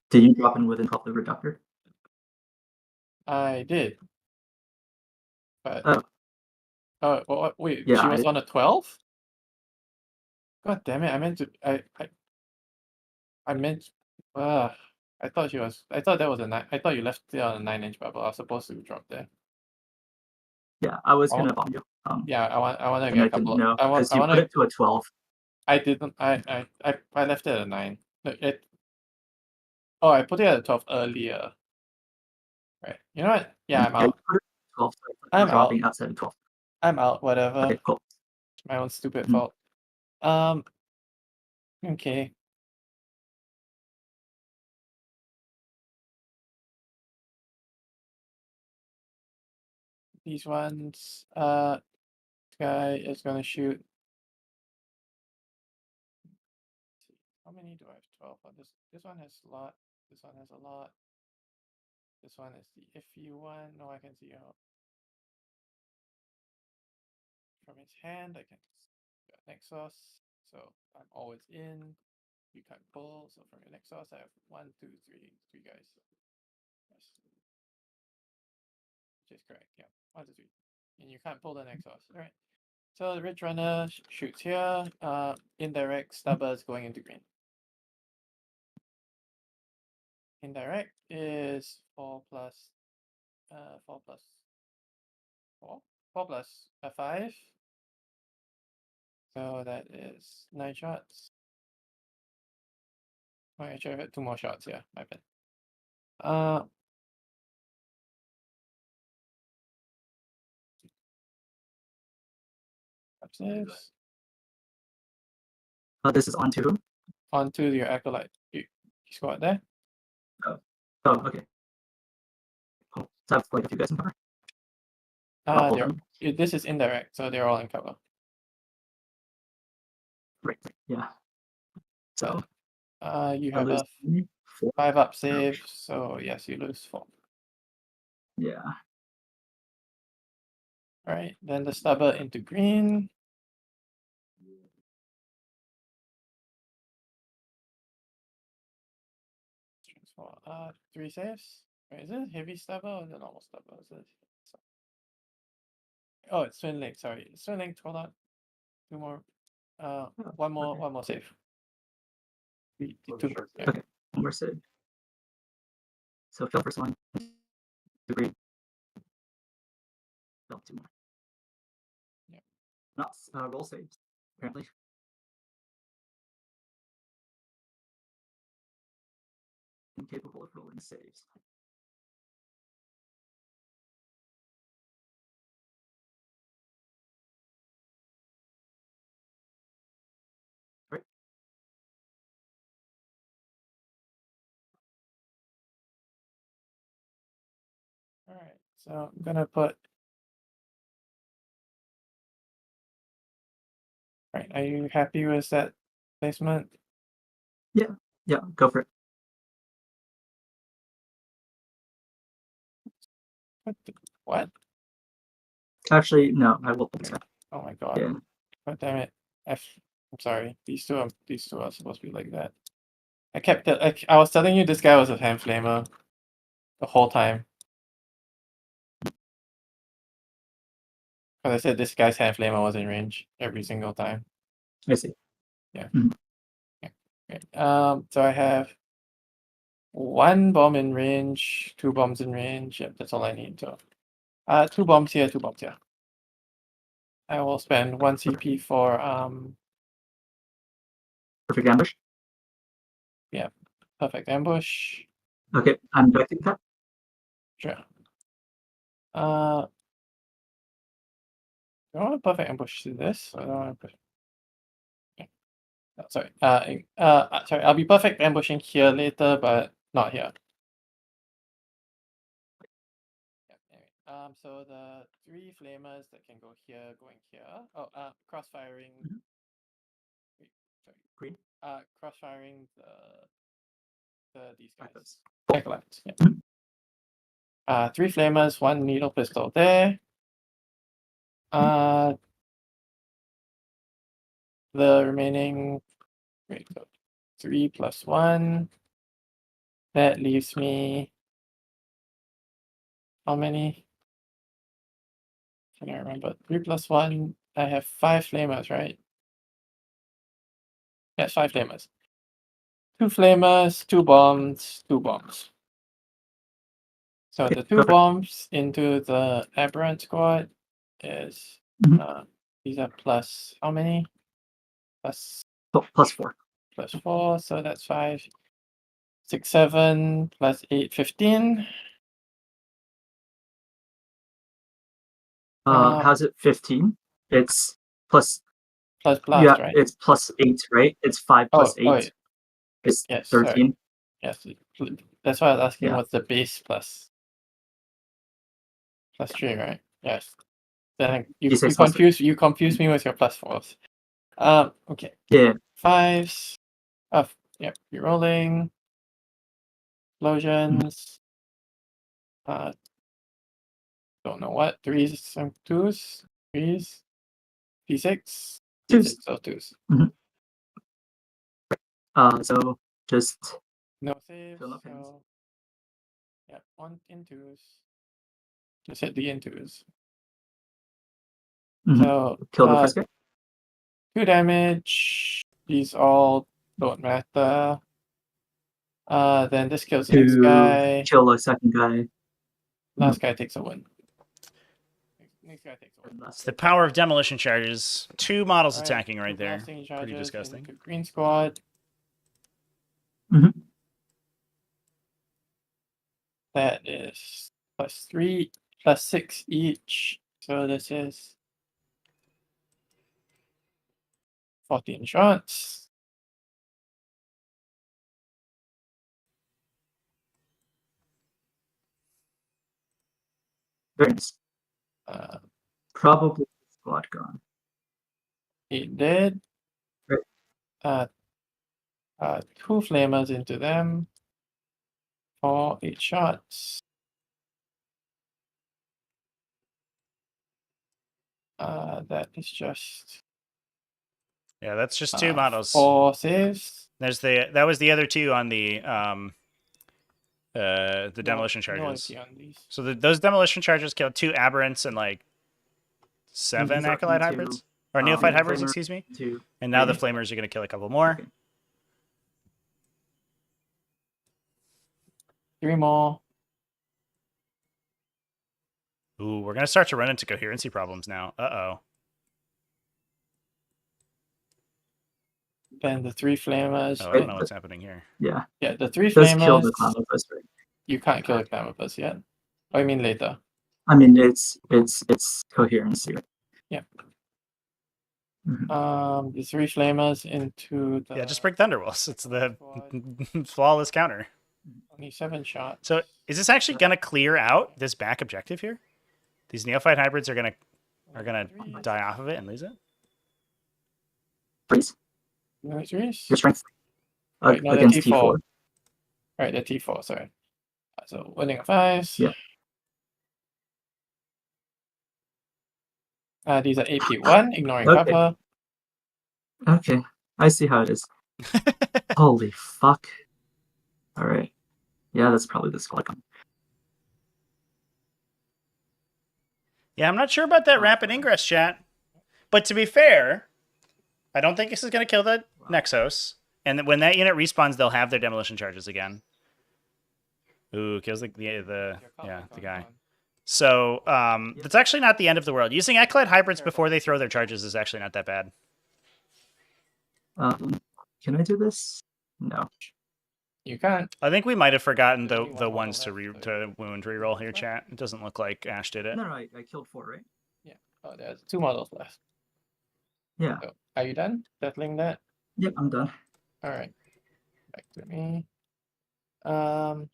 Speaker 2: did you drop in within 12 the reductor?
Speaker 3: I did. But
Speaker 2: Oh.
Speaker 3: wait,
Speaker 2: Yeah,
Speaker 3: she was on a 12? God damn it, I meant to I meant I thought that was a 9. I thought you left it on a 9-inch bubble. I was supposed to drop there.
Speaker 2: Yeah, I was gonna bomb you.
Speaker 3: Yeah, I want to
Speaker 2: and
Speaker 3: get
Speaker 2: I
Speaker 3: a couple
Speaker 2: didn't know
Speaker 3: of
Speaker 2: because you put it to a 12.
Speaker 3: I didn't I left it at a 9. No, I put it at a 12 earlier. Right. You know what? Yeah, I'm
Speaker 2: Yeah, you
Speaker 3: out.
Speaker 2: put it to 12, so
Speaker 3: I'm
Speaker 2: dropping outside of 12.
Speaker 3: I'm out, whatever.
Speaker 2: Okay, cool.
Speaker 3: My own stupid
Speaker 2: Mhm.
Speaker 3: fault. Okay. These ones, this guy is gonna shoot. How many do I have? 12 on this. This one has a lot. This one has a lot. This one is the iffy one. No, I can see how. From his hand, I can got Nexus. So I'm always in. You can't pull. So from your Nexus, I have 1, 2, 3 guys. Yes. Which is correct. Yeah, 1, 2, 3. And you can't pull the Nexus. All right. So the Ridge Runner shoots here. Indirect stubbers going into green. Indirect is 4 plus 4 plus 4. 4 plus a 5. So that is 9 shots. Oh, actually, I've had 2 more shots. Yeah, my bad. Upstairs.
Speaker 2: This is on to whom?
Speaker 3: Onto your acolyte. You squad there.
Speaker 2: Oh, okay. Cool. So I have like a few guys in cover.
Speaker 3: This is indirect, so they're all in cover.
Speaker 2: Right. Yeah. So
Speaker 3: You
Speaker 2: I
Speaker 3: have
Speaker 2: lose
Speaker 3: a
Speaker 2: 4.
Speaker 3: 5-up save, so yes, you lose 4.
Speaker 2: Yeah.
Speaker 3: Right, then the stubber into green. Transform, 3 saves. Wait, is it heavy stubber or the normal stubber? Is it... Oh, it's twin link. Sorry, it's twin link. Hold on, 2 more. One more save. Two. Yeah.
Speaker 2: Okay. 1 more save. So fail first one. Degree. Fail 2 more.
Speaker 3: Yeah.
Speaker 2: Not roll saves, apparently. Incapable of rolling saves. Right.
Speaker 3: All right, so I'm gonna put. All right, are you happy with that placement?
Speaker 2: Yeah, go for it.
Speaker 3: What?
Speaker 2: Actually, no, I will.
Speaker 3: Oh my god.
Speaker 2: Yeah.
Speaker 3: God damn it. I'm sorry. These two are supposed to be like that. I was telling you this guy was a hand flamer the whole time. Because I said this guy's hand flamer was in range every single time.
Speaker 2: I see.
Speaker 3: Okay. So I have 1 bomb in range, 2 bombs in range. Yep, that's all I need. So 2 bombs here, 2 bombs here. I will spend 1 CP for
Speaker 2: Perfect ambush.
Speaker 3: perfect ambush.
Speaker 2: Okay, I'm directing that.
Speaker 3: Sure. Do I want a perfect ambush to this? Or do I want to sorry. Sorry. I'll be perfect ambushing here later, but not here. Yeah, anyway. So the 3 flamers that can go here, going here. Oh, cross-firing.
Speaker 2: Mhm.
Speaker 3: Wait, sorry.
Speaker 2: Green.
Speaker 3: Cross-firing these guys.
Speaker 2: Acolytes.
Speaker 3: Acolytes. Yeah.
Speaker 2: Mhm.
Speaker 3: 3 flamers, 1 needle pistol there. The remaining. Wait, so 3 plus 1. That leaves me. How many? Can I remember? 3 plus 1. I have 5 flamers, right? Yes, 5 flamers. 2 flamers, 2 bombs, 2 bombs. So
Speaker 2: Okay,
Speaker 3: the
Speaker 2: go
Speaker 3: 2
Speaker 2: for it.
Speaker 3: bombs into the aberrant squad is
Speaker 2: Mhm.
Speaker 3: these are plus how many? Plus
Speaker 2: Plus 4.
Speaker 3: plus 4, so that's 5, 6, 7 plus 8, 15.
Speaker 2: How's it 15? It's plus.
Speaker 3: Plus blast, right?
Speaker 2: It's plus 8, right? It's 5 plus 8.
Speaker 3: Oh,
Speaker 2: It's
Speaker 3: yes,
Speaker 2: 13.
Speaker 3: sorry. Yes, that's why I was asking
Speaker 2: Yeah.
Speaker 3: what's the base plus 3, right? Yes. Then you
Speaker 2: D6 plus 3.
Speaker 3: confuse me with your plus 4s. Okay.
Speaker 2: Yeah.
Speaker 3: 5s. Yep, you're rolling. Explosions. Don't know what. 3s and 2s. 3s. P6.
Speaker 2: Twos.
Speaker 3: So 2s.
Speaker 2: So just
Speaker 3: No saves.
Speaker 2: fill up hands.
Speaker 3: So yeah, 1 in 2s. Just hit the in 2s.
Speaker 2: Mhm.
Speaker 3: So
Speaker 2: Kill the first guy.
Speaker 3: 2 damage. These all don't matter. Then this kills the next
Speaker 2: To
Speaker 3: guy.
Speaker 2: kill the second guy.
Speaker 3: Last guy takes a win. Next guy takes a win.
Speaker 1: It's the power of demolition charges. 2 models
Speaker 3: Alright,
Speaker 1: attacking right
Speaker 3: 2
Speaker 1: there.
Speaker 3: blasting
Speaker 1: Pretty
Speaker 3: charges
Speaker 1: disgusting.
Speaker 3: into green squad.
Speaker 2: Mhm.
Speaker 3: That is plus 3, plus 6 each. So this is 14 shots.
Speaker 2: Very nice. Probably squad gone.
Speaker 3: 8 dead.
Speaker 2: Right.
Speaker 3: 2 flamers into them for 8 shots. That is just
Speaker 1: Yeah, that's just 2 models.
Speaker 3: 4 saves.
Speaker 1: There's that was the other 2 on the demolition
Speaker 3: No
Speaker 1: charges.
Speaker 3: AP on these.
Speaker 1: So those demolition charges killed 2 aberrants and like 7
Speaker 2: these are
Speaker 1: acolyte
Speaker 2: into,
Speaker 1: hybrids or neophyte hybrids,
Speaker 2: flamer
Speaker 1: excuse me.
Speaker 2: to
Speaker 1: And now the
Speaker 2: flaming.
Speaker 1: flamers are going to kill a couple more.
Speaker 2: Okay.
Speaker 3: 3 more.
Speaker 1: Ooh, we're going to start to run into coherency problems now. Uh-oh.
Speaker 3: Then the 3 flamers.
Speaker 1: Oh, I don't know what's happening here.
Speaker 2: Yeah,
Speaker 3: Yeah, the 3
Speaker 2: it does kill the
Speaker 3: flamers.
Speaker 2: clown first, right?
Speaker 3: You can't kill the Clamopus yet. Oh, I mean later.
Speaker 2: I mean, it's coherency. Right?
Speaker 3: Yeah.
Speaker 2: Mhm.
Speaker 3: The 3 flamers into the.
Speaker 1: Yeah, just break Thunderwolves. It's the flawless counter.
Speaker 3: Only 7 shots.
Speaker 1: So is this actually going to clear out this back objective here? These neophyte hybrids are going to die off of it and lose it?
Speaker 2: Freeze.
Speaker 3: No threes?
Speaker 2: Your strength
Speaker 3: Wait, no,
Speaker 2: against
Speaker 3: the
Speaker 2: T4.
Speaker 3: T4. Right, the T4, sorry. So winning 5s.
Speaker 2: Yeah.
Speaker 3: These are AP1, ignoring
Speaker 2: Okay.
Speaker 3: cover.
Speaker 2: Okay, I see how it is. Holy fuck. Alright. Yeah, that's probably the squad.
Speaker 1: Yeah, I'm not sure about that rapid ingress, chat. But to be fair, I don't think this is going to kill the Nexos. And when that unit respawns, they'll have their demolition charges again. Ooh, kills the guy. So that's actually not the end of the world. Using acolyte hybrids before they throw their charges is actually not that bad.
Speaker 2: Can I do this? No.
Speaker 3: You can't.
Speaker 1: I think we might have forgotten the
Speaker 3: Only one
Speaker 1: ones to
Speaker 3: model left,
Speaker 1: to wound reroll here, chat. It doesn't look like Ash did it.
Speaker 2: No, I killed 4, right?
Speaker 3: Yeah. Oh, there's 2 models left.
Speaker 2: Yeah.
Speaker 3: So, are you done settling that?
Speaker 2: Yep, I'm done.
Speaker 3: All right. Back to me.
Speaker 1: That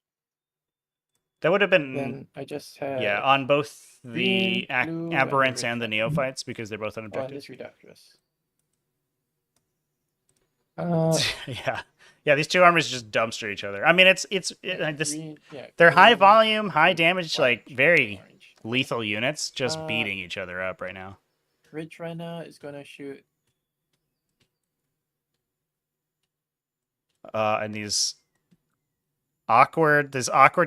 Speaker 1: would have been
Speaker 3: Then I just had.
Speaker 1: yeah on both the
Speaker 3: green, blue, and
Speaker 1: aberrants and the
Speaker 3: red.
Speaker 1: neophytes because they're both
Speaker 3: Oh,
Speaker 1: unobjective.
Speaker 3: this reductress.
Speaker 1: Yeah. These 2 armors just dumpster each other. I mean, this
Speaker 3: Green, yeah,
Speaker 1: they're high
Speaker 3: green,
Speaker 1: volume, high damage, like
Speaker 3: orange,
Speaker 1: very
Speaker 3: orange.
Speaker 1: lethal units, just
Speaker 3: Uh,
Speaker 1: beating each other up right now.
Speaker 3: Ridge Runner is gonna shoot.
Speaker 1: And these awkward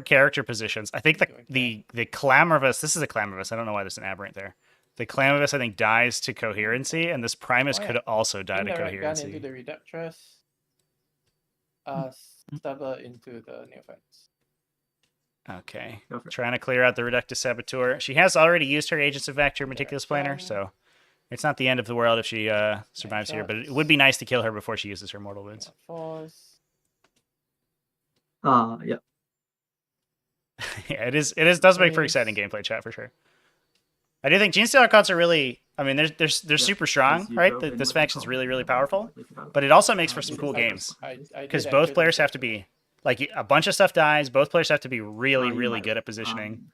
Speaker 1: character positions. I think the Clamorvus. This is a Clamorvus. I don't know why there's an aberrant there. The Clamorvus, I think, dies to coherency, and this Primus could also die to
Speaker 3: Indirect gun
Speaker 1: coherency.
Speaker 3: into the reductress. Stubber into the neophytes.
Speaker 1: Okay.
Speaker 2: Go for it.
Speaker 1: Trying to clear out the Reductus Saboteur. She has already used her Agents of Vector Meticulous Planner, so it's not the end of the world if she survives here, but it would be nice to kill her before she uses her mortal wounds.
Speaker 3: Force.
Speaker 2: Yeah.
Speaker 1: Yeah, it does make for exciting gameplay, chat, for sure. I do think Genestealer cards are really, I mean, they're super strong, right? This faction's really, really powerful, but it also makes for some cool games. Because both players have to be, like, a bunch of stuff dies, both players have to be really, really good at positioning,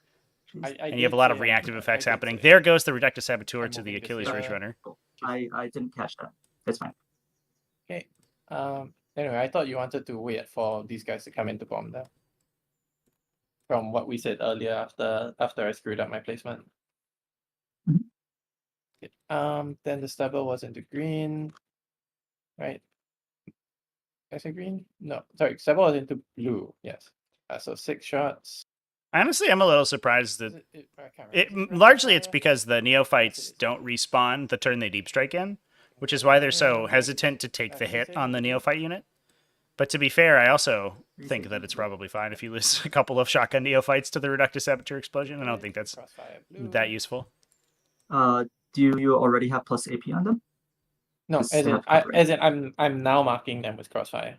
Speaker 1: and you have a lot of reactive effects happening. There goes the Reductus Saboteur to the Achilles Ridge Runner.
Speaker 2: I didn't catch that. It's fine.
Speaker 3: Okay. Anyway, I thought you wanted to wait for these guys to come in to bomb them. From what we said earlier after I screwed up my placement.
Speaker 2: Mhm.
Speaker 3: Okay. Then the stubble was into green. Right. I say green? No, sorry, stubble was into blue, yes. So 6 shots.
Speaker 1: Honestly, I'm a little surprised that
Speaker 3: I can't remember.
Speaker 1: largely it's because the neophytes don't respawn the turn they deep strike in, which is why they're so hesitant to take the hit on the neophyte unit. But to be fair, I also think that it's probably fine if you lose a couple of shotgun neophytes to the Reductus Saboteur explosion. I don't think that's that useful.
Speaker 2: Do you already have plus AP on them?
Speaker 3: No,
Speaker 2: Just
Speaker 3: as in,
Speaker 2: have cover.
Speaker 3: I'm now marking them with crossfire.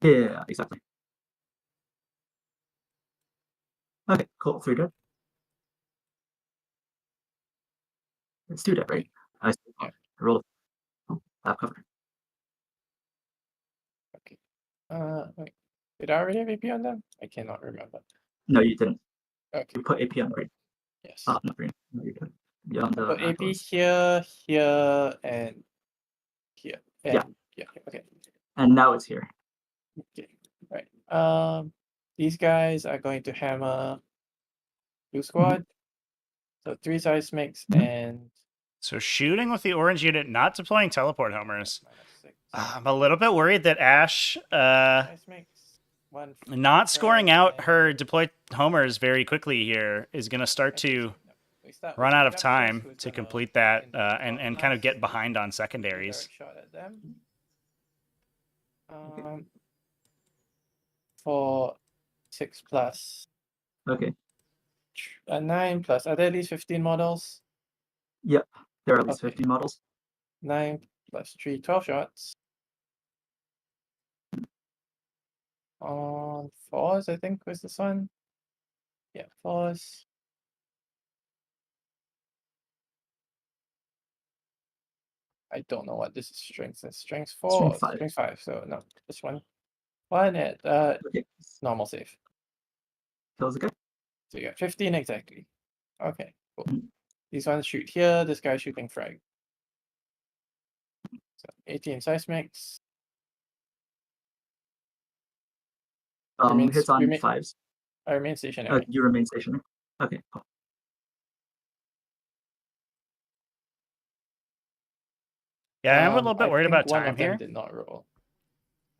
Speaker 2: Yeah, exactly. Okay, cool. 3 dead. Let's do that, right? I roll. Have cover.
Speaker 3: Okay. Wait. Did I already have AP on them? I cannot remember.
Speaker 2: No, you didn't.
Speaker 3: Okay.
Speaker 2: You put AP on green.
Speaker 3: Yes.
Speaker 2: Not green. No, you didn't. Yeah, on the
Speaker 3: Put AP
Speaker 2: Atlas.
Speaker 3: here, and here. And
Speaker 2: Yeah.
Speaker 3: Yeah. Okay.
Speaker 2: And now it's here.
Speaker 3: Okay. Right. These guys are going to hammer blue squad. So 3 seismics and
Speaker 1: So shooting with the orange unit, not deploying teleport homers.
Speaker 3: -6.
Speaker 1: I'm a little bit worried that Ash
Speaker 3: Seismics. 1
Speaker 1: not scoring out
Speaker 3: and
Speaker 1: her deployed homers very quickly here is going to start to
Speaker 3: attrition. No, we start
Speaker 1: run
Speaker 3: with
Speaker 1: out of
Speaker 3: Nemesis,
Speaker 1: time
Speaker 3: who's
Speaker 1: to
Speaker 3: gonna
Speaker 1: complete that
Speaker 3: invade
Speaker 1: and kind of
Speaker 3: us.
Speaker 1: get behind on
Speaker 3: Direct
Speaker 1: secondaries.
Speaker 3: shot at them. For 6+.
Speaker 2: Okay.
Speaker 3: 9 plus. Are there at least 15 models?
Speaker 2: Yep. There are at least
Speaker 3: Okay.
Speaker 2: 15 models.
Speaker 3: 9 plus 3, 12 shots. On 4s, I think was this one. Yeah, 4s. I don't know what this is strength is. Strength 4
Speaker 2: Strength
Speaker 3: or
Speaker 2: 5.
Speaker 3: strength 5. So no, this one. One at
Speaker 2: Okay.
Speaker 3: normal save.
Speaker 2: Kills the guy.
Speaker 3: So you got 15 exactly. Okay, cool.
Speaker 2: Mhm.
Speaker 3: These ones shoot here, this guy's shooting frag. So 18 seismics. Remains-
Speaker 2: Hits on
Speaker 3: remain-
Speaker 2: 5s.
Speaker 3: I remain stationary.
Speaker 2: You remain stationary. Okay. Cool.
Speaker 1: Yeah, I'm a little bit
Speaker 3: I
Speaker 1: worried
Speaker 3: think
Speaker 1: about
Speaker 3: one
Speaker 1: time
Speaker 3: of them
Speaker 1: here.
Speaker 3: did not roll.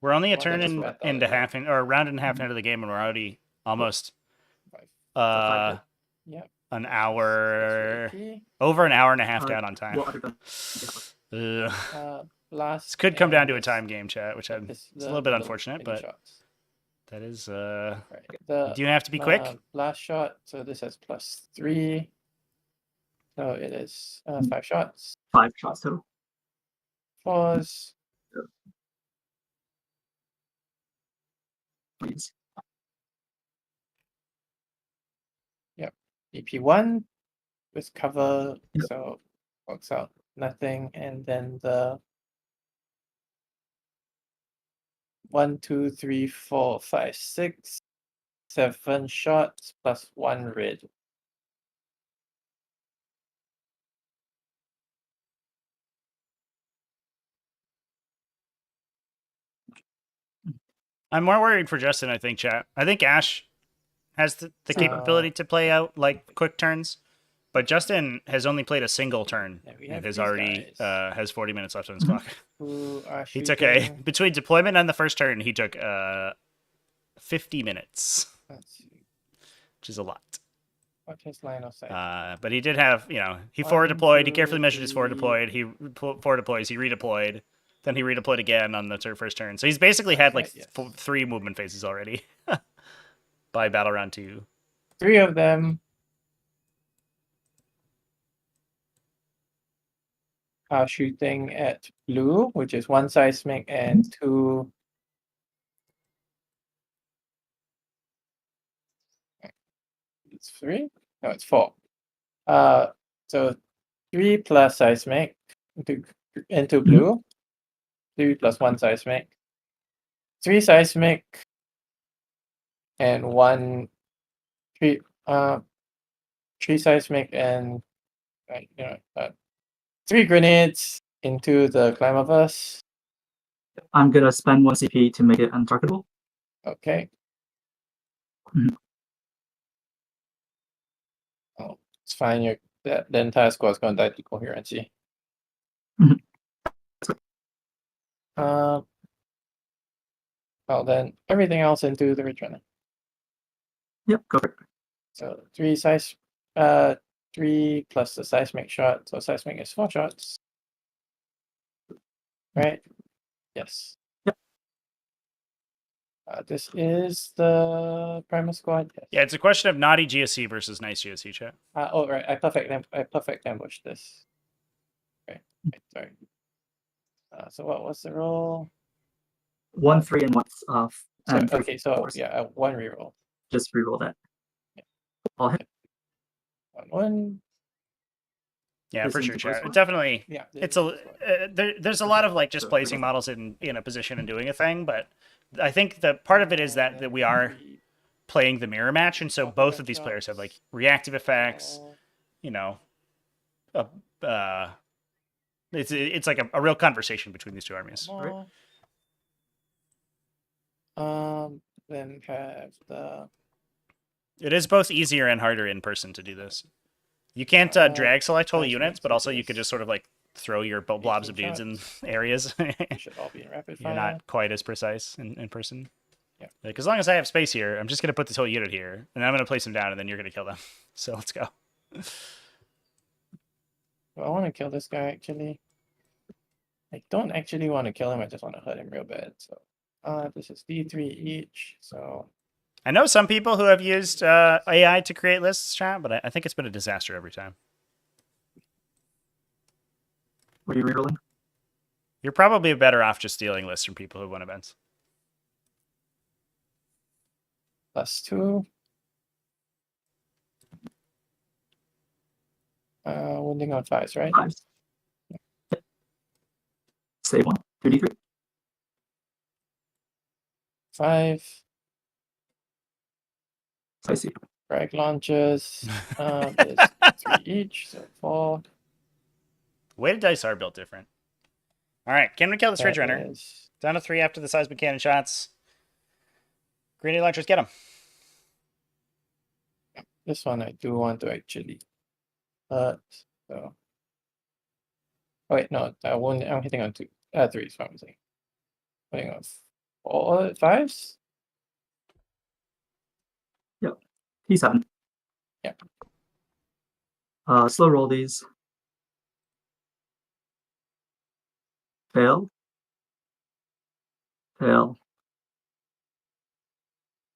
Speaker 1: We're only a
Speaker 3: One of
Speaker 1: turn
Speaker 3: them
Speaker 1: in,
Speaker 3: is bad
Speaker 1: into
Speaker 3: already.
Speaker 1: half in, or a round and a half into the game, and we're already almost
Speaker 3: 5.
Speaker 2: five
Speaker 3: Yep.
Speaker 1: an
Speaker 3: That's
Speaker 1: hour,
Speaker 3: AP.
Speaker 1: over an hour and a half
Speaker 2: Uh,
Speaker 1: down on time.
Speaker 2: Water gun.
Speaker 1: Ugh.
Speaker 3: Blast.
Speaker 1: This could come down to a
Speaker 3: and
Speaker 1: time game, chat, which
Speaker 3: this-
Speaker 1: I'm,
Speaker 3: this-
Speaker 1: it's a little bit
Speaker 3: the
Speaker 1: unfortunate,
Speaker 3: mini
Speaker 1: but
Speaker 3: shots.
Speaker 1: that is,
Speaker 3: Right.
Speaker 1: you
Speaker 3: The
Speaker 1: do have to be quick.
Speaker 3: blast shot. So this has +3. So it is 5 shots.
Speaker 2: 5 shots total.
Speaker 3: Pause.
Speaker 2: Please.
Speaker 3: EP1 with cover,
Speaker 2: Yep.
Speaker 3: so works out nothing, and then the 1, 2, 3, 4, 5, 6, 7 shots plus 1 red.
Speaker 1: I'm more worried for Justin, I think, chat. I think Ash has the capability to play out like quick turns, but Justin has only played a single turn
Speaker 3: Yeah, we
Speaker 1: and
Speaker 3: have
Speaker 1: has
Speaker 3: these
Speaker 1: already
Speaker 3: guys.
Speaker 1: has 40 minutes left on his
Speaker 2: Mhm.
Speaker 1: clock.
Speaker 3: Who are
Speaker 1: He took a
Speaker 3: shooting-
Speaker 1: between deployment and the first turn, he took 50 minutes,
Speaker 3: Let's see,
Speaker 1: which is a lot.
Speaker 3: what his line of sight?
Speaker 1: But he did have, he
Speaker 3: 1,
Speaker 1: forward deployed. He
Speaker 3: 2,
Speaker 1: carefully measured his forward
Speaker 3: 3.
Speaker 1: deployed. He forward deploys. He redeployed. Then he redeployed again on the first turn. So he's basically had like
Speaker 3: Yes.
Speaker 1: 3 movement phases already by battle round 2.
Speaker 3: 3 of them are shooting at blue, which is 1 seismic and 2. It's 3? No, it's 4. So 3 plus seismic into blue. 3 plus 1 seismic. 3 seismic and 1 3 3 seismic and 3 grenades into the Climaverse.
Speaker 2: I'm gonna spend 1 CP to make it untargetable.
Speaker 3: Okay.
Speaker 2: Mhm.
Speaker 3: Oh, it's fine. The entire squad is going to die to coherency.
Speaker 2: Mhm.
Speaker 3: Well, then everything else into the Ridge-Runner.
Speaker 2: Yep, go for it.
Speaker 3: So 3 plus the seismic shot. So seismic is 4 shots. Right? Yes.
Speaker 2: Yep.
Speaker 3: This is the Primal Squad. Yes.
Speaker 1: Yeah, it's a question of naughty GSC versus nice GSC, chat.
Speaker 3: Oh, right. I perfect ambushed this. Okay. Right, sorry. So what was the roll?
Speaker 2: 1, 3, and 1 off.
Speaker 3: So,
Speaker 2: And 3
Speaker 3: okay, so
Speaker 2: 4s.
Speaker 3: yeah, 1 reroll.
Speaker 2: Just reroll that.
Speaker 3: Yeah.
Speaker 2: I'll hit.
Speaker 3: 1.
Speaker 1: Yeah,
Speaker 2: This
Speaker 1: for
Speaker 2: is
Speaker 1: sure,
Speaker 2: the
Speaker 1: chat.
Speaker 2: first one?
Speaker 1: Definitely,
Speaker 3: Yeah. this
Speaker 1: it's
Speaker 3: is the squad.
Speaker 1: there's a lot of like just
Speaker 2: So,
Speaker 1: placing models in a position and doing a thing, but I think that part of it is that we are playing the mirror match, and so both of these players have like reactive effects,
Speaker 3: Oh,
Speaker 1: you know, uh, It's like a real conversation between these two armies.
Speaker 3: More. Then have the
Speaker 1: It is both easier and harder in person to do this. You can't drag select whole
Speaker 3: that's
Speaker 1: units,
Speaker 3: right,
Speaker 1: but
Speaker 3: so
Speaker 1: also you could
Speaker 3: this
Speaker 1: just sort of like throw your blobs of
Speaker 3: 18
Speaker 1: dudes in
Speaker 3: shots.
Speaker 1: areas.
Speaker 3: We should all be in rapid
Speaker 1: You're
Speaker 3: fire.
Speaker 1: not quite as precise in person.
Speaker 3: Yeah.
Speaker 1: Like, as long as I have space here, I'm just going to put this whole unit here, and I'm going to place them down, and then you're going to kill them. So let's go.
Speaker 3: So I want to kill this guy actually. I don't actually want to kill him. I just want to hurt him real bad. So this is D3 each. So
Speaker 1: I know some people who have used AI to create lists, chat, but I think it's been a disaster every time.
Speaker 2: What are you rerolling?
Speaker 1: You're probably better off just stealing lists from people who won events.
Speaker 3: +2. Wounding on 5s, right?
Speaker 2: 5s. Yep. Save 1. 2d3.
Speaker 3: 5.
Speaker 2: Spicy.
Speaker 3: Frag launches. There's 3 each, so 4.
Speaker 1: The way the dice are built different. All right, can we kill this Ridge
Speaker 3: That
Speaker 1: Runner?
Speaker 3: is-
Speaker 1: Down to 3 after the seismic cannon shots. Grenade launchers, get them.
Speaker 3: This one I do want to actually hurt. So. Oh, wait, no, I'm hitting on 2. 3 is what I'm saying. Hitting on 4, 5s?
Speaker 2: T7.
Speaker 3: Yeah.
Speaker 2: Slow roll these. Fail. Fail.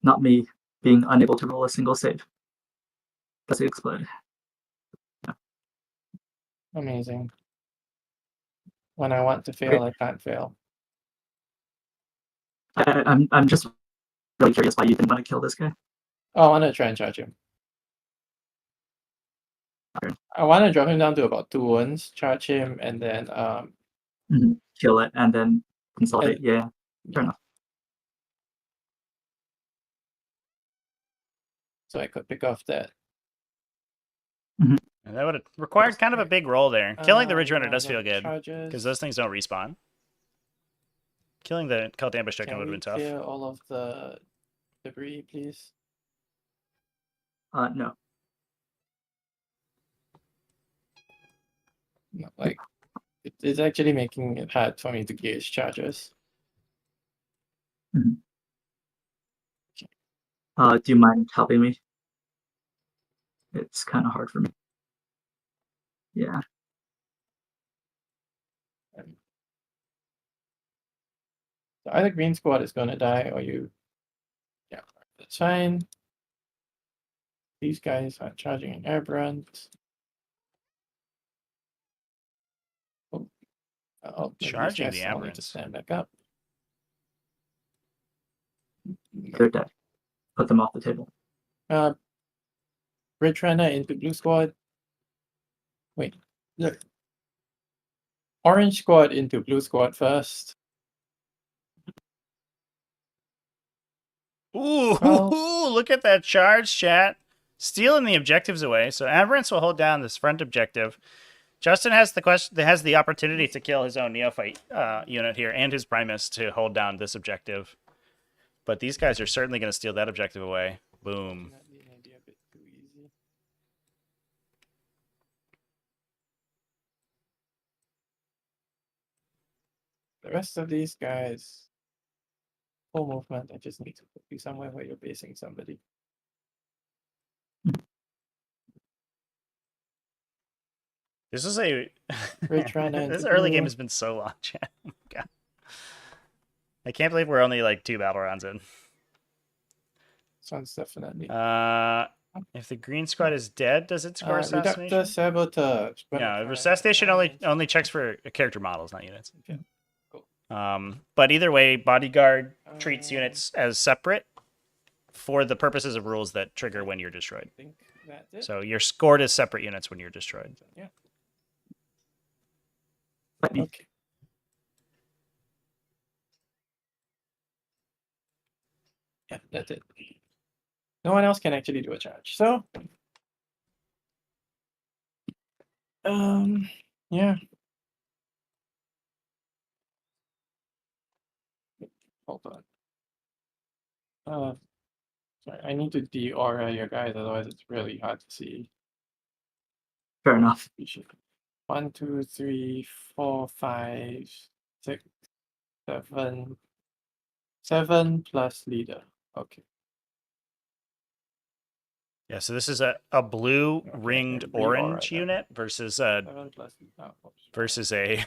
Speaker 2: Not me being unable to roll a single save. Does it explode?
Speaker 3: Amazing. When I want to fail, I can't fail.
Speaker 2: I'm just really curious why you didn't want to kill this guy.
Speaker 3: Oh, I want to try and charge him.
Speaker 2: Okay.
Speaker 3: I want to drop him down to about 2 wounds, charge him, and then
Speaker 2: Kill it and then consolidate. Yeah, fair enough.
Speaker 3: so I could pick off that.
Speaker 1: And that would have required kind of a big roll there. Killing the Ridge Runner does feel good,
Speaker 3: Charges.
Speaker 1: because those things don't respawn. Killing the Cult Ambush Token
Speaker 3: Can
Speaker 1: would have
Speaker 3: we
Speaker 1: been tough.
Speaker 3: clear all of the debris, please?
Speaker 2: No.
Speaker 3: No, like it's actually making it hard for me to gauge charges.
Speaker 2: Do you mind helping me? It's kind of hard for me. Yeah.
Speaker 3: So either green squad is gonna die or you. Yeah, that's fine. These guys are charging an airbrand. Oh, maybe these
Speaker 1: Charging
Speaker 3: guys
Speaker 1: the
Speaker 3: all need to
Speaker 1: aberrants.
Speaker 3: stand back up.
Speaker 2: They're dead. Put them off the table.
Speaker 3: Ridge Runner into blue squad. Wait, look. Orange squad into blue squad first.
Speaker 1: Ooh,
Speaker 3: Well-
Speaker 1: look at that charge, chat. Stealing the objectives away. So Aberrants will hold down this front objective. Justin has the opportunity to kill his own Neophyte unit here and his Primus to hold down this objective. But these guys are certainly going to steal that objective away. Boom.
Speaker 3: Maybe a bit too easy. The rest of these guys, full movement. I just need to put you somewhere where you're basing somebody.
Speaker 1: This is a
Speaker 3: Ridge Runner
Speaker 1: this
Speaker 3: into
Speaker 1: early
Speaker 3: blue.
Speaker 1: game has been so long, chat. Oh my God. I can't believe we're only like 2 battle rounds in.
Speaker 3: This one's definitely.
Speaker 1: If the green squad is dead, does it score assassination?
Speaker 3: Reductor Sabotage.
Speaker 1: Yeah, assassination only checks for character models, not units.
Speaker 3: Okay, cool.
Speaker 1: But either way, bodyguard treats units as separate for the purposes of rules that trigger when you're destroyed.
Speaker 3: I think that's it.
Speaker 1: So you're scored as separate units when you're destroyed.
Speaker 3: Yeah.
Speaker 2: Let me.
Speaker 3: Okay. Yeah, that's it. No one else can actually do a charge. So, yeah. hold on. Sorry, I need to de-aura your guys, otherwise it's really hard to see.
Speaker 2: Fair enough.
Speaker 3: We should 1, 2, 3, 4, 5, 6, 7. 7 plus leader. Okay.
Speaker 1: Yeah, so this is a blue
Speaker 3: Okay,
Speaker 1: ringed
Speaker 3: and re-aura
Speaker 1: orange
Speaker 3: them.
Speaker 1: unit versus
Speaker 3: 7 plus oops.
Speaker 1: versus a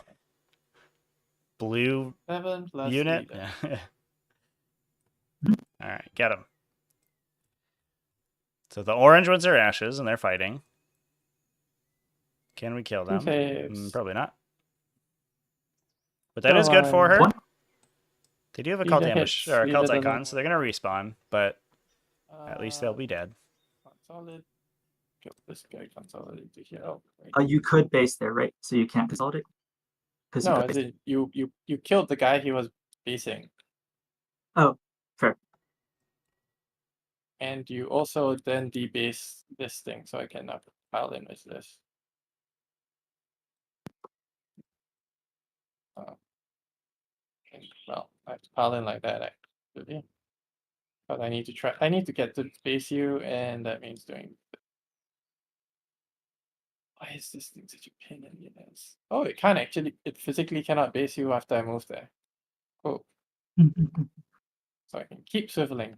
Speaker 1: blue
Speaker 3: 7 plus
Speaker 1: unit.
Speaker 3: leader.
Speaker 1: Yeah. All right, get them. So the orange ones are ashes, and they're fighting. Can we kill them? Probably not. But that
Speaker 3: Come
Speaker 1: is good for
Speaker 3: on.
Speaker 1: her.
Speaker 2: What?
Speaker 1: They do have a cult
Speaker 3: Leader
Speaker 1: ambush
Speaker 3: hits,
Speaker 1: or a
Speaker 3: leader
Speaker 1: cult
Speaker 3: doesn't-
Speaker 1: icon, so they're gonna respawn. But at least they'll be dead.
Speaker 3: Solid. Kill this guy consolidate to here. Oh, wait.
Speaker 2: You could base there, right? So you can't consolidate. Because
Speaker 3: No, as in you killed the guy he was basing.
Speaker 2: Oh, fair.
Speaker 3: And you also then debase this thing, so I cannot pile in with this. Well, I have to pile in like that actually. But I need to get to base you, and that means doing. Why is this thing such a pain in the ass? Oh, it can't actually. It physically cannot base you after I move there. Cool. So I can keep swiveling.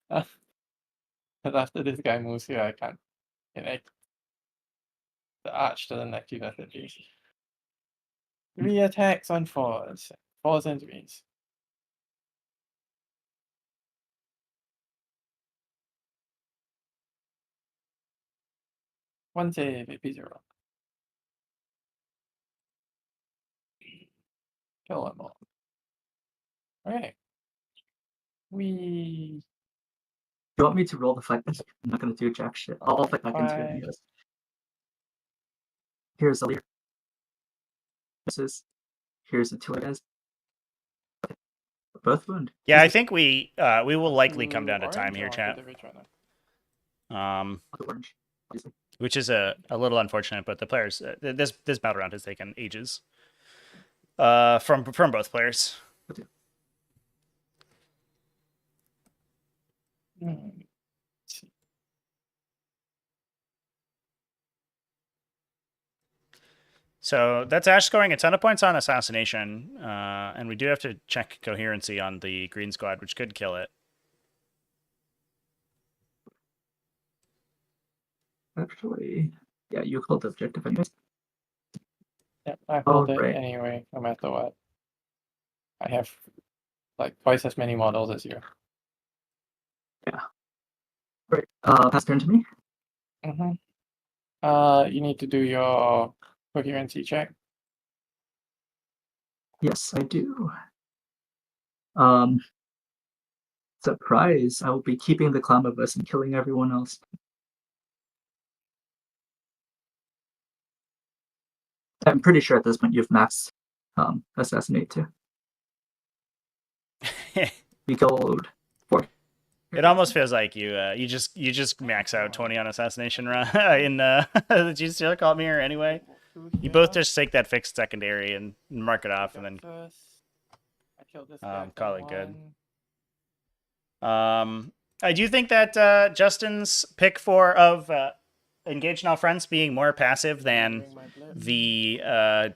Speaker 3: But after this guy moves here, I can't. The arch doesn't actually let it base. 3 attacks on 4s. 4s and 3s. One save, AP0. Kill them all. Alright. We
Speaker 2: You want me to roll the fight? I'm not going to do jack shit. I'll fight back into it. Yes. Here's a leader. Here's a 2 guys. Both wound.
Speaker 1: Yeah, I think we will likely come down to
Speaker 3: orange
Speaker 1: time here,
Speaker 3: or
Speaker 1: chat.
Speaker 3: the which one?
Speaker 2: Orange. Obviously.
Speaker 1: Which is a little unfortunate, but the players this battle round has taken ages. From both players. So that's Ash scoring a ton of points on assassination, and we do have to check coherency on the green squad, which could kill it.
Speaker 2: Actually, yeah, you hold the objective anyways.
Speaker 3: Yep, I hold it
Speaker 2: right.
Speaker 3: anyway, no matter what. I have like twice as many models as you.
Speaker 2: Right. Pass turn to me.
Speaker 3: You need to do your coherency check.
Speaker 2: Yes, I do. Surprise! I will be keeping the clown of us and killing everyone else. I'm pretty sure at this point you've maxed assassinate too. You killed 4.
Speaker 1: It almost feels like you just max out 20 on assassination run in the GSC called mirror anyway. You both just take that fixed secondary and mark it off, and then call it good. I do think that Justin's pick of Engage Now Friends being more passive than the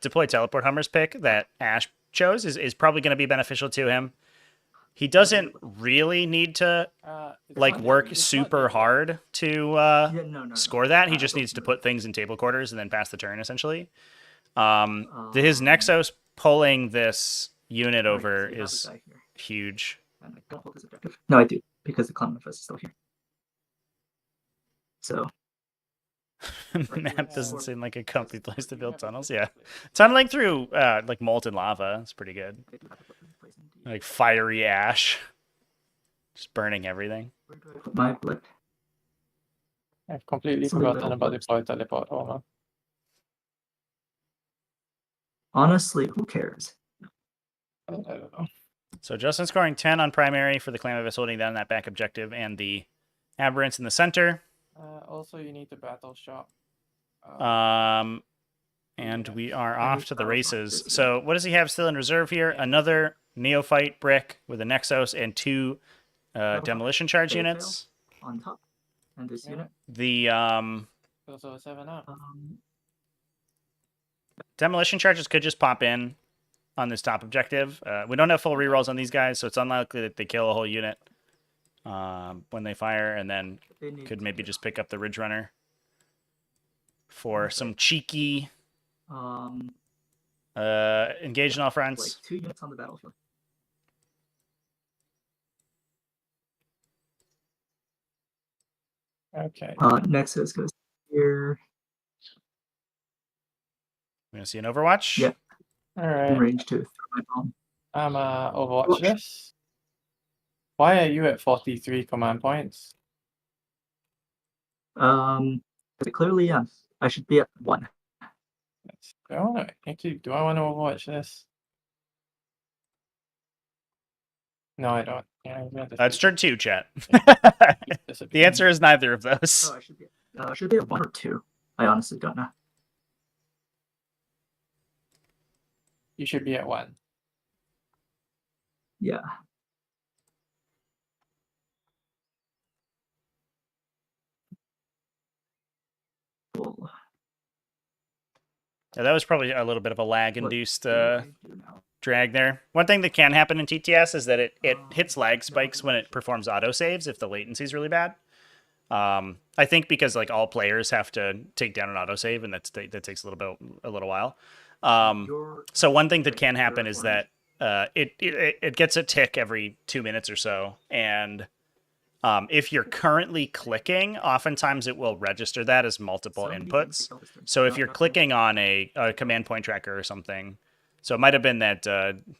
Speaker 1: Deploy Teleport Hummers pick that Ash chose is probably going to be beneficial to him. He doesn't really need to work super hard to score that. He just needs to put things in table quarters and then pass the turn, essentially. His Nexus pulling this unit over is huge.
Speaker 2: No, I do, because the clown of us is still here. So
Speaker 1: map doesn't seem like a comfy place to build tunnels. Yeah, tunneling through molten lava is pretty good. Like fiery ash, just burning everything.
Speaker 2: My blip.
Speaker 3: I've completely forgotten about Deploy Teleport Homer.
Speaker 2: Honestly, who cares?
Speaker 3: I don't know.
Speaker 1: So Justin scoring 10 on primary for the Clan of us holding down that back objective and the aberrants in the center.
Speaker 3: Also, you need to battle shop.
Speaker 1: And we are
Speaker 2: I
Speaker 1: off
Speaker 2: hate
Speaker 1: to the
Speaker 2: battles on
Speaker 1: races.
Speaker 2: this
Speaker 1: So what does he have still in reserve here? Another Neophyte brick with a Nexos and 2 demolition charge
Speaker 2: Fail
Speaker 1: units.
Speaker 2: on top. And this
Speaker 3: Yeah.
Speaker 2: unit.
Speaker 1: The
Speaker 3: Also a 7-up.
Speaker 1: demolition charges could just pop in on this top objective. We don't have full rerolls on these guys, so it's unlikely that they kill a whole unit when they fire, and then
Speaker 2: They need
Speaker 1: could
Speaker 2: to
Speaker 1: maybe
Speaker 2: get-
Speaker 1: just pick up the Ridge Runner for
Speaker 2: Okay.
Speaker 1: some cheeky engage in all
Speaker 2: like
Speaker 1: fronts.
Speaker 2: 2 units on the battlefield.
Speaker 3: Okay.
Speaker 2: Nexus goes here.
Speaker 1: We're gonna see an Overwatch.
Speaker 2: Yeah.
Speaker 3: All
Speaker 2: In
Speaker 3: right.
Speaker 2: range to throw my bomb.
Speaker 3: I'm Overwatch this. Why are you at 43 command points?
Speaker 2: But clearly, yeah, I should be at 1.
Speaker 3: Do I want to Overwatch this? No, I don't. Yeah, I'm gonna
Speaker 1: It's turn 2, chat.
Speaker 3: disappear.
Speaker 1: The answer is neither of those.
Speaker 2: Oh, I should be at 1 or 2. I honestly don't know.
Speaker 3: You should be at 1.
Speaker 2: Yeah. Cool.
Speaker 1: Yeah, that was probably a little bit of a lag-induced
Speaker 2: What do I do now?
Speaker 1: drag there. One thing that can happen in TTS is that it hits lag spikes when it performs autosaves if the latency is really bad. I think because like all players have to take down an autosave, and that takes a little while. So one thing that can happen is that it gets a tick every 2 minutes or so, and if you're currently clicking, oftentimes it will register that as multiple inputs. So if you're clicking on a command point tracker or something, so it might have been that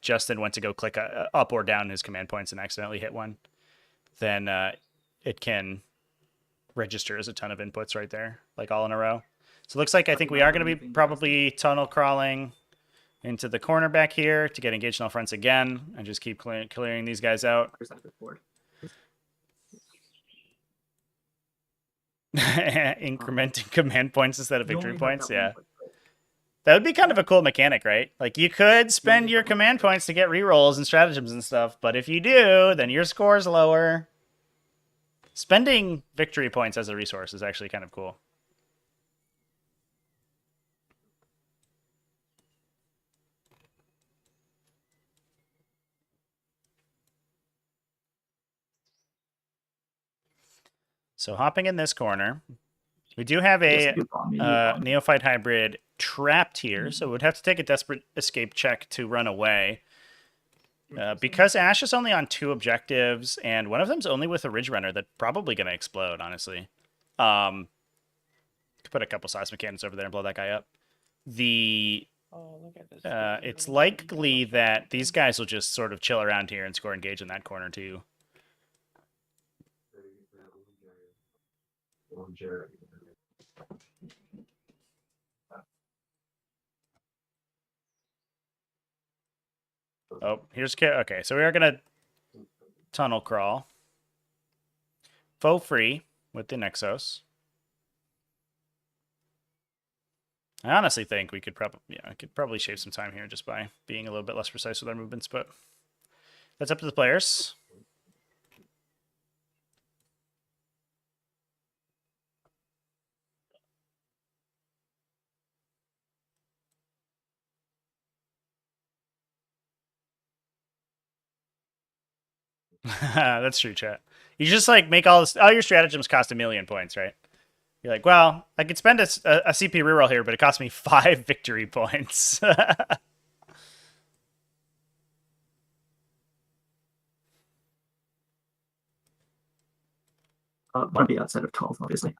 Speaker 1: Justin went to go click up or down his command points and accidentally hit one, then it can register as a ton of inputs right there, like all in a row. So it looks like I think we are going to be probably tunnel crawling into the corner back here to get engaged in all fronts again and just keep clearing these guys out. Incrementing command points instead of victory points, yeah. That would be kind of a cool mechanic, right? Like, you could spend your command points to get rerolls and stratagems and stuff, but if you do, then your score's lower. Spending victory points as a resource is actually kind of cool. So hopping in this corner, we do have a Neophyte hybrid trapped here, so we'd have to take a desperate escape check to run away. Because Ash is only on 2 objectives, and one of them's only with a Ridge Runner, that's probably going to explode, honestly. Could put a couple seismic cannons over there and blow that guy up. It's likely that these guys will just sort of chill around here and score engage in that corner, too. Oh, here's... Okay, so we are going to tunnel crawl. Faux free with the Nexos. I honestly think we could probably shave some time here just by being a little bit less precise with our movements, but that's up to the players. That's true, chat. You just like make all your stratagems cost 1,000,000 points, right? You're like, well, I could spend a CP reroll here, but it costs me 5 victory points.
Speaker 2: Want to be outside of 12, obviously.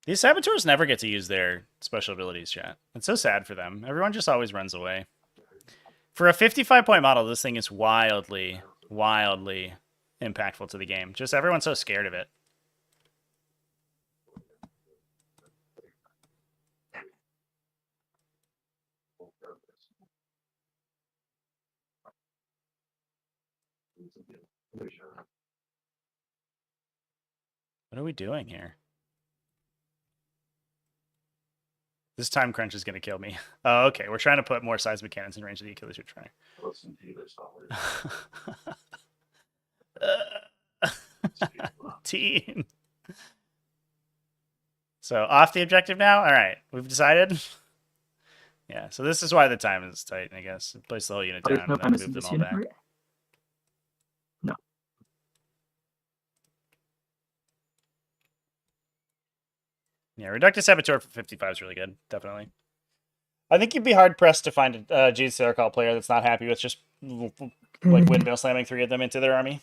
Speaker 1: These saboteurs never get to use their special abilities, chat. It's so sad for them. Everyone just always runs away. For a 55-point model, this thing is wildly, wildly impactful to the game. Just everyone's so scared of it. What are we doing here? This time crunch is going to kill me. Oh, okay. We're trying to put more seismic cannons in range of the Achilles you're trying.
Speaker 4: Listen to you, there's not words.
Speaker 1: Team. So off the objective now? All right. We've decided. Yeah. So this is why the time is tight, I guess. Place the whole unit
Speaker 2: Oh,
Speaker 1: down
Speaker 2: there's no
Speaker 1: and then
Speaker 2: premise
Speaker 1: move
Speaker 2: in
Speaker 1: them
Speaker 2: this
Speaker 1: all
Speaker 2: unit,
Speaker 1: back.
Speaker 2: right?
Speaker 1: Yeah, Reductive Saboteur for 55 is really good. Definitely. I think you'd be hard pressed to find a GSC call player that's not happy with just like windmill slamming 3 of them into their army.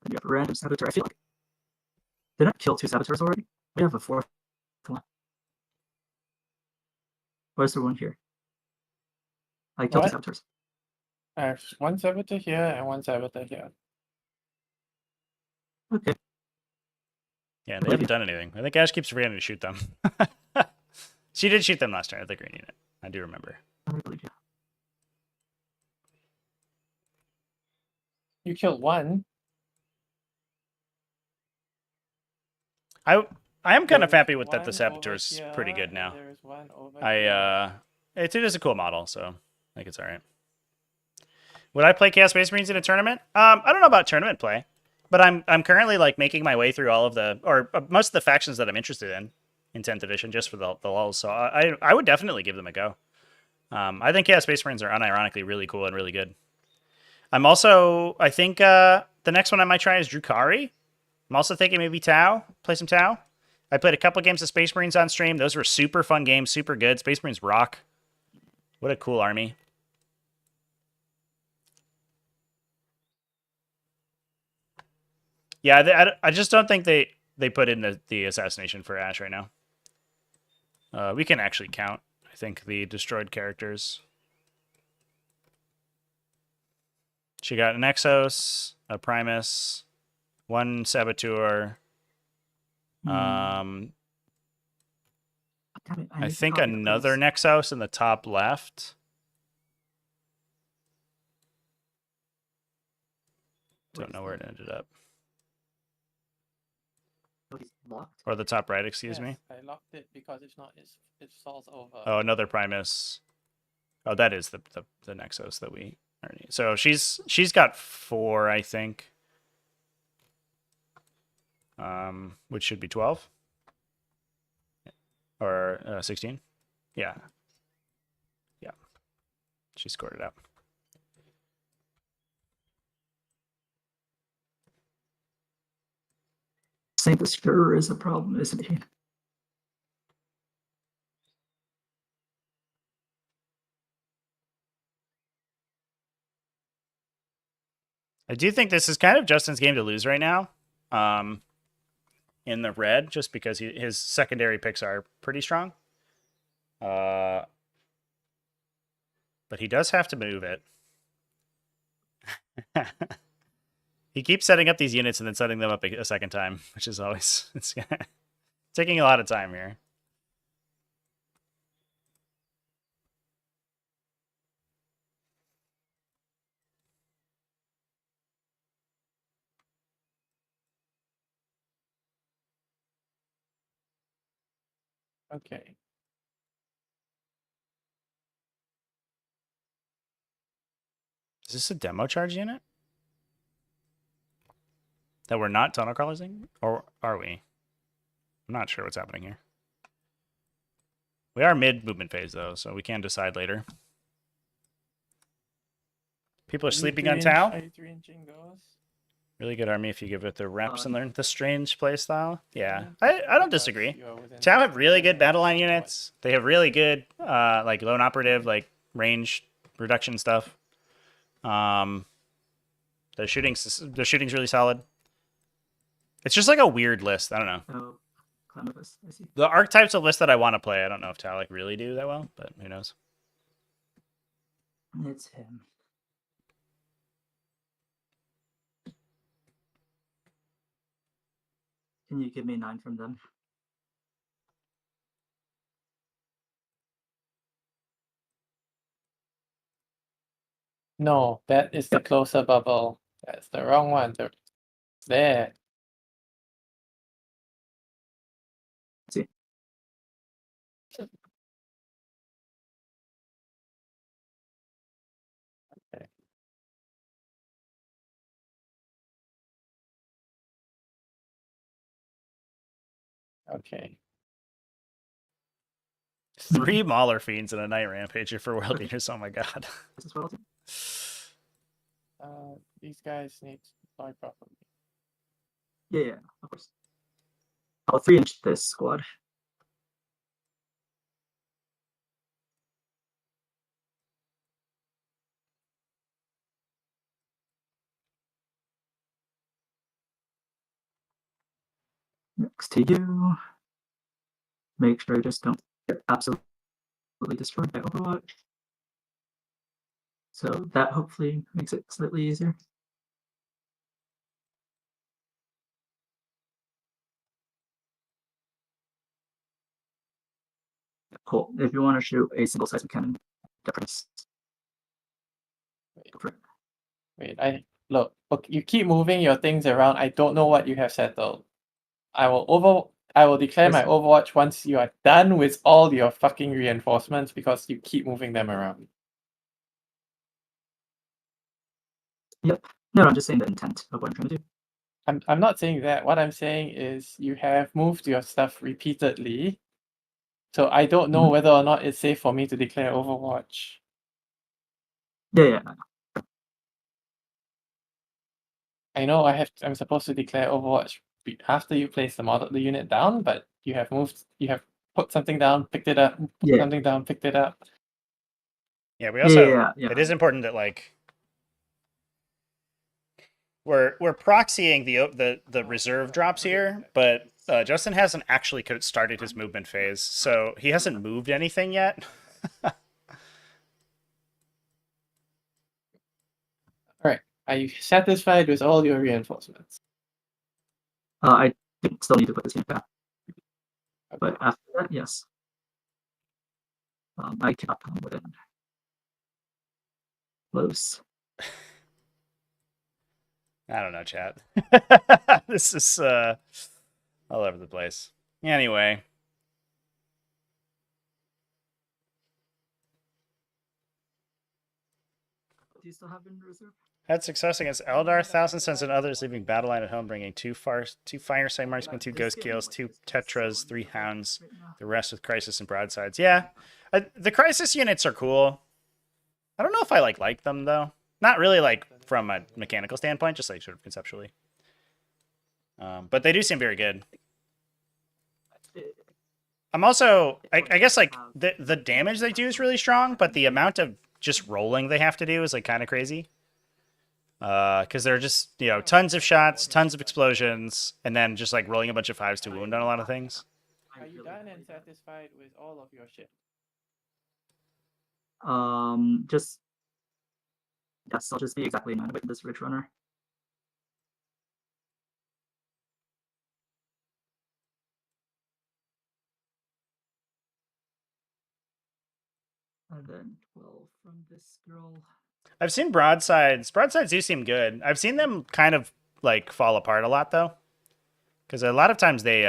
Speaker 2: You have a random saboteur. I feel like did I kill 2 saboteurs already? We have a 4th one. Where's the one here? I killed 2
Speaker 3: What?
Speaker 2: saboteurs.
Speaker 3: I have 1 saboteur here and 1 saboteur here.
Speaker 2: Okay.
Speaker 1: Yeah, they haven't done anything. I think Ash keeps forgetting to shoot them. She did shoot them last turn at the green unit. I do remember.
Speaker 2: I believe you.
Speaker 3: You killed 1.
Speaker 1: I am kind of
Speaker 3: There's
Speaker 1: happy with that. The
Speaker 3: 1
Speaker 1: Saboteur's
Speaker 3: over here,
Speaker 1: pretty good
Speaker 3: and
Speaker 1: now.
Speaker 3: There's 1 over here.
Speaker 1: It is a cool model, so I think it's all right. Would I play Chaos Space Marines in a tournament? I don't know about tournament play, but I'm currently like making my way through all of the most of the factions that I'm interested in 10th edition just for the lulls. So I would definitely give them a go. I think Chaos Space Marines are unironically really cool and really good. I'm also I think the next one I might try is Drukhari. I'm also thinking maybe Tau. Play some Tau. I played a couple games of Space Marines on stream. Those were super fun games, super good. Space Marines rock. What a cool army. Yeah, I just don't think they put in the assassination for Ash right now. We can actually count, I think, the destroyed characters. She got an Exos, a Primus, 1 Saboteur.
Speaker 2: Damn it,
Speaker 1: I
Speaker 2: need to
Speaker 1: think
Speaker 2: copy
Speaker 1: another
Speaker 2: those.
Speaker 1: Nexos in the top left. Don't know where it ended up.
Speaker 2: Oh, he's locked.
Speaker 1: Or the top right, excuse
Speaker 3: Yes,
Speaker 1: me.
Speaker 3: I locked it because if not, it falls over.
Speaker 1: Oh, another Primus. Oh, that is the Nexos that we already. So she's got 4, I think. Which should be 12 or 16. Yeah. She scored it out.
Speaker 2: Saint Destroyer is a problem, isn't he?
Speaker 1: I do think this is kind of Justin's game to lose right now. In the red, just because his secondary picks are pretty strong. But he does have to move it. He keeps setting up these units and then setting them up a second time, which is always it's taking a lot of time here.
Speaker 3: Okay.
Speaker 1: Is this a demo charge unit? That we're not tunnel crawling? Or are we? I'm not sure what's happening here. We are mid-movement phase, though, so we can decide later. People are sleeping on Tau.
Speaker 3: 3-inching goes.
Speaker 1: Really good army if you give it the reps and learn the strange play style. Yeah,
Speaker 3: Yeah,
Speaker 1: I don't
Speaker 3: because
Speaker 1: disagree.
Speaker 3: you are within
Speaker 1: Tau have really good
Speaker 3: 10
Speaker 1: battle line
Speaker 3: inches of
Speaker 1: units. They have really good like lone operative, like range reduction stuff. Their shooting's really solid. It's just like a weird list. I don't know.
Speaker 2: Oh, Clemibus, I see.
Speaker 1: The archetypes of list that I want to play, I don't know if Tau like really do that well, but who knows.
Speaker 2: It's him. Can you give me 9 from them?
Speaker 3: No, that is the closer bubble. That's the wrong one. There. Okay.
Speaker 1: 3 Mauler Fiends and a Night Rampager for World Eaters. Oh my god.
Speaker 2: This is royalty.
Speaker 3: These guys need to deploy properly.
Speaker 2: Yeah, of course. I'll 3-inch this squad. Next to you. Make sure you just don't get absolutely destroyed by Overwatch. So that hopefully makes it slightly easier. Cool. If you want to shoot a single size cannon, difference. Go for it.
Speaker 3: Wait, look, you keep moving your things around. I don't know what you have settled. I will declare my
Speaker 2: Yes.
Speaker 3: Overwatch once you are done with all your fucking reinforcements because you keep moving them around.
Speaker 2: Yep. No, I'm just saying the intent of what I'm trying to do.
Speaker 3: I'm not saying that. What I'm saying is you have moved your stuff repeatedly. So I don't know whether or not it's safe for me to declare Overwatch.
Speaker 2: Yeah.
Speaker 3: I know I'm supposed to declare Overwatch after you place the unit down, but you have put something down, picked it up, put
Speaker 2: Yeah.
Speaker 3: something down, picked it up.
Speaker 1: Yeah, we also
Speaker 2: Yeah.
Speaker 1: it is important that like we're proxying the reserve drops here, but Justin hasn't actually started his movement phase, so he hasn't moved anything yet.
Speaker 3: Alright. Are you satisfied with all your reinforcements?
Speaker 2: I think still need to put this unit back. But after that, yes. I cannot come within close.
Speaker 1: I don't know, chat. This is all over the place. Anyway.
Speaker 2: Do you still have in reserve?
Speaker 1: Had success against Eldar, Thousand Sons, and others, leaving battle line at home, bringing two Fireside Marksmen, 2 Ghost Gales, 2 Tetras, 3 Hounds, the rest with Crisis and Broadsides. Yeah, the Crisis units are cool. I don't know if I like them, though. Not really, like, from a mechanical standpoint, just, like, sort of conceptually. But they do seem very good. I'm also, I guess, like, the damage they do is really strong, but the amount of just rolling they have to do is, like, kind of crazy. Because there are just, tons of shots, tons of explosions, and then just like rolling a bunch of 5s to wound on a lot of things.
Speaker 3: Are you done and satisfied with all of your shit?
Speaker 2: Just yes, I'll just be exactly 9 with this Rich Runner. And then 12 from this girl.
Speaker 1: I've seen broadsides. Broadsides do seem good. I've seen them kind of like fall apart a lot though, because a lot of times they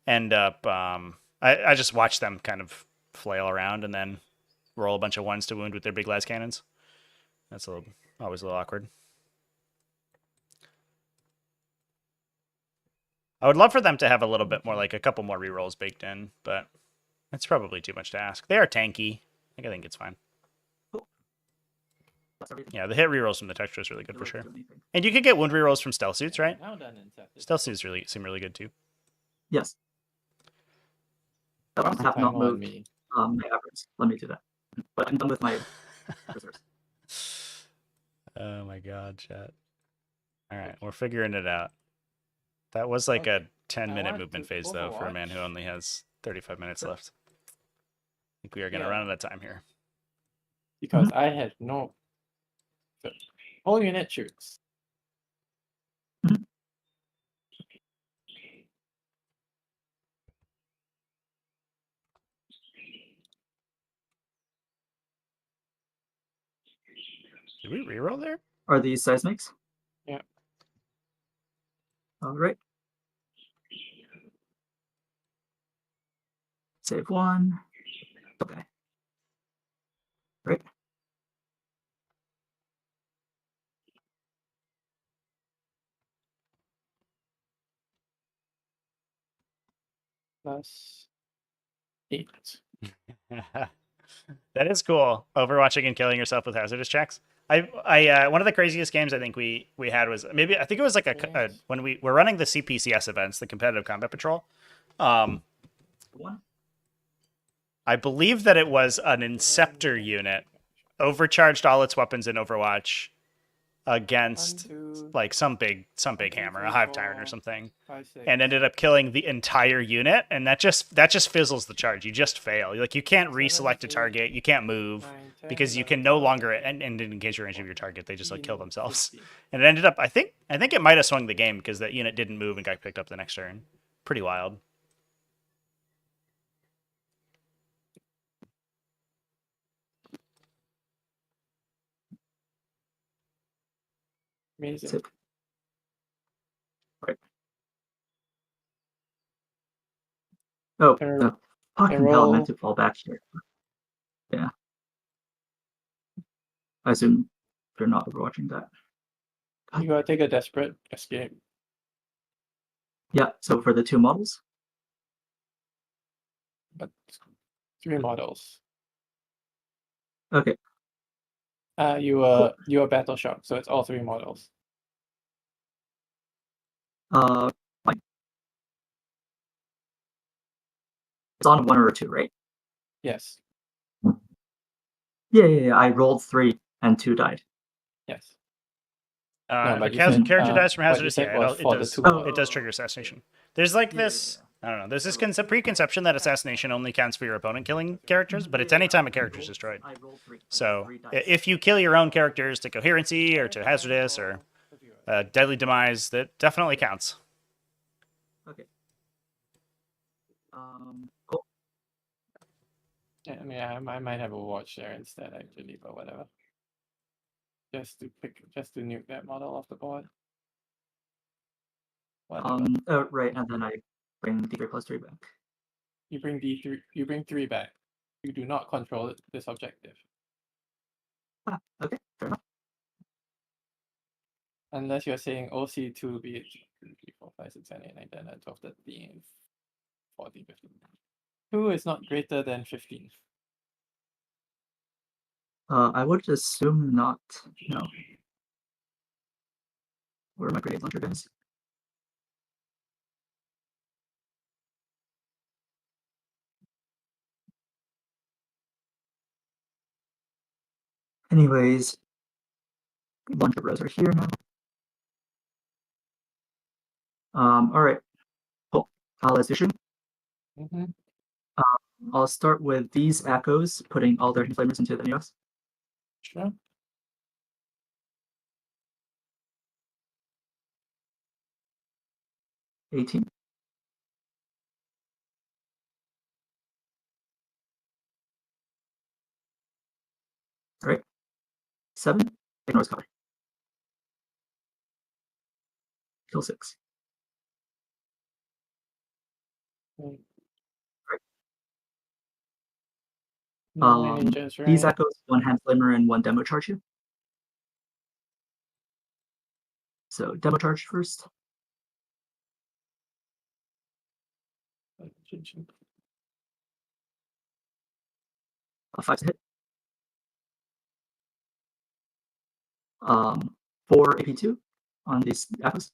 Speaker 1: end up. I just watch them kind of flail around and then roll a bunch of 1s to wound with their big las cannons. That's always a little awkward. I would love for them to have a little bit more, like a couple more rerolls baked in, but that's probably too much to ask. They are tanky. I think it's fine. Yeah, the hit rerolls from the texture is really good for sure. And you could get wound rerolls from stealth suits, right?
Speaker 3: Now done and satisfied.
Speaker 1: Stealth suits seem really good too.
Speaker 2: Yes. I have not moved my efforts. Let me do that. But I'm done with my reserves.
Speaker 1: Oh my god, chat. Alright, we're figuring it out. That was like a 10-minute movement phase though for a man who only has 35 minutes left. I think we are going to run out of time here.
Speaker 3: Because I had no... Whole unit shoots.
Speaker 1: Did we reroll there?
Speaker 2: Are these seismics?
Speaker 3: Yeah.
Speaker 2: All right. Save 1. Okay. Great.
Speaker 3: plus 8.
Speaker 1: That is cool. Overwatching and killing yourself with hazardous checks. I one of the craziest games I think we had was maybe I think it was like a when we were running the CPCS events, the competitive combat patrol.
Speaker 2: One.
Speaker 1: I believe that it was an Inceptor unit overcharged all its weapons in Overwatch against like some big hammer, a hive tyrant or something,
Speaker 3: 5, 6.
Speaker 1: and ended up killing the entire unit. And that just fizzles the charge. You just fail. Like you can't reselect a target, you can't move
Speaker 3: 9, 10,
Speaker 1: because you
Speaker 3: 11,
Speaker 1: can no
Speaker 3: 12,
Speaker 1: longer
Speaker 3: 13,
Speaker 1: and engage your range of your target. They just like kill
Speaker 3: 14,
Speaker 1: themselves.
Speaker 3: 15.
Speaker 1: And it ended up, I think it might have swung the game because that unit didn't move and got picked up the next turn. Pretty wild.
Speaker 3: Amazing.
Speaker 2: Sip. Right. Oh,
Speaker 3: Arrow-
Speaker 2: fucking hell! I meant
Speaker 3: arrow.
Speaker 2: to fall back here. Yeah. I assume you're not overwatching that.
Speaker 3: You gotta take a desperate escape.
Speaker 2: Yeah. So for the 2 models,
Speaker 3: But 3 models.
Speaker 2: okay.
Speaker 3: You are battle shock, so it's all 3 models.
Speaker 2: Fine. It's on a 1 or a 2, right?
Speaker 3: Yes.
Speaker 2: Yeah. I rolled 3 and 2 died.
Speaker 3: Yes.
Speaker 1: If
Speaker 3: but
Speaker 1: a
Speaker 3: you said,
Speaker 1: character dies from
Speaker 3: what you
Speaker 1: hazardous,
Speaker 3: said
Speaker 1: yeah,
Speaker 3: was
Speaker 1: it
Speaker 3: for the
Speaker 1: does.
Speaker 3: 2
Speaker 2: Oh.
Speaker 3: models.
Speaker 1: It does trigger assassination. There's like this. I don't know. There's this preconception that assassination only counts for your opponent killing characters, but it's anytime a character is destroyed.
Speaker 2: I rolled 3.
Speaker 1: So
Speaker 2: 3 dice.
Speaker 1: if you kill your own characters to coherency or to hazardous or deadly demise, that definitely counts.
Speaker 2: Okay. Cool.
Speaker 3: Yeah, I mean, I might have a watch there instead, actually, but whatever. Just to nuke that model off the board. Whatever.
Speaker 2: Right, and then I bring D3 plus 3 back.
Speaker 3: You bring D3. You bring 3 back. You do not control this objective
Speaker 2: Okay, fair enough.
Speaker 3: unless you're saying OC2 be it 2, 3, 4, 5, 6, 7, 8, 9, 10, 11, 12, 13, 14, 15. 2 is not greater than 15.
Speaker 2: I would assume not. No. Where are my grenade launcher guys? Anyways, launcher bros are here now. All right. Cool. Let's do shooting.
Speaker 3: Mm-hmm.
Speaker 2: I'll start with these echoes, putting all their flamers into the neos.
Speaker 3: Sure.
Speaker 2: $18. All right. 7. Ignores color. Kill 6.
Speaker 3: Right.
Speaker 2: Um,
Speaker 3: ninjas, right?
Speaker 2: These echoes, 1 hand flamer and 1 demo charge you. So demo charge first. A 5 to hit. 4 AP2 on these echoes.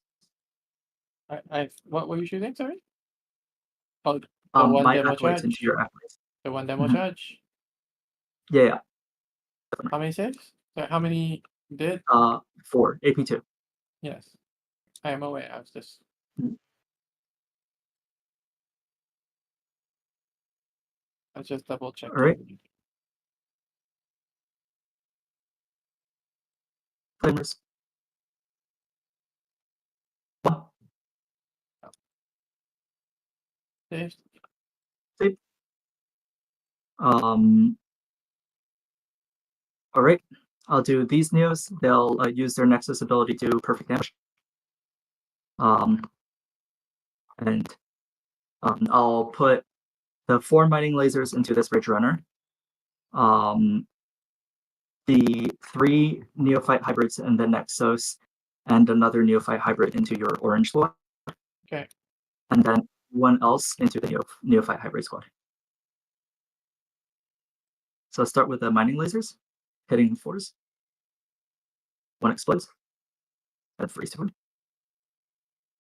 Speaker 3: What were you shooting? Sorry. Oh, the one
Speaker 2: My
Speaker 3: demo
Speaker 2: acolytes into
Speaker 3: charge.
Speaker 2: your acolytes.
Speaker 3: The one demo
Speaker 2: Mhm.
Speaker 3: charge.
Speaker 2: Yeah.
Speaker 3: How many saves? So how many did?
Speaker 2: 4 AP2.
Speaker 3: Yes. I am aware. I was just.
Speaker 2: Mhm.
Speaker 3: I was just double checking.
Speaker 2: Alright. Flamers. 1.
Speaker 3: Saves.
Speaker 2: Alright. I'll do these neos. They'll use their Nexus ability to perfect damage. And I'll put the 4 mining lasers into this Bridge Runner. The 3 Neophyte hybrids in the Nexus, and another Neophyte hybrid into your orange slot.
Speaker 3: Okay.
Speaker 2: And then everyone else into the neophyte hybrid squad. So let's start with the mining lasers, hitting 4s. 1 explodes. That 3 to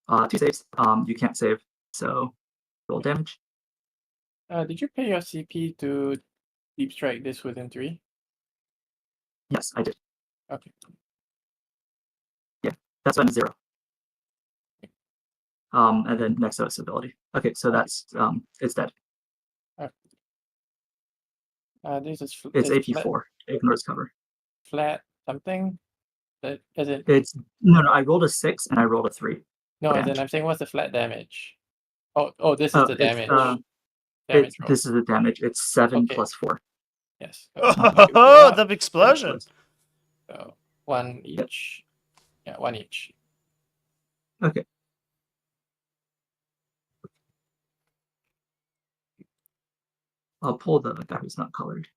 Speaker 2: 1. 2 saves. You can't save, so roll damage.
Speaker 3: Did you pay your CP to deep strike this within 3?
Speaker 2: Yes, I did.
Speaker 3: Okay.
Speaker 2: That's on 0. And then next to its ability. Okay, so that's it's dead.
Speaker 3: This is
Speaker 2: It's
Speaker 3: flat,
Speaker 2: AP4. Ignores cover.
Speaker 3: flat something. That is it?
Speaker 2: It's no. I rolled a 6 and I rolled a 3.
Speaker 3: No,
Speaker 2: damage.
Speaker 3: then I'm saying what's the flat damage? Oh, this is the damage.
Speaker 2: It's
Speaker 3: roll.
Speaker 2: this is the damage. It's 7
Speaker 3: Okay.
Speaker 2: plus 4.
Speaker 3: Yes.
Speaker 1: Oh, the explosion!
Speaker 3: So 1 each. Yeah, 1 each.
Speaker 2: Okay. I'll pull the guy who's not colored.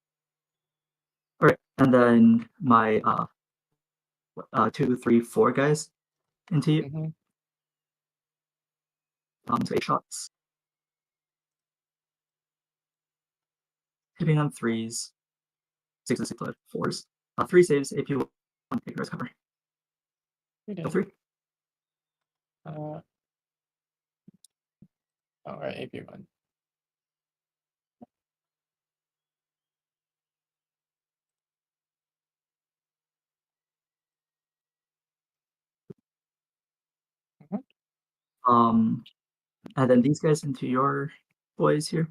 Speaker 2: All right, and then my 2, 3, 4 guys into you.
Speaker 3: Mhm.
Speaker 2: So 8 shots. Hitting on 3s. 6 and 6 4s. 3 saves. AP1. Ignores cover.
Speaker 3: Okay.
Speaker 2: Feel 3.
Speaker 3: All right, AP1.
Speaker 2: And then these guys into your boys here.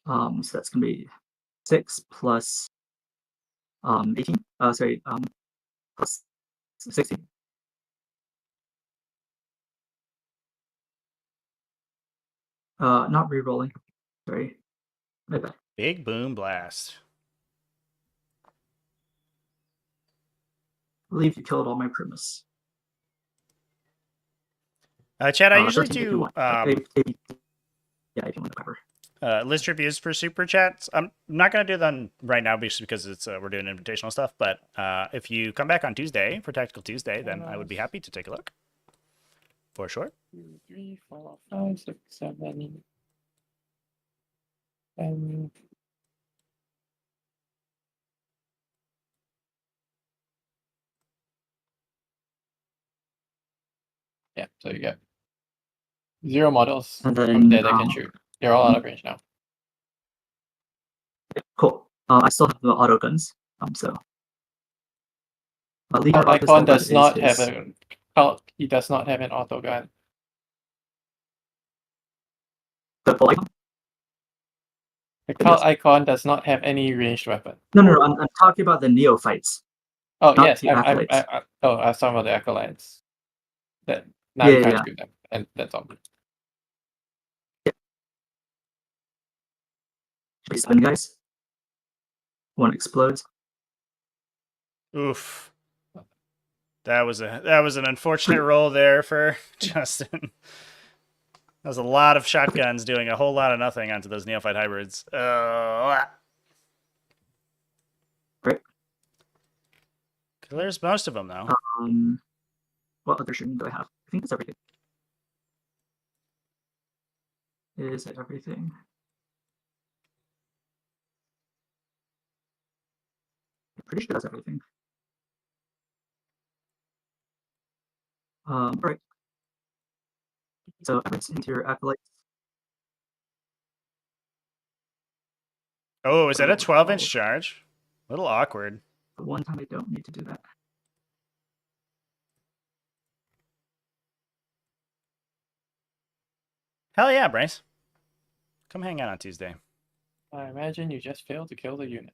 Speaker 2: So that's gonna be 6 plus 18. Sorry, plus 16. Not re-rolling. Sorry. My bad.
Speaker 1: Big boom blast.
Speaker 2: I believe you killed all my Primus.
Speaker 1: Chad, I usually
Speaker 2: 13
Speaker 1: do
Speaker 2: yeah, if you want to cover.
Speaker 1: list reviews for super chats. I'm not gonna do them right now just because it's we're doing invitational stuff. But if you come back on Tuesday for Tactical Tuesday, then I would be happy to take a look. For sure.
Speaker 3: 2, 3, 4, 5, 6, 7, and yeah. So you get 0 models
Speaker 2: And then,
Speaker 3: from there that can shoot. They're all out of range now.
Speaker 2: Cool. I still have the auto guns. So. Leader
Speaker 3: Icon does not have he does not have an auto gun.
Speaker 2: The full icon?
Speaker 3: The cult icon does not have any ranged weapon.
Speaker 2: No. I'm talking about the neophytes.
Speaker 3: Oh
Speaker 2: Not
Speaker 3: yes,
Speaker 2: the acolytes.
Speaker 3: I was talking about the acolytes. That now you can't shoot them, and that's all.
Speaker 2: Should be 7 guys. 1 explodes.
Speaker 1: Oof. That was an unfortunate roll there for Justin. That was a lot of shotguns doing a whole lot of nothing onto those neophyte hybrids.
Speaker 2: Great.
Speaker 1: There's most of them though.
Speaker 2: What other shooting do I have? I think that's everything. Is it everything? I'm pretty sure that's everything. All right. So it's into your acolytes.
Speaker 1: Oh, is that a 12-inch charge? A little awkward.
Speaker 2: The one time I don't need to do that.
Speaker 1: Hell yeah, Bryce. Come hang out on Tuesday.
Speaker 3: I imagine you just failed to kill the unit.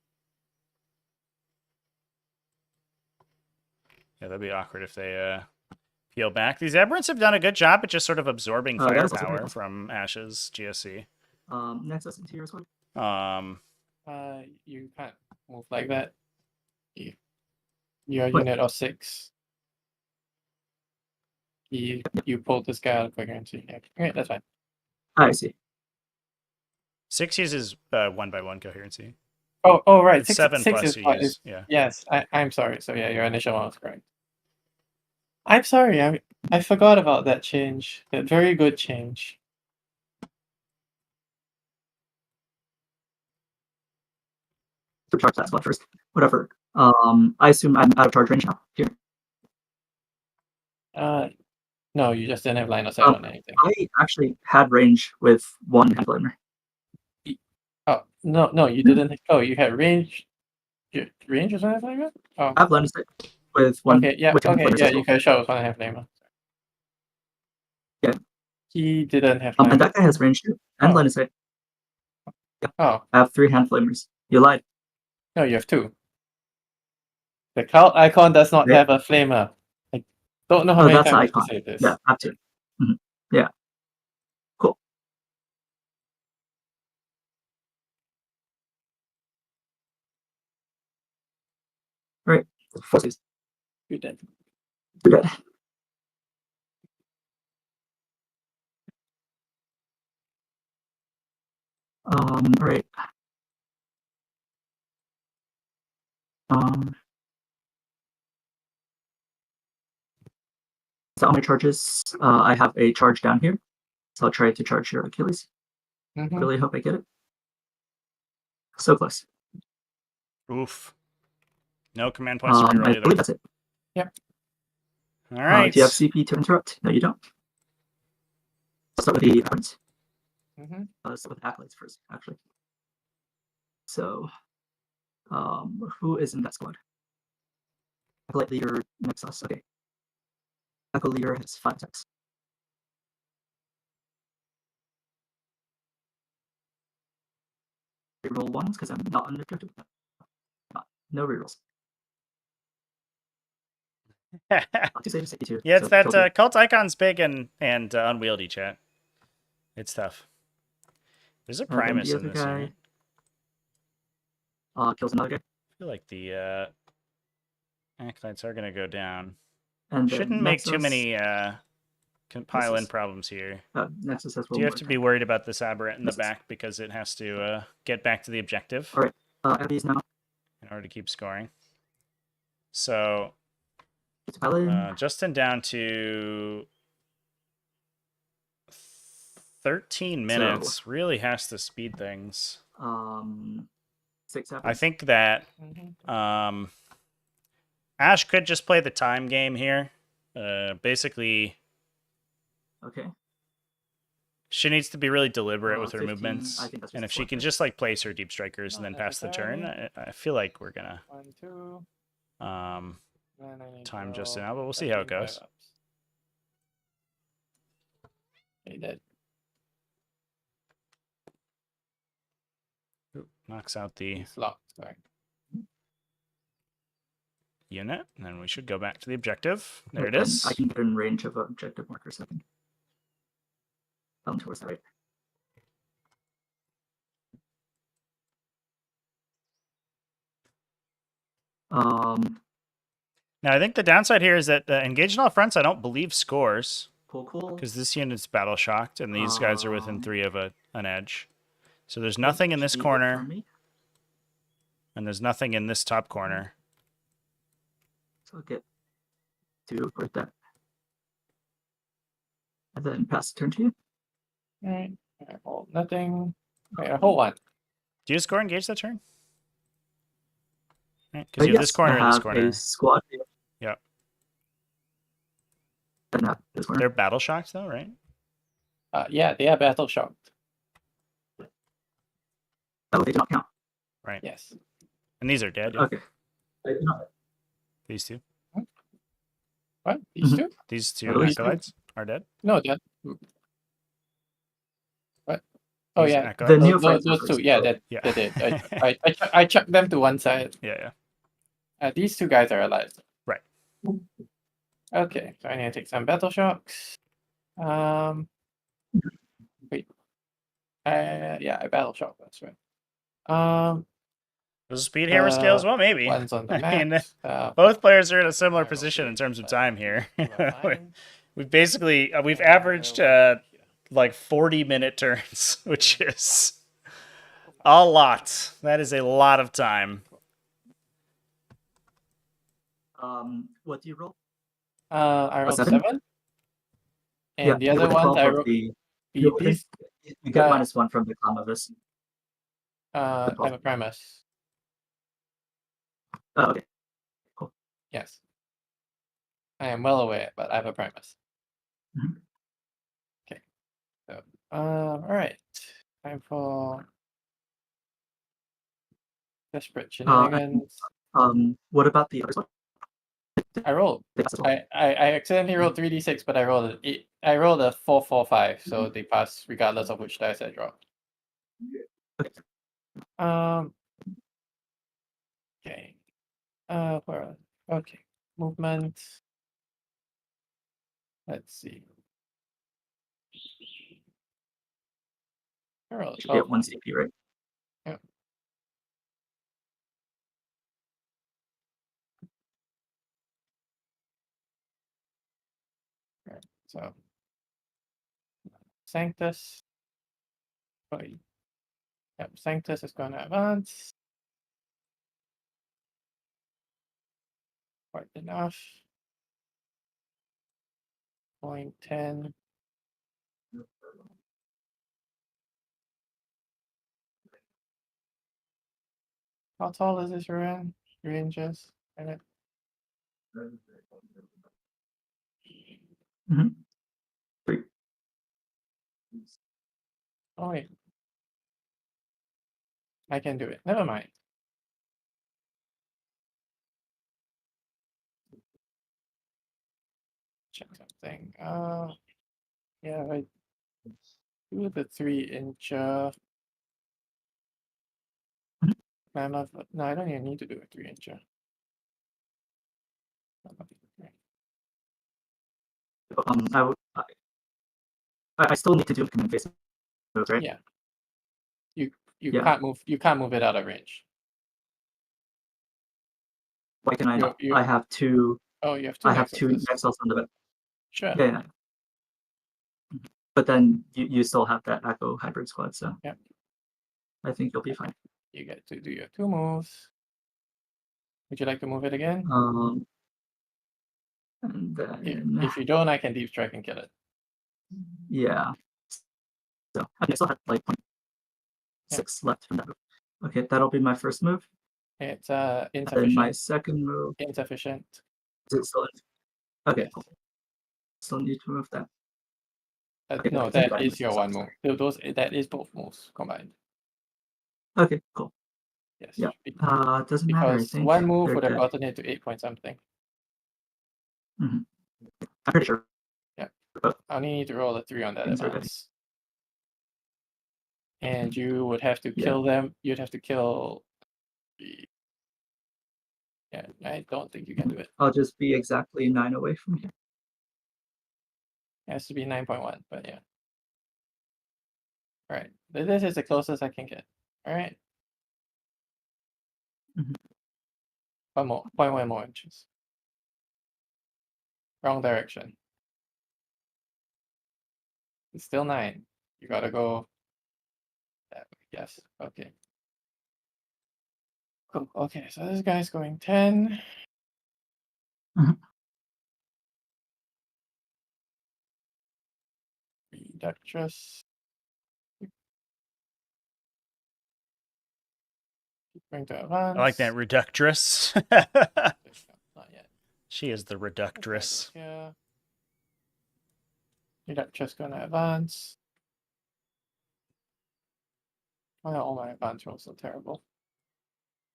Speaker 1: Yeah, that'd be awkward if they peel back. These aberrants have done a good job at just sort of absorbing firepower from Ash's GSC.
Speaker 2: Next us into your squad.
Speaker 3: You can't move like that. Your unit of 6. You pulled this guy out of coherency. Yeah. Okay, that's fine.
Speaker 2: I see.
Speaker 1: 6 uses 1x1 coherency.
Speaker 3: Oh, right.
Speaker 1: It's
Speaker 3: 6,
Speaker 1: 7
Speaker 3: 6
Speaker 1: plus
Speaker 3: is
Speaker 1: you
Speaker 3: fine.
Speaker 1: use. Yeah.
Speaker 3: Yes, I'm sorry. So yeah, your initial one was correct. I'm sorry. I forgot about that change. That very good change.
Speaker 2: So charge that spot first. Whatever. I assume I'm out of charge range now. Here.
Speaker 3: No, you just didn't have line of sight on anything.
Speaker 2: I actually had range with one hand flamer.
Speaker 3: Oh no, you didn't. Oh, you had range. Your range was one flamer. Oh,
Speaker 2: I have line of sight with one.
Speaker 3: okay, yeah,
Speaker 2: with hand
Speaker 3: okay,
Speaker 2: flamers
Speaker 3: yeah.
Speaker 2: as
Speaker 3: You
Speaker 2: well.
Speaker 3: can show us one half flamer.
Speaker 2: Yeah.
Speaker 3: He didn't have.
Speaker 2: And that guy has range too, and
Speaker 3: Oh.
Speaker 2: line of sight. Yeah.
Speaker 3: Oh,
Speaker 2: I have 3 hand flamers. You lied.
Speaker 3: no, you have 2. The cult icon does not
Speaker 2: Yeah.
Speaker 3: have a flamer. I don't know how
Speaker 2: Oh,
Speaker 3: many
Speaker 2: that's the
Speaker 3: times to
Speaker 2: icon.
Speaker 3: say this.
Speaker 2: Yeah, I have to. Yeah. Cool. All right. Forces.
Speaker 3: You're dead.
Speaker 2: You're dead. All right. So on my charges, I have a charge down here. So I'll try to charge your Achilles. Really hope I get it. So close.
Speaker 1: Oof. No command points to reroll
Speaker 2: I
Speaker 1: either.
Speaker 2: believe that's it.
Speaker 3: Yep.
Speaker 1: All right.
Speaker 2: Do you have CP to interrupt? No, you don't. Let's start with the accolades. Let's start with accolades first, actually. So, who is in that squad? Acolyte leader next to us. Okay. Acolyte leader has 5 attacks. Reroll 1s because I'm not on the objective. No rerolls. Too safe, 62.
Speaker 1: Yeah, it's
Speaker 2: so
Speaker 1: that
Speaker 2: totally.
Speaker 1: cult icon's big and unwieldy, chat. It's tough. There's a
Speaker 2: Then
Speaker 1: Primus
Speaker 2: the
Speaker 1: in
Speaker 2: other
Speaker 1: this
Speaker 2: guy
Speaker 1: unit.
Speaker 2: kills another guy.
Speaker 1: I feel like the acolytes are gonna go down.
Speaker 2: And
Speaker 1: Shouldn't make too many compile-in problems here.
Speaker 2: Nexus has
Speaker 1: Do you have to be worried about this aberrant in the back because it has to get back to the objective
Speaker 2: All right. Abby's now.
Speaker 1: in order to keep scoring? So
Speaker 2: It's
Speaker 1: Justin down to 13 minutes. Really has to speed things.
Speaker 2: 6 happens.
Speaker 1: I think that Ash could just play the time game here. Basically,
Speaker 2: Okay.
Speaker 1: she needs to be really deliberate with her
Speaker 2: 15,
Speaker 1: movements.
Speaker 2: I think that's
Speaker 1: And if
Speaker 2: just
Speaker 1: she can just like place her deep strikers and then pass the turn, I feel like we're gonna
Speaker 3: 1, 2.
Speaker 1: time Justin out, but we'll see how it goes.
Speaker 3: He did.
Speaker 1: Oop, knocks out the
Speaker 3: He's locked. Sorry.
Speaker 1: unit, and then we should go back to the objective. There it
Speaker 2: Then
Speaker 1: is.
Speaker 2: I can get in range of objective marker second. Towards that right.
Speaker 1: Now, I think the downside here is that engaged on all fronts, I don't believe scores.
Speaker 2: Cool.
Speaker 1: Because this unit's battle shocked, and these guys are within 3 of an edge. So there's nothing in this corner, and there's nothing in this top corner.
Speaker 2: So I'll get to put that. And then pass the turn to you.
Speaker 3: All right. Hold nothing. Okay, hold on.
Speaker 1: Do you score engage that turn? Because you have this corner
Speaker 2: I
Speaker 1: and this
Speaker 2: have
Speaker 1: corner.
Speaker 2: a squad.
Speaker 1: Yeah.
Speaker 2: This corner.
Speaker 1: They're battle shocked, though, right?
Speaker 3: Yeah, they are battle shocked.
Speaker 2: Oh, they do not count.
Speaker 1: Right.
Speaker 3: Yes.
Speaker 1: And these are dead. Yeah?
Speaker 2: Okay.
Speaker 1: These two.
Speaker 3: What? These two?
Speaker 1: These
Speaker 2: Yeah,
Speaker 1: two
Speaker 2: these two.
Speaker 1: acolytes are dead.
Speaker 3: No, that. What? Oh
Speaker 1: These
Speaker 3: yeah,
Speaker 1: acolytes?
Speaker 2: The neophytes
Speaker 3: those
Speaker 2: are
Speaker 3: two.
Speaker 2: first.
Speaker 3: Yeah,
Speaker 1: Yeah.
Speaker 3: they did. I chucked them to one side.
Speaker 1: Yeah.
Speaker 3: These 2 guys are alive.
Speaker 1: Right.
Speaker 3: Okay, so I need to take some battle shocks. Wait. Yeah, I battle shock. That's right.
Speaker 1: Does speed hammer scale as well? Maybe.
Speaker 3: One's on the
Speaker 1: I mean,
Speaker 3: map.
Speaker 1: both players are in a similar position in terms of time here. We've basically averaged like 40-minute turns, which is A lot. That is a lot of time.
Speaker 2: What do you roll?
Speaker 3: I rolled
Speaker 2: seven?
Speaker 3: 7. And
Speaker 2: Yeah,
Speaker 3: the
Speaker 2: you
Speaker 3: other
Speaker 2: get
Speaker 3: ones
Speaker 2: 12
Speaker 3: I
Speaker 2: of
Speaker 3: rolled.
Speaker 2: the. You
Speaker 3: These
Speaker 2: get
Speaker 3: uh,
Speaker 2: -1 from the Comavus.
Speaker 3: I have a premise.
Speaker 2: Oh, okay.
Speaker 3: Yes. I am well aware, but I have a premise.
Speaker 2: Mhm.
Speaker 3: Okay. So all right. Time for desperate shenanigans.
Speaker 2: What about the others?
Speaker 3: I rolled. I accidentally rolled 3d6, but I rolled I rolled a 4-4-5, so they pass regardless of which dice I drop. Okay. Where? Okay. Movement. Let's see. I rolled a
Speaker 2: Should be at
Speaker 3: 12.
Speaker 2: 1 CP, right?
Speaker 3: Yeah. Right. So Sanctus. Oh, yep, Sanctus is going to advance. Quite enough. Point 10. How tall is this ranges?
Speaker 2: Mhm. 3.
Speaker 3: Oh wait. I can do it. Never mind. Check something. Yeah, I do the 3-inch mammoth. No, I don't even need to do a 3-inch.
Speaker 2: I still need to do a command phase move, right?
Speaker 3: Yeah. You
Speaker 2: Yeah.
Speaker 3: can't move it out of range.
Speaker 2: Why can I not? I have 2.
Speaker 3: Oh, you have 2
Speaker 2: I have 2
Speaker 3: nexuses.
Speaker 2: nexels on the back.
Speaker 3: Sure.
Speaker 2: Yeah. But then you still have that Echo hybrid squad, so
Speaker 3: yeah.
Speaker 2: I think you'll be fine.
Speaker 3: You get to do your 2 moves. Would you like to move it again?
Speaker 2: And then
Speaker 3: If you don't, I can deep strike and kill it.
Speaker 2: yeah. So I still have like 0.6 left from that move. Okay, that'll be my first move.
Speaker 3: It's
Speaker 2: Then
Speaker 3: insufficient.
Speaker 2: my second move.
Speaker 3: Insufficient.
Speaker 2: Is it still? Okay,
Speaker 3: Yes.
Speaker 2: cool. Still need to move that.
Speaker 3: No, that is your 1 move. That is both moves combined.
Speaker 2: Okay, cool.
Speaker 3: Yes.
Speaker 2: Yeah. Doesn't matter. I
Speaker 3: Because
Speaker 2: think
Speaker 3: 1 move
Speaker 2: they're
Speaker 3: would have
Speaker 2: dead.
Speaker 3: gotten it to 8 point something.
Speaker 2: I'm pretty sure.
Speaker 3: Yeah.
Speaker 2: But
Speaker 3: I only need to roll a 3 on that
Speaker 2: things are
Speaker 3: advance. And you would have to
Speaker 2: Yeah.
Speaker 3: kill them. You'd have to kill. Yeah, I don't think you can do it.
Speaker 2: I'll just be exactly 9 away from here.
Speaker 3: It has to be 9.1, but yeah. All right. This is the closest I can get. All right.
Speaker 2: Mhm.
Speaker 3: 0.1 more inches. Wrong direction. It's still 9. You gotta go that way. Yes. Okay. Cool. Okay, so this guy's going 10.
Speaker 2: Mhm.
Speaker 3: Reductress. Going to advance.
Speaker 1: I like that reductress.
Speaker 3: Not yet.
Speaker 1: She is the reductress.
Speaker 3: Yeah. Reductress gonna advance. Why are all my advance rolls so terrible?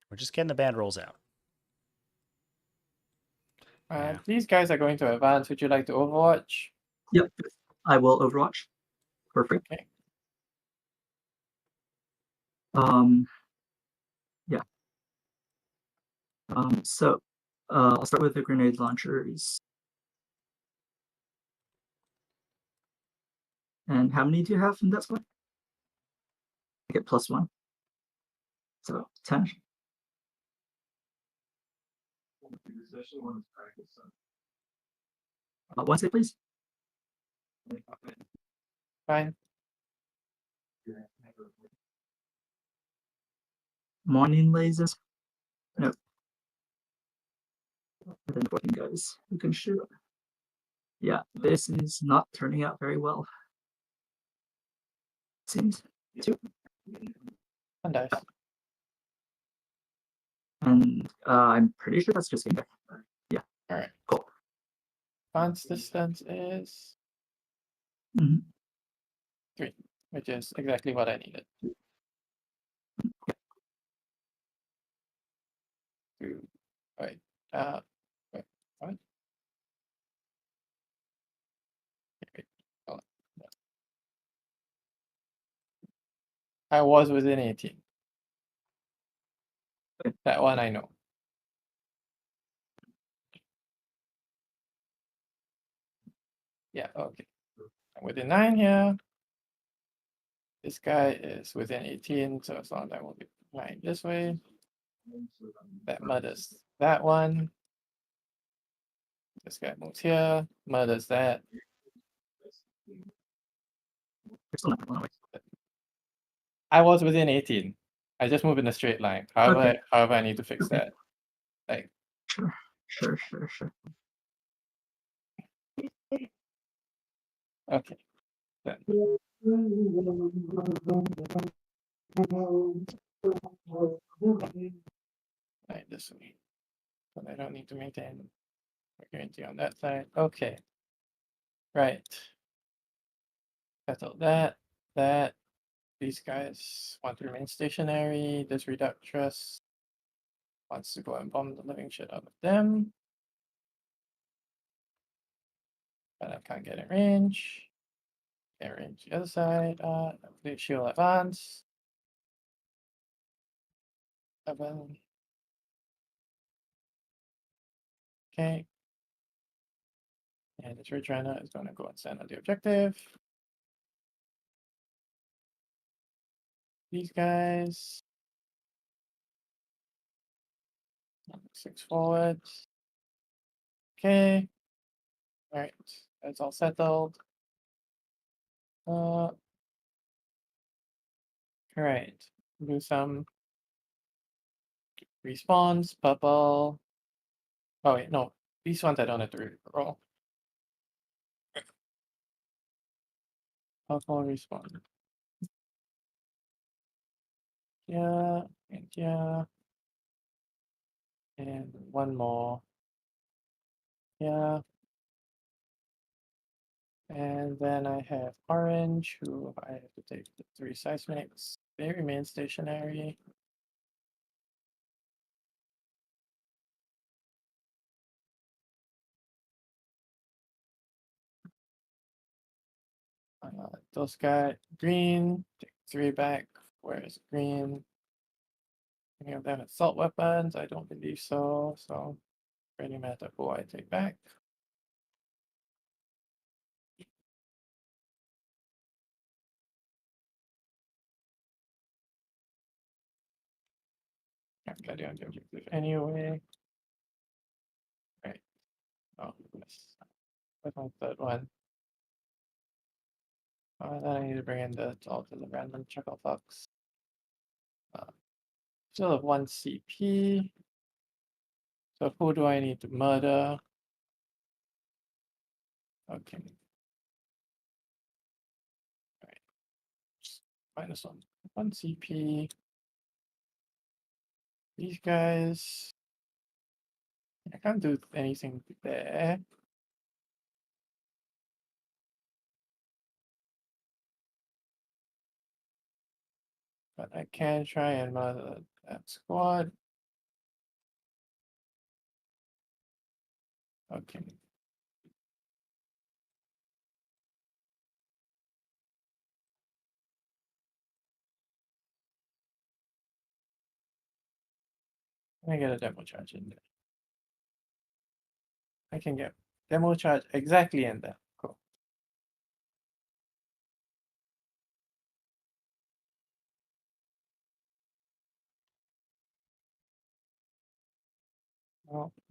Speaker 1: We're just getting the bad rolls out. Yeah.
Speaker 3: These guys are going to advance. Would you like to Overwatch?
Speaker 2: Yep. I will Overwatch. Perfect.
Speaker 3: Okay.
Speaker 2: Yeah. So I'll start with the grenade launchers. And how many do you have in that squad? I get +1. So 10. One save, please.
Speaker 3: Fine.
Speaker 2: Morning lasers. No. And then 14 guys who can shoot. Yeah, this is not turning out very well. Seems to.
Speaker 3: And dice.
Speaker 2: And I'm pretty sure that's just game back. Yeah.
Speaker 3: All right.
Speaker 2: Cool.
Speaker 3: Advance distance is
Speaker 2: Mhm.
Speaker 3: 3, which is exactly what I needed. 2. Wait. Wait. What? Wait. Hold on. I was within 18. That one I know. Yeah, okay. I'm within 9 here. This guy is within 18, so as long as I will be 9 this way. That murders that one. This guy moves here, murders that.
Speaker 2: There's still nothing wrong with
Speaker 3: I was within 18. I just move in a straight line. However,
Speaker 2: Okay.
Speaker 3: however I need to fix
Speaker 2: Okay.
Speaker 3: that. Like,
Speaker 2: Sure.
Speaker 3: okay. Then. Right, this way. But I don't need to maintain guarantee on that side. Okay. Right. Settle that. These guys want to remain stationary. This reductress wants to go and bomb the living shit out of them. But I can't get in range. Get range the other side. The shield advance. 7. Okay. And this Ridge Runner is going to go and stand on the objective. These guys. 6 forwards. Okay. All right. That's all settled. All right. Do some respawns, bubble. Oh wait, no. These ones I don't have to roll. Bubble respawn. Yeah, and yeah. And one more. Yeah. And then I have orange, who I have to take the 3 seismics. They remain stationary. Those guys, green, take 3 back. Where's green? Any of them assault weapons? I don't believe so. So, pretty matter who I take back. I've got the objective anyway. Right. Oh, yes. Where's my third one? Then I need to bring in the all to the random chuckle fox. Still have 1 CP. So who do I need to murder? Okay. Alright. Minus 1 CP. These guys. I can't do anything there. But I can try and murder that squad. Okay. I get a demo charge in there. I can get demo charge exactly in there. Cool.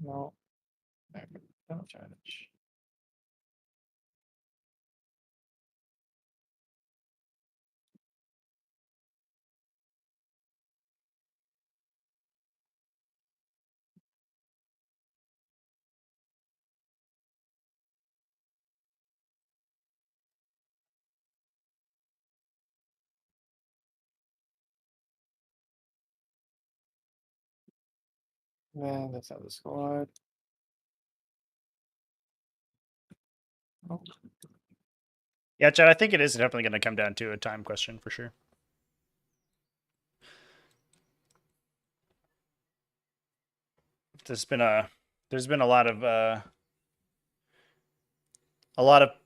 Speaker 3: No. Demo charge. Then let's have the squad. Oh,
Speaker 1: Yeah, Chad, I think it is definitely going to come down to a time question for sure. There's been a lot of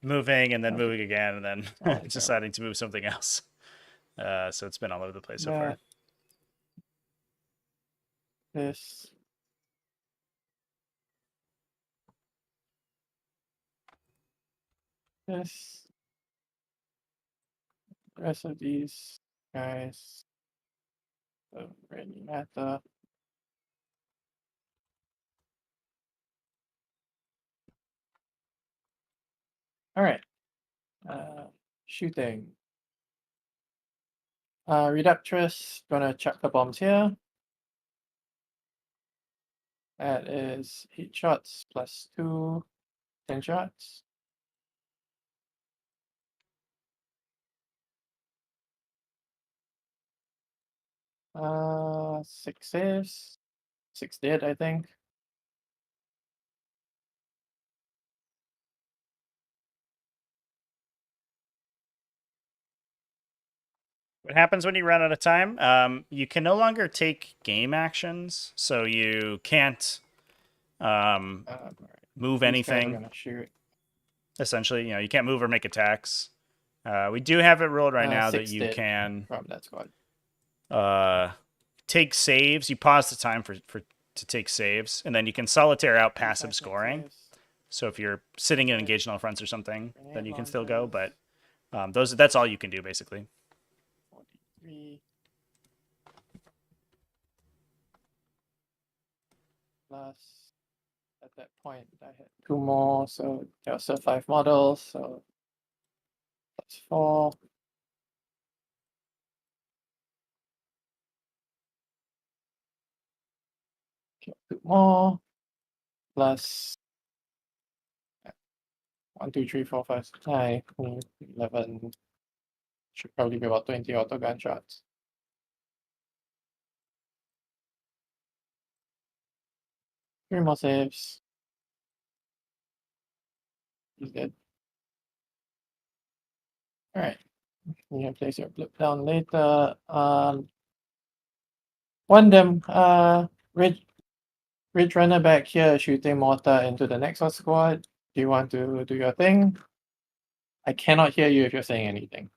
Speaker 1: moving and then moving again and then
Speaker 3: Oh, okay.
Speaker 1: deciding to move something else. So it's been all over the place so far.
Speaker 3: This. This. The rest of these guys don't really matter. All right. Shooting. Reductress, gonna chuck the bombs here. That is 8 shots plus 2, 10 shots. Six saves. 6 dead, I think.
Speaker 1: What happens when you run out of time? You can no longer take game actions, so you can't
Speaker 3: All right.
Speaker 1: move
Speaker 3: These guys are
Speaker 1: anything.
Speaker 3: gonna shoot.
Speaker 1: Essentially, you can't move or make attacks. We do have it ruled right now that
Speaker 3: 6
Speaker 1: you
Speaker 3: dead
Speaker 1: can
Speaker 3: from that squad.
Speaker 1: take saves. You pause the time to take saves, and then you can solitaire out
Speaker 3: These
Speaker 1: passive
Speaker 3: guys make
Speaker 1: scoring.
Speaker 3: saves.
Speaker 1: So if you're sitting in engaged on the fronts or something, then
Speaker 3: Grenade
Speaker 1: you can still go.
Speaker 3: launchers.
Speaker 1: But that's all you can do basically.
Speaker 3: 43. Plus, at that point, I had 2 more, so there are still 5 models, so that's 4. Okay, 2 more, plus 1, 2, 3, 4, 5, 6, 9, 11. Should probably be about 20 auto gunshots. Three more saves. He's dead. Alright. You can place your blip down later. Ridge runner back here shooting mortar into the next one squad. Do you want to do your thing? I cannot hear you if you're saying anything.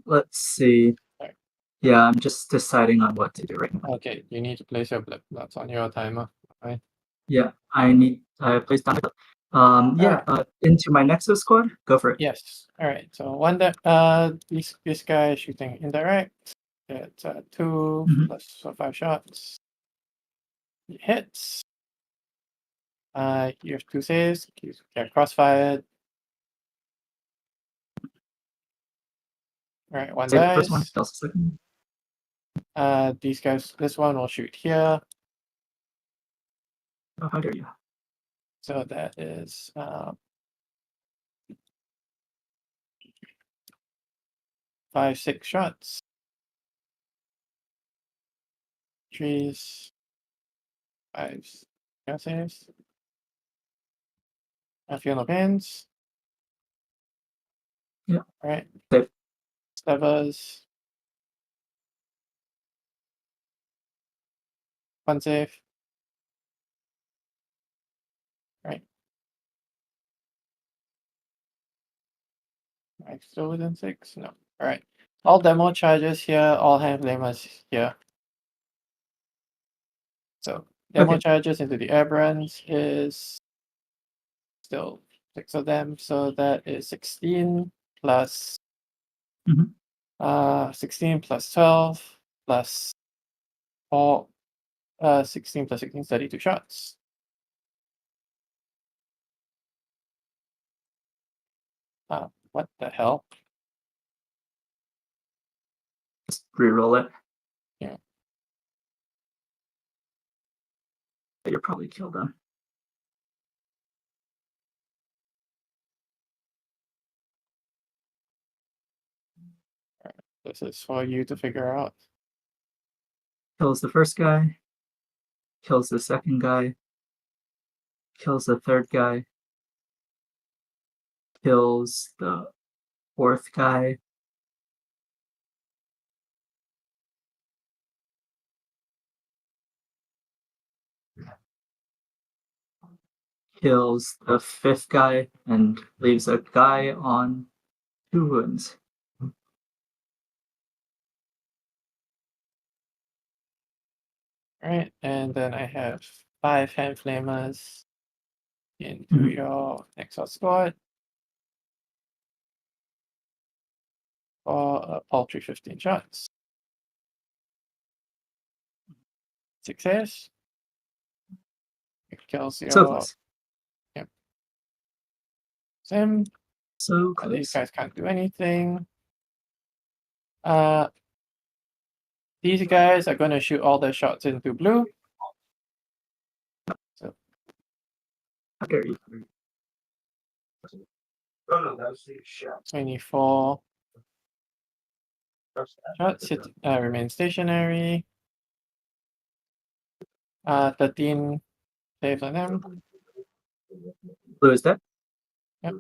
Speaker 2: Let's see.
Speaker 3: Sorry.
Speaker 2: Yeah, I'm just deciding on what to do right now.
Speaker 3: Okay, you need to place your blip. That's on your timer. Right?
Speaker 2: Yeah, I placed down. Yeah, into my Nexus squad. Go for it.
Speaker 3: Yes. Alright, so one that this guy is shooting indirect. It's 2
Speaker 2: Mhm.
Speaker 3: plus 5 shots. He hits. You have 2 saves. You get crossfired. Alright, one
Speaker 2: Say the
Speaker 3: dies.
Speaker 2: first one. Else the second.
Speaker 3: These guys, this one will shoot here.
Speaker 2: Oh, how dare you?
Speaker 3: So that is 5, 6 shots. Trees. 5 saves. I feel no pains.
Speaker 2: Yeah.
Speaker 3: Alright.
Speaker 2: Save.
Speaker 3: Stabbers. 1 save. Right. Am I still within 6? No. Alright. All demo charges here, all hand flamers here. So demo
Speaker 2: Okay.
Speaker 3: charges into the aberrants is still 6 of them, so that is 16 plus 16 plus 12 plus 4 16 plus 16 32 shots. What the hell?
Speaker 2: Just re-roll it.
Speaker 3: Yeah.
Speaker 2: You're probably killed them.
Speaker 3: This is for you to figure out.
Speaker 2: Kills the first guy. Kills the second guy. Kills the third guy. Kills the fourth guy. Kills the fifth guy and leaves a guy on 2 wounds.
Speaker 3: Right, and then I have 5 hand flamers into your Nexus squad for a paltry 15 shots. Success. It kills your
Speaker 2: So close.
Speaker 3: sim.
Speaker 2: So
Speaker 3: These
Speaker 2: close.
Speaker 3: guys can't do anything. These guys are gonna shoot all their shots into blue. So
Speaker 2: How dare you?
Speaker 4: Oh no, that was the shot.
Speaker 3: 24 shots. Remain stationary. 13 saves on them.
Speaker 2: Blue is dead.
Speaker 3: Yep.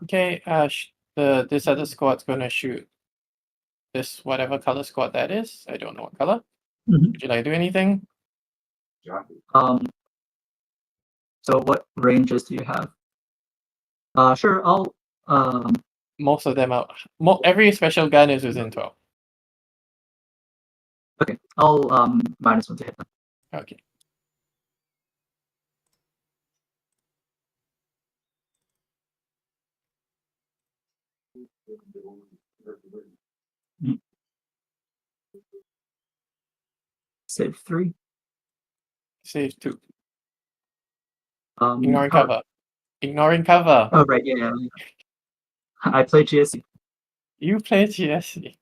Speaker 3: Okay, this other squad's gonna shoot this whatever color squad that is. I don't know what color.
Speaker 2: Mhm.
Speaker 3: Would you like to do anything?
Speaker 2: So what ranges do you have? Sure, I'll
Speaker 3: Most of them are. Every special gun is within 12.
Speaker 2: okay. I'll -1 to hit them.
Speaker 3: Okay.
Speaker 2: Save 3.
Speaker 3: Save 2.
Speaker 2: oh,
Speaker 3: Ignoring cover. Ignoring cover.
Speaker 2: Oh right, yeah. I played GSC.
Speaker 3: You play GSC.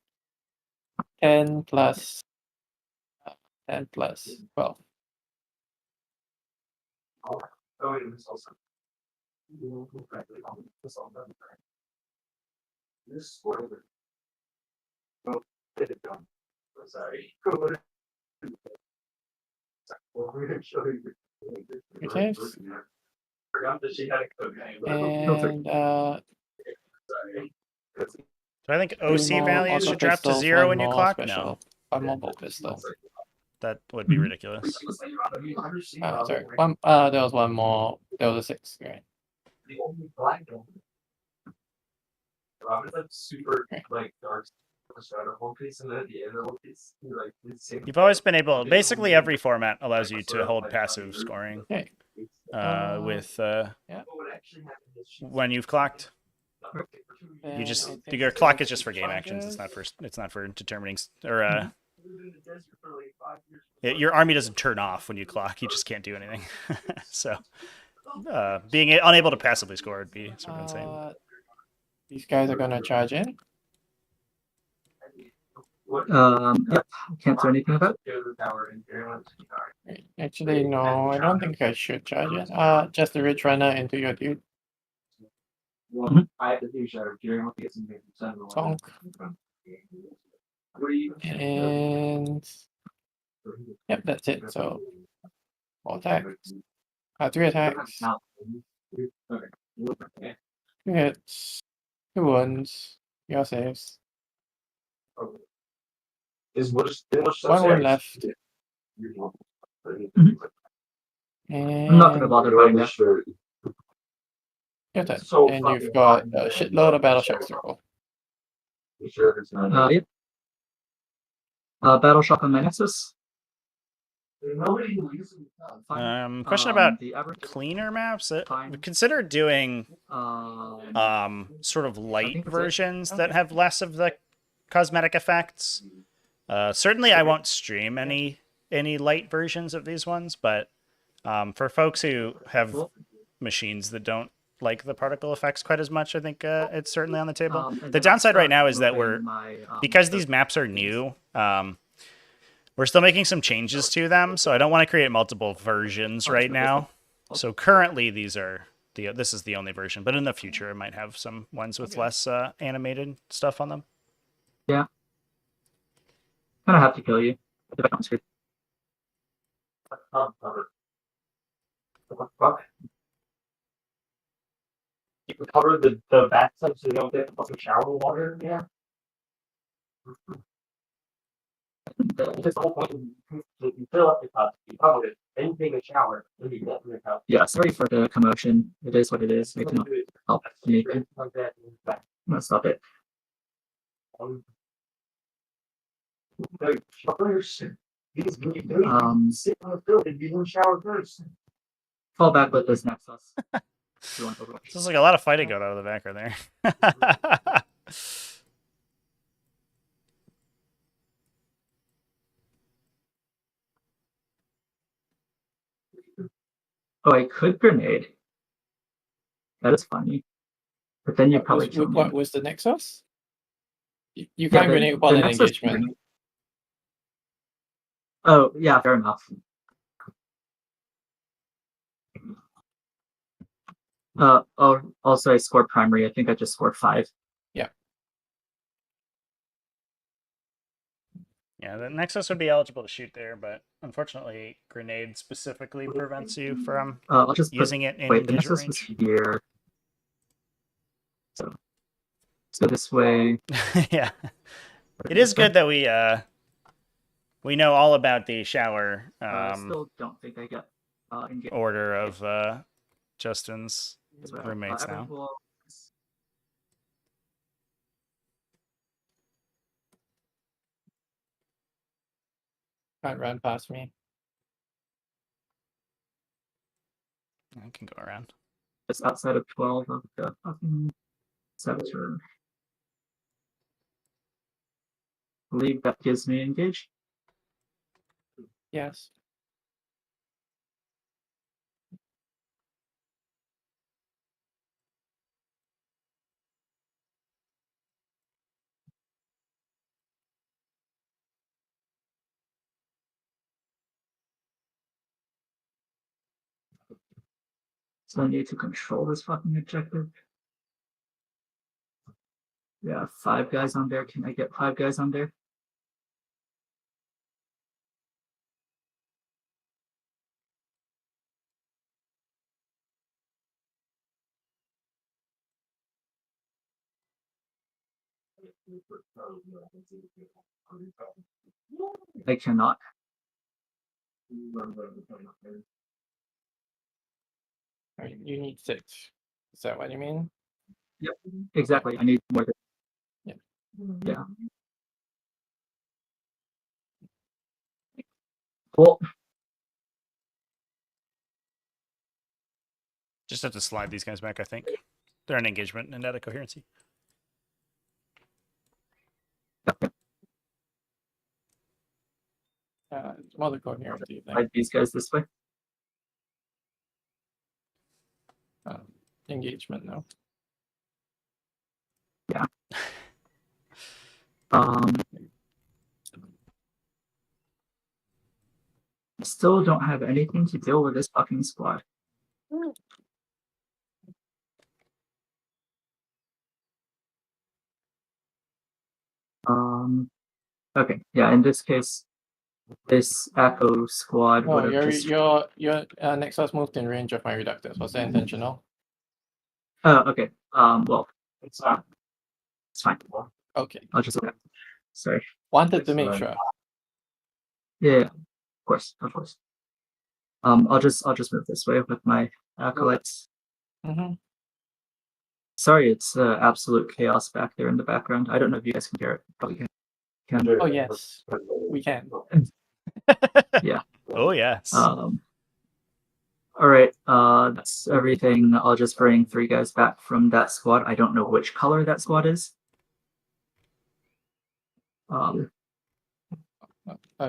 Speaker 3: 10 plus 10 plus 12.
Speaker 4: Oh wait, it was also. This spoiler. Oh, did it done. I'm sorry. We're gonna show you.
Speaker 3: Okay.
Speaker 4: Forgot that she had a code name.
Speaker 3: And
Speaker 4: Sorry.
Speaker 1: Do I think
Speaker 3: 3
Speaker 1: OC
Speaker 3: more
Speaker 1: values
Speaker 3: auto
Speaker 1: should drop to
Speaker 3: pistols,
Speaker 1: 0
Speaker 3: one
Speaker 1: when you
Speaker 3: more
Speaker 1: clock?
Speaker 3: special,
Speaker 1: No,
Speaker 3: one more bolt pistol.
Speaker 1: that would be ridiculous.
Speaker 3: Sorry. One. There was one more. There was a 6. Right.
Speaker 4: The only black one. Robin's like super like dark shadow whole piece, and then at the end of the whole piece, he like
Speaker 1: You've always been able. Basically, every format allows you to hold passive scoring.
Speaker 3: Okay.
Speaker 1: With
Speaker 3: Yeah.
Speaker 1: when you've clocked.
Speaker 3: Then
Speaker 1: You just
Speaker 3: I think
Speaker 1: your
Speaker 3: it's
Speaker 1: clock
Speaker 3: those
Speaker 1: is just for game actions.
Speaker 3: charges.
Speaker 1: It's not for determining your army doesn't turn off when you clock. You just can't do anything. So being unable to passively score would be sort of insane.
Speaker 3: These guys are gonna charge in.
Speaker 2: Yep. Can't do anything about it.
Speaker 3: Right. Actually, no, I don't think I should charge in. Just the rich runner into your dude.
Speaker 4: I have to do shadow gearing with some
Speaker 3: Tonk. And yep, that's it. So 4 attacks. 3 attacks. 2 hits. 2 wounds. Your saves. One wound left. And
Speaker 2: I'm not gonna bother doing that.
Speaker 3: your turn. And you've got a shitload of battle shock circle.
Speaker 2: Yep. Battle shock on my Nexus.
Speaker 1: Question about
Speaker 2: the average
Speaker 1: cleaner maps.
Speaker 2: Fine.
Speaker 1: We consider doing sort of
Speaker 2: I
Speaker 1: light
Speaker 2: think that's it.
Speaker 1: versions that have less of the cosmetic effects. Certainly, I won't stream any light versions of these ones, but for folks who have machines that don't like the particle effects quite as much, I think it's certainly on the table. The downside right now is that because these maps are new, we're still making some changes to them, so I don't want to create multiple versions right now. So currently these are this is the only version, but in the future it might have some ones with less animated stuff on them.
Speaker 2: Yeah. Kind of have to kill you if I don't screw.
Speaker 4: What the fuck? You can cover the bathtub so you don't get fucking shower water. Yeah. Just the whole point. You fill up the cup, you cover it, then you take a shower, then you get in the cup.
Speaker 2: Yeah, sorry for the commotion. It is what it is. I cannot help anything.
Speaker 4: Like that.
Speaker 2: I'm gonna stop it.
Speaker 4: The showers. These sit on the building, you don't shower first.
Speaker 2: Fall back with this Nexus. You want Overwatch?
Speaker 1: There's like a lot of fighting going on in the background there.
Speaker 2: Oh, I could grenade. That is funny. But then you probably kill me.
Speaker 3: What was the Nexus? You
Speaker 2: Yeah,
Speaker 3: can't grenade while in
Speaker 2: Nexus
Speaker 3: engagement.
Speaker 2: grenade. Oh, yeah, fair enough. Oh, also I scored primary. I think I just scored 5.
Speaker 1: Yeah, the Nexus would be eligible to shoot there, but unfortunately, grenade specifically prevents you from
Speaker 2: I'll just
Speaker 1: using it in
Speaker 2: wait, the
Speaker 1: visual
Speaker 2: Nexus was
Speaker 1: range.
Speaker 2: here. So let's go this way.
Speaker 1: Yeah, it is good that we know all about the shower
Speaker 2: I still don't think I get engaged.
Speaker 1: order of Justin's
Speaker 2: As well.
Speaker 1: roommates now.
Speaker 2: Will...
Speaker 3: Can't run past me.
Speaker 1: I can go around.
Speaker 2: Just outside of 12 of the fucking saboteur. I believe that gives me engage.
Speaker 3: Yes.
Speaker 2: So I need to control this fucking objective. Yeah, 5 guys on there. Can I get 5 guys on there? I cannot.
Speaker 3: You need 6. Is that what you mean?
Speaker 2: Yep, exactly. I need more.
Speaker 3: Yeah.
Speaker 2: Yeah. Cool.
Speaker 1: Just have to slide these guys back, I think. They're in engagement and out of coherency.
Speaker 3: Mother coherent, do you think?
Speaker 2: Slide these guys this way.
Speaker 3: Engagement, no.
Speaker 2: Yeah. I still don't have anything to deal with this fucking squad. Okay, yeah, in this case, this Echo squad
Speaker 3: No,
Speaker 2: would have just...
Speaker 3: your Nexus moved in range of my reductors. Was that intentional?
Speaker 2: Oh, okay. Well,
Speaker 4: It's
Speaker 2: fine.
Speaker 3: Okay.
Speaker 2: I'll just look at it. Sorry.
Speaker 3: Wanted to make sure.
Speaker 2: Yeah, of course, of course. I'll just move this way with my acolytes. Sorry, it's absolute chaos back there in the background. I don't know if you guys can hear it. Probably can.
Speaker 3: Oh yes, we can.
Speaker 2: Yeah.
Speaker 1: Oh yes.
Speaker 2: All right. That's everything. I'll just bring 3 guys back from that squad. I don't know which color that squad is.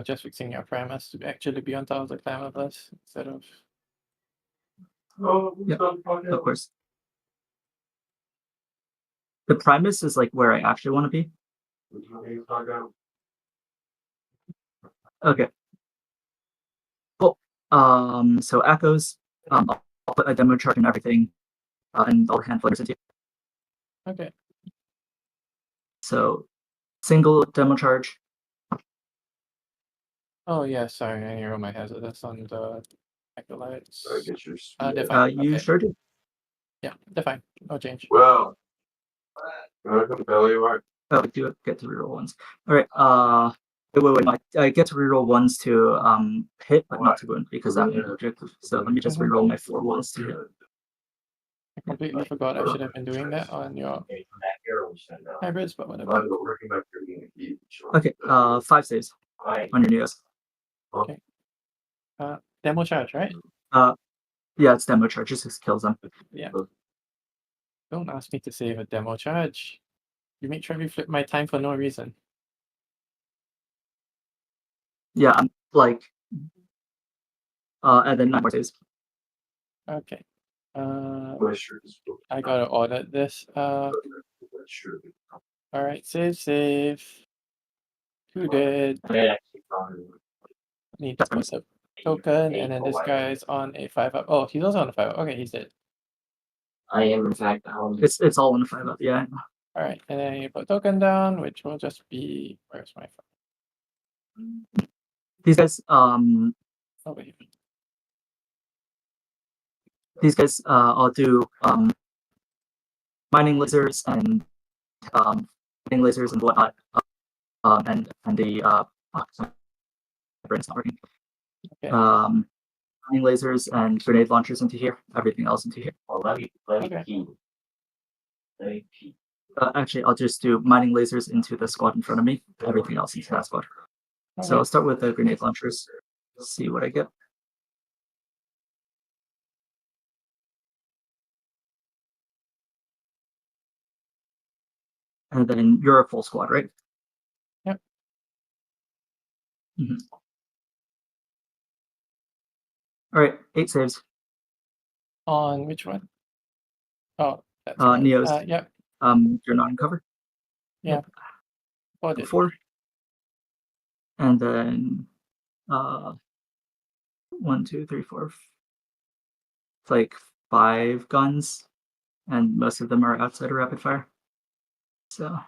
Speaker 3: Just fixing your premise to actually be on top of the climate bus instead of.
Speaker 2: Yeah, of course. The Primus is like where I actually want to be. Okay. Cool. So Echoes. I'll I'll put a demo charge and everything, and all the hand flippers into you.
Speaker 3: Okay.
Speaker 2: So single demo charge.
Speaker 3: Oh yeah, sorry, I roll my hazard. That's on the acolytes.
Speaker 4: I guess you're.
Speaker 3: They're fine.
Speaker 2: You
Speaker 3: Okay.
Speaker 2: sure do.
Speaker 3: Yeah, they're fine. No change.
Speaker 4: Well. Belly white.
Speaker 2: Oh, I do get to reroll ones. All right. Wait. I get to reroll ones to hit, but not to wound because I'm an objective. So let me just reroll my 4 ones to hit.
Speaker 3: I completely forgot I should have been doing that on your hybrids, but whatever.
Speaker 2: Okay. 5 saves on your neos.
Speaker 3: Demo charge, right?
Speaker 2: Yeah, it's demo charge. Just kills them.
Speaker 3: Yeah. Don't ask me to save a demo charge. You make sure we flip my time for no reason.
Speaker 2: Yeah, I'm like. And then 9 more saves.
Speaker 3: Okay. I gotta audit this. Alright, save. 2 dead. Need to put a token, and then this guy's on a 5-up. Oh, he's also on a 5-up. Okay, he's dead.
Speaker 4: I am in fact.
Speaker 2: It's all in the 5-up. Yeah.
Speaker 3: Alright, and then you put token down, which will just be where's my phone?
Speaker 2: These guys
Speaker 3: Over here.
Speaker 2: I'll do mining lasers and whatnot. And the my brain's not working.
Speaker 3: Okay.
Speaker 2: Mining lasers and grenade launchers into here. Everything else into here.
Speaker 4: Well, let me
Speaker 3: Okay.
Speaker 4: pee. Let me pee.
Speaker 2: Actually, I'll just do mining lasers into the squad in front of me. Everything else into that squad. So
Speaker 3: Okay.
Speaker 2: I'll start with the grenade launchers. See what I get. And then you're a full squad, right?
Speaker 3: Yep.
Speaker 2: Mm-hmm. All right, 8 saves.
Speaker 3: On which one? Oh, that's
Speaker 2: Neos.
Speaker 3: Yep.
Speaker 2: You're not in cover.
Speaker 3: Yeah. Got it.
Speaker 2: 4. And then 1, 2, 3, 4. It's like 5 guns, and most of them are outside of rapid fire. So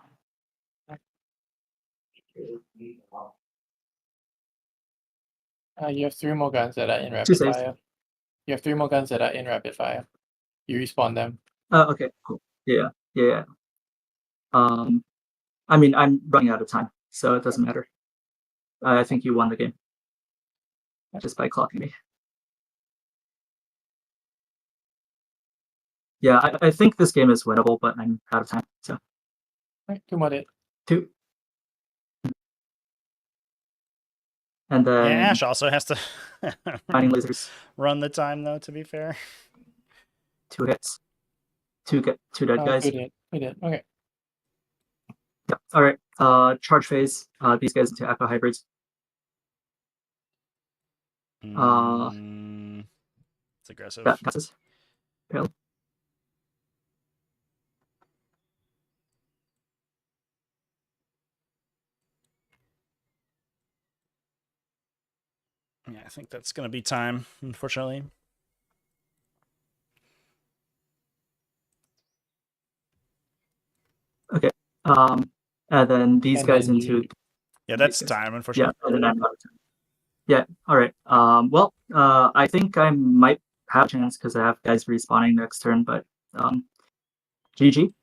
Speaker 3: You have 3 more guns that are in
Speaker 2: 2
Speaker 3: rapid
Speaker 2: saves.
Speaker 3: fire. You have 3 more guns that are in rapid fire. You respawn them.
Speaker 2: Okay, cool. Yeah. I mean, I'm running out of time, so it doesn't matter. I think you won the game just by clocking me. Yeah, I think this game is winnable, but I'm out of time. So
Speaker 3: Right, 2 more dead.
Speaker 2: 2. And then
Speaker 1: Yeah, Ash also has to
Speaker 2: mining lasers,
Speaker 1: run the time, though, to be fair.
Speaker 2: 2 hits. 2 dead guys.
Speaker 3: We did. Okay.
Speaker 2: Yeah. All right. Charge phase. These guys into echo hybrids.
Speaker 1: It's aggressive.
Speaker 2: That passes. Pale.
Speaker 1: Yeah, I think that's going to be time, unfortunately.
Speaker 2: Okay. And then these
Speaker 3: And
Speaker 2: guys
Speaker 3: then
Speaker 2: into.
Speaker 1: Yeah, that's
Speaker 2: these guys.
Speaker 1: time, unfortunately.
Speaker 2: Yeah, and then I'm out of time. Yeah. All right. Well, I think I might have a chance because I have guys respawning next turn, but GG.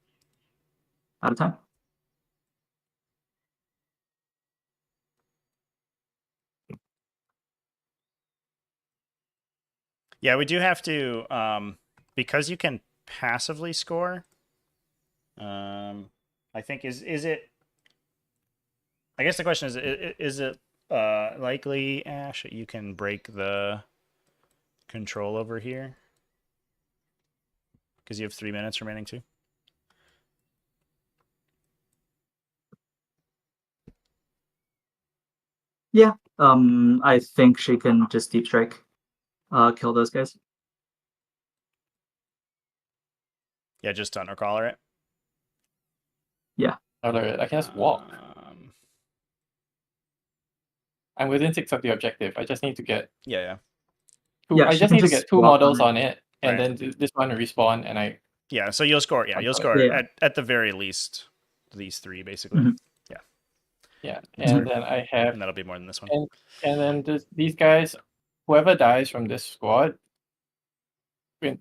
Speaker 2: Out of time.
Speaker 1: Yeah, we do have to, because you can passively score. I think is it? I guess the question is it likely, Ash, that you can break the control over here? Because you have 3 minutes remaining too.
Speaker 2: Yeah. I think she can just deep strike, kill those guys.
Speaker 1: Yeah, just tunnel collar it.
Speaker 2: Yeah.
Speaker 3: I can just walk. I'm within 6 of the objective. I just need to get
Speaker 1: Yeah.
Speaker 3: two.
Speaker 2: Yeah,
Speaker 3: I
Speaker 2: she
Speaker 3: just
Speaker 2: can
Speaker 3: need to
Speaker 2: just
Speaker 3: get 2
Speaker 2: walk
Speaker 3: models
Speaker 2: on
Speaker 3: on it, and
Speaker 1: Right.
Speaker 3: then this one respawn, and I
Speaker 1: Yeah, so you'll score. Yeah, you'll score
Speaker 2: Yeah.
Speaker 1: at the very least these 3 basically,
Speaker 2: Mhm.
Speaker 3: yeah,
Speaker 1: That's
Speaker 3: and
Speaker 1: fair.
Speaker 3: then I have
Speaker 1: and that'll be more than this one.
Speaker 3: and then these guys, whoever dies from this squad,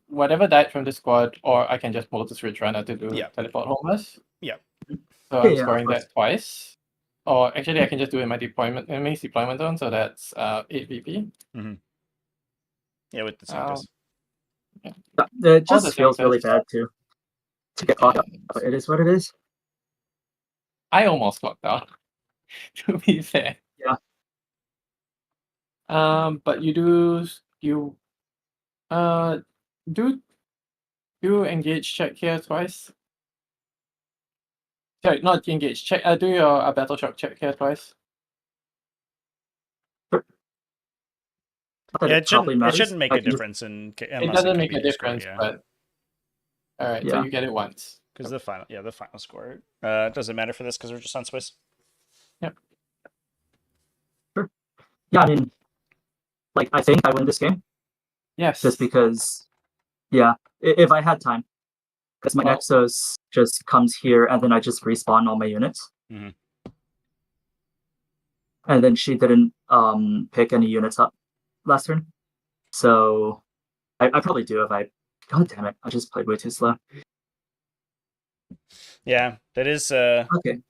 Speaker 3: whatever died from this squad, or I can just multi-switch runner to do
Speaker 1: Yeah.
Speaker 3: teleport homers.
Speaker 1: Yeah.
Speaker 3: So I'm
Speaker 2: Yeah, of
Speaker 3: scoring
Speaker 2: course.
Speaker 3: that twice. Or actually, I can just do it in my main deployment zone. So that's 8 VP.
Speaker 1: Yeah, with the sanctus.
Speaker 2: It
Speaker 3: All the
Speaker 2: just feels really
Speaker 3: Sanctus.
Speaker 2: bad to get caught up, but it is what it is.
Speaker 3: I almost got down. To be fair.
Speaker 2: Yeah.
Speaker 3: But you do engage check here twice. Sorry, not engage check. Do your battle shock check here twice.
Speaker 2: Not that
Speaker 1: Yeah,
Speaker 2: it probably
Speaker 1: it
Speaker 2: matters.
Speaker 1: shouldn't make
Speaker 2: I
Speaker 1: a
Speaker 2: can just-
Speaker 1: difference
Speaker 3: It
Speaker 1: unless
Speaker 3: doesn't
Speaker 1: can
Speaker 3: make
Speaker 1: be
Speaker 3: a
Speaker 1: your score,
Speaker 3: difference,
Speaker 1: yeah.
Speaker 3: but all right. So
Speaker 2: Yeah.
Speaker 3: you get it once.
Speaker 1: Because the final score doesn't matter for this because we're just on space.
Speaker 2: Yeah, I mean, like, I think I win this game
Speaker 3: Yes.
Speaker 2: just because, yeah, if I had time, because my
Speaker 3: Well-
Speaker 2: Exos just comes here and then I just respawn all my units.
Speaker 1: Mhm.
Speaker 2: And then she didn't pick any units up last turn, so I probably do if I. God damn it! I just played way too slow.
Speaker 1: Yeah, that is.
Speaker 2: Okay.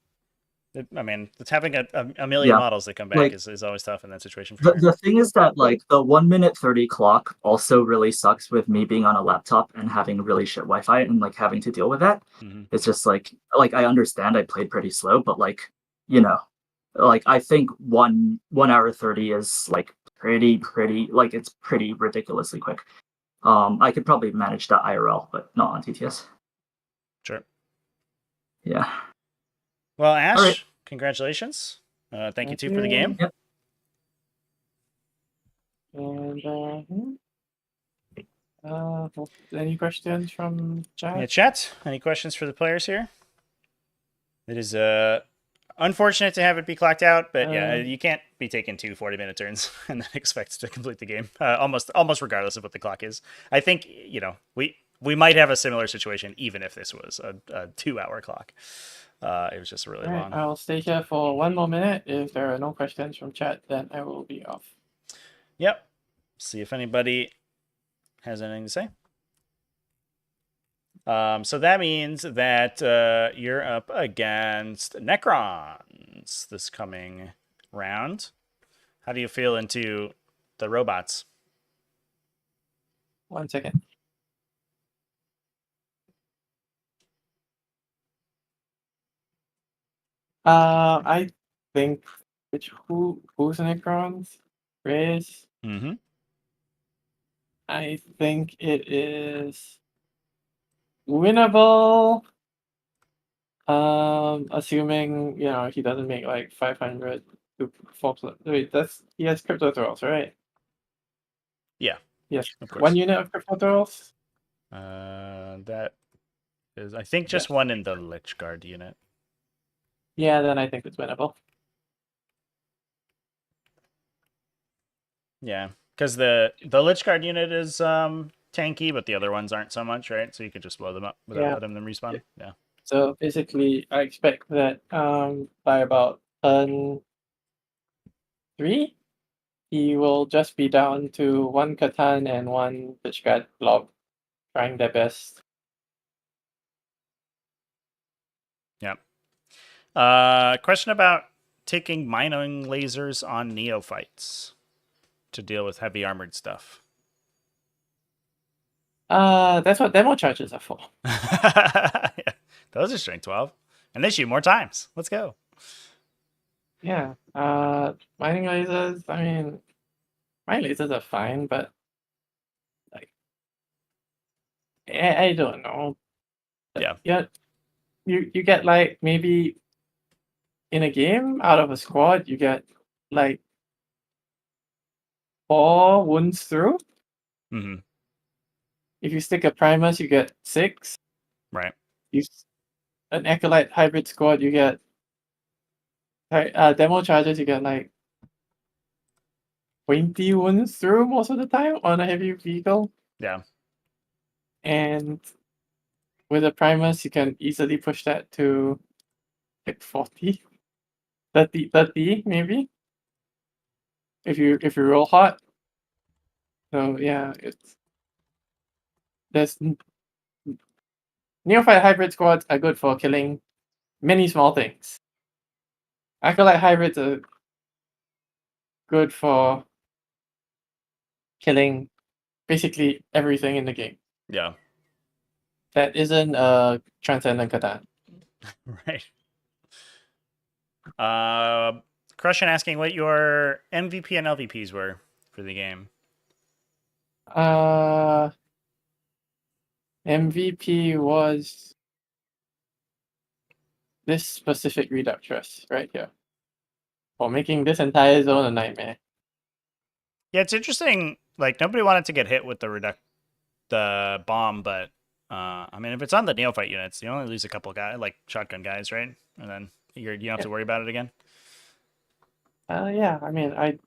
Speaker 1: I mean, it's having a million
Speaker 2: Yeah,
Speaker 1: models that come back
Speaker 2: like-
Speaker 1: is always tough in that situation for
Speaker 2: The,
Speaker 1: sure.
Speaker 2: the thing is that like the 1 minute 30 clock also really sucks with me being on a laptop and having really shit Wi-Fi and like having to deal with that.
Speaker 1: Mhm.
Speaker 2: It's just like I understand I played pretty slow, but like like I think 1 hour 30 is like pretty like it's pretty ridiculously quick. I could probably manage that IRL, but not on TTS.
Speaker 1: Sure.
Speaker 2: Yeah.
Speaker 1: Well, Ash,
Speaker 2: All right.
Speaker 1: congratulations. Thank you
Speaker 3: Thank
Speaker 1: too for the
Speaker 3: you.
Speaker 1: game.
Speaker 2: Yep.
Speaker 3: And any questions from chat?
Speaker 1: Yeah, chat. Any questions for the players here? It is unfortunate to have it be clocked out, but yeah, you can't be taking 2 40-minute turns and then expect to complete the game. Almost regardless of what the clock is. I think we might have a similar situation even if this was a 2-hour clock. It was just really long.
Speaker 3: I'll stay here for 1 more minute. If there are no questions from chat, then I will be off.
Speaker 1: Yep. See if anybody has anything to say. So that means that you're up against Necrons this coming round. How do you feel into the robots?
Speaker 3: 1 second. I think who's Necrons? Reyes.
Speaker 1: Mm-hmm.
Speaker 3: I think it is winnable. Assuming he doesn't make like 500 to 4. Wait, he has crypto thralls, right?
Speaker 1: Yeah.
Speaker 3: Yes.
Speaker 1: Of course.
Speaker 3: 1 unit of crypto thralls.
Speaker 1: That is, I think, just one in the Lich Guard unit.
Speaker 3: Yeah, then I think it's winnable.
Speaker 1: Yeah, because the Lich Guard unit is tanky, but the other ones aren't so much, right? So you could just blow them up without letting them respawn. Yeah.
Speaker 3: So basically, I expect that by about turn 3, he will just be down to 1 Catan and 1 Lich Guard blob, trying their best.
Speaker 1: Yeah. Question about taking mining lasers on neophytes to deal with heavy armored stuff.
Speaker 3: That's what demo charges are for.
Speaker 1: Yeah. Those are strength 12. And they shoot more times. Let's go.
Speaker 3: Yeah. Mining lasers, I mean, mining lasers are fine, but like I don't know.
Speaker 1: Yeah.
Speaker 3: Yeah. You get like maybe in a game out of a squad, you get like 4 wounds through.
Speaker 1: Mm-hmm.
Speaker 3: If you stick a Primus, you get 6.
Speaker 1: Right.
Speaker 3: An Acolyte hybrid squad, you get demo charges, you get like 20 wounds through most of the time on a heavy vehicle.
Speaker 1: Yeah.
Speaker 3: And with the primers, you can easily push that to like 40, 30 maybe. If you roll hot. So yeah, there's neophyte hybrid squads are good for killing many small things. Acolyte hybrids are good for killing basically everything in the game
Speaker 1: Yeah.
Speaker 3: that isn't a Transcendent Catan.
Speaker 1: Right. Crushin asking what your MVP and LVPs were for the game.
Speaker 3: MVP was this specific Reductress right here. For making this entire zone a nightmare.
Speaker 1: Yeah, it's interesting. Like, nobody wanted to get hit with the bomb, but I mean, if it's on the neophyte units, you only lose a couple guys, like shotgun guys, right? And then you don't have to worry about it again.
Speaker 3: Yeah, I mean, I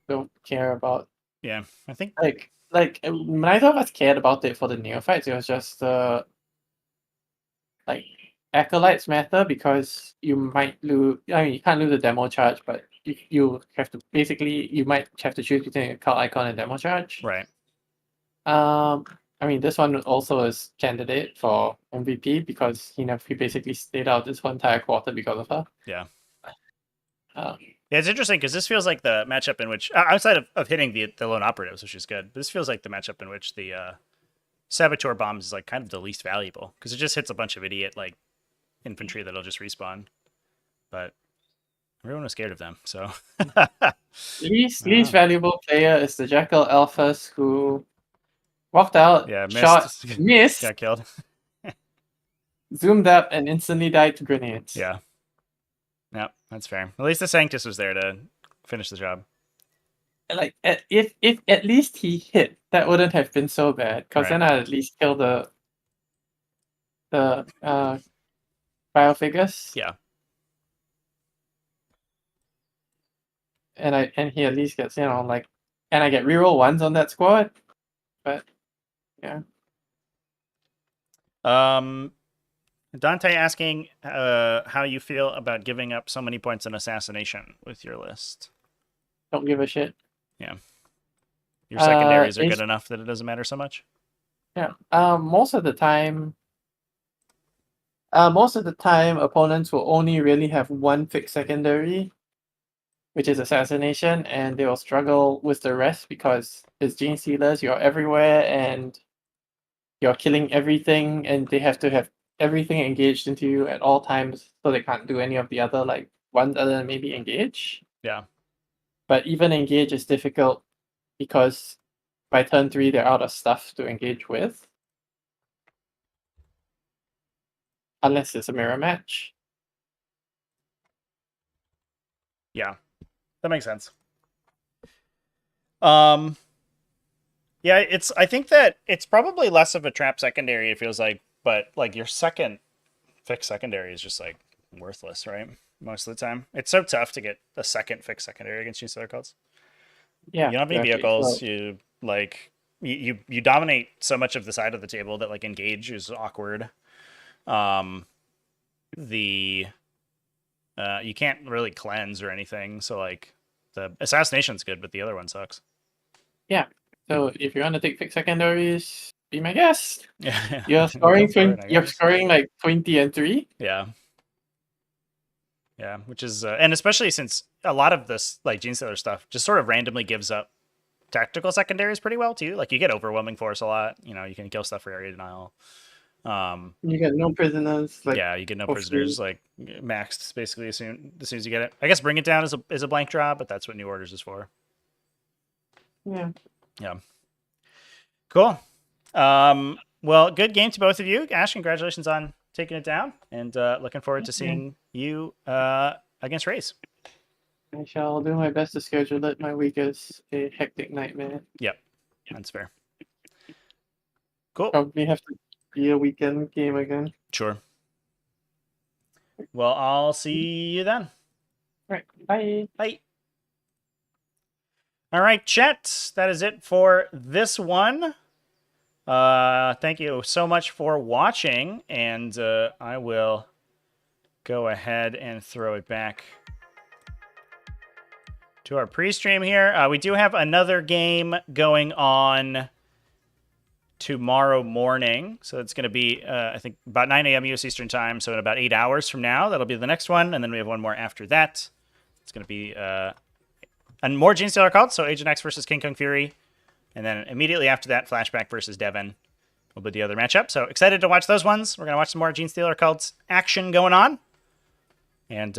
Speaker 3: don't care about.
Speaker 1: Yeah, I think
Speaker 3: Like neither of us cared about it for the neophytes. It was just like acolytes matter because you might lose. I mean, you can't lose the demo charge, but you have to basically you might have to choose between a cult icon and demo charge.
Speaker 1: right.
Speaker 3: I mean, this one also is candidate for MVP because he basically stayed out this whole entire quarter because of her.
Speaker 1: Yeah.
Speaker 3: Um,
Speaker 1: Yeah, it's interesting because this feels like the matchup in which, outside of hitting the lone operatives, which is good, but this feels like the matchup in which the Saboteur bombs is like kind of the least valuable because it just hits a bunch of idiot like infantry that'll just respawn. But everyone was scared of them, so.
Speaker 3: least valuable player is the Jackal Alphas who walked out,
Speaker 1: Yeah, missed.
Speaker 3: shot, missed,
Speaker 1: Got killed.
Speaker 3: zoomed up, and instantly died to grenades.
Speaker 1: Yeah. Yep, that's fair. At least the Sanctus was there to finish the job.
Speaker 3: Like, if at least he hit, that wouldn't have been so bad. Because
Speaker 1: Right.
Speaker 3: then I'd at least kill the biofigures.
Speaker 1: Yeah.
Speaker 3: And he at least gets, like, and I get reroll ones on that squad. But yeah.
Speaker 1: Dante asking how you feel about giving up so many points in assassination with your list.
Speaker 3: Don't give a shit.
Speaker 1: Yeah. Your secondaries are good enough that it doesn't matter so much?
Speaker 3: Yeah. Most of the time, opponents will only really have one fixed secondary, which is assassination, and they will struggle with the rest because it's genestealers, you're everywhere, and you're killing everything, and they have to have everything engaged into you at all times, so they can't do any of the other like ones other than maybe engage.
Speaker 1: Yeah.
Speaker 3: But even engage is difficult because by turn 3 they're out of stuff to engage with. Unless it's a mirror match.
Speaker 1: Yeah. That makes sense. Yeah, I think that it's probably less of a trap secondary, it feels like, but like your second fixed secondary is just like worthless, right? Most of the time. It's so tough to get a second fixed secondary against these other cards.
Speaker 3: Yeah.
Speaker 1: You don't have any vehicles, you like you dominate so much of the side of the table that like engage is awkward. You can't really cleanse or anything, so like the assassination's good, but the other one sucks.
Speaker 3: Yeah. So if you want to take fixed secondaries, be my guest.
Speaker 1: Yeah.
Speaker 3: You're scoring you're scoring like 20 and 3.
Speaker 1: Yeah. Yeah, which is and especially since a lot of this like genestealer stuff just sort of randomly gives up tactical secondaries pretty well too. Like you get overwhelming force a lot. You know, you can kill stuff for area denial.
Speaker 3: You get no prisoners. Like,
Speaker 1: yeah, you get no prisoners. Like maxed basically as soon as you get it. I guess bring it down is a blank draw, but that's what New Orders is for.
Speaker 3: Yeah.
Speaker 1: Yeah. Cool. Well, good game to both of you. Ash, congratulations on taking it down, and looking forward to seeing you against Rays.
Speaker 3: I shall do my best to schedule it. My week is a hectic nightmare.
Speaker 1: Yep, that's fair. Cool.
Speaker 3: Probably have to be a weekend game again.
Speaker 1: Sure. Well, I'll see you then.
Speaker 3: All right. Bye.
Speaker 1: Bye. All right, chat. That is it for this one. Thank you so much for watching, and I will go ahead and throw it back to our pre-stream here. We do have another game going on tomorrow morning. So it's going to be, I think, about 9 a.m. US Eastern Time. So in about 8 hours from now, that'll be the next one. And then we have one more after that. It's going to be and more Genestealer cults. So Agent X versus King Kong Fury. And then immediately after that, Flashback versus Devon will be the other matchup. So excited to watch those ones. We're going to watch some more Genestealer cults action going on. And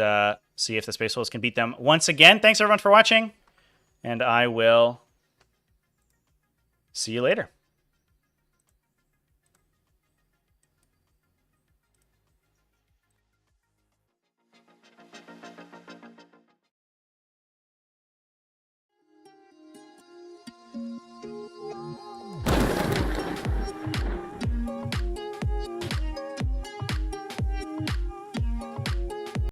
Speaker 1: see if the Space Wolves can beat them once again. Thanks, everyone, for watching. And I will see you later.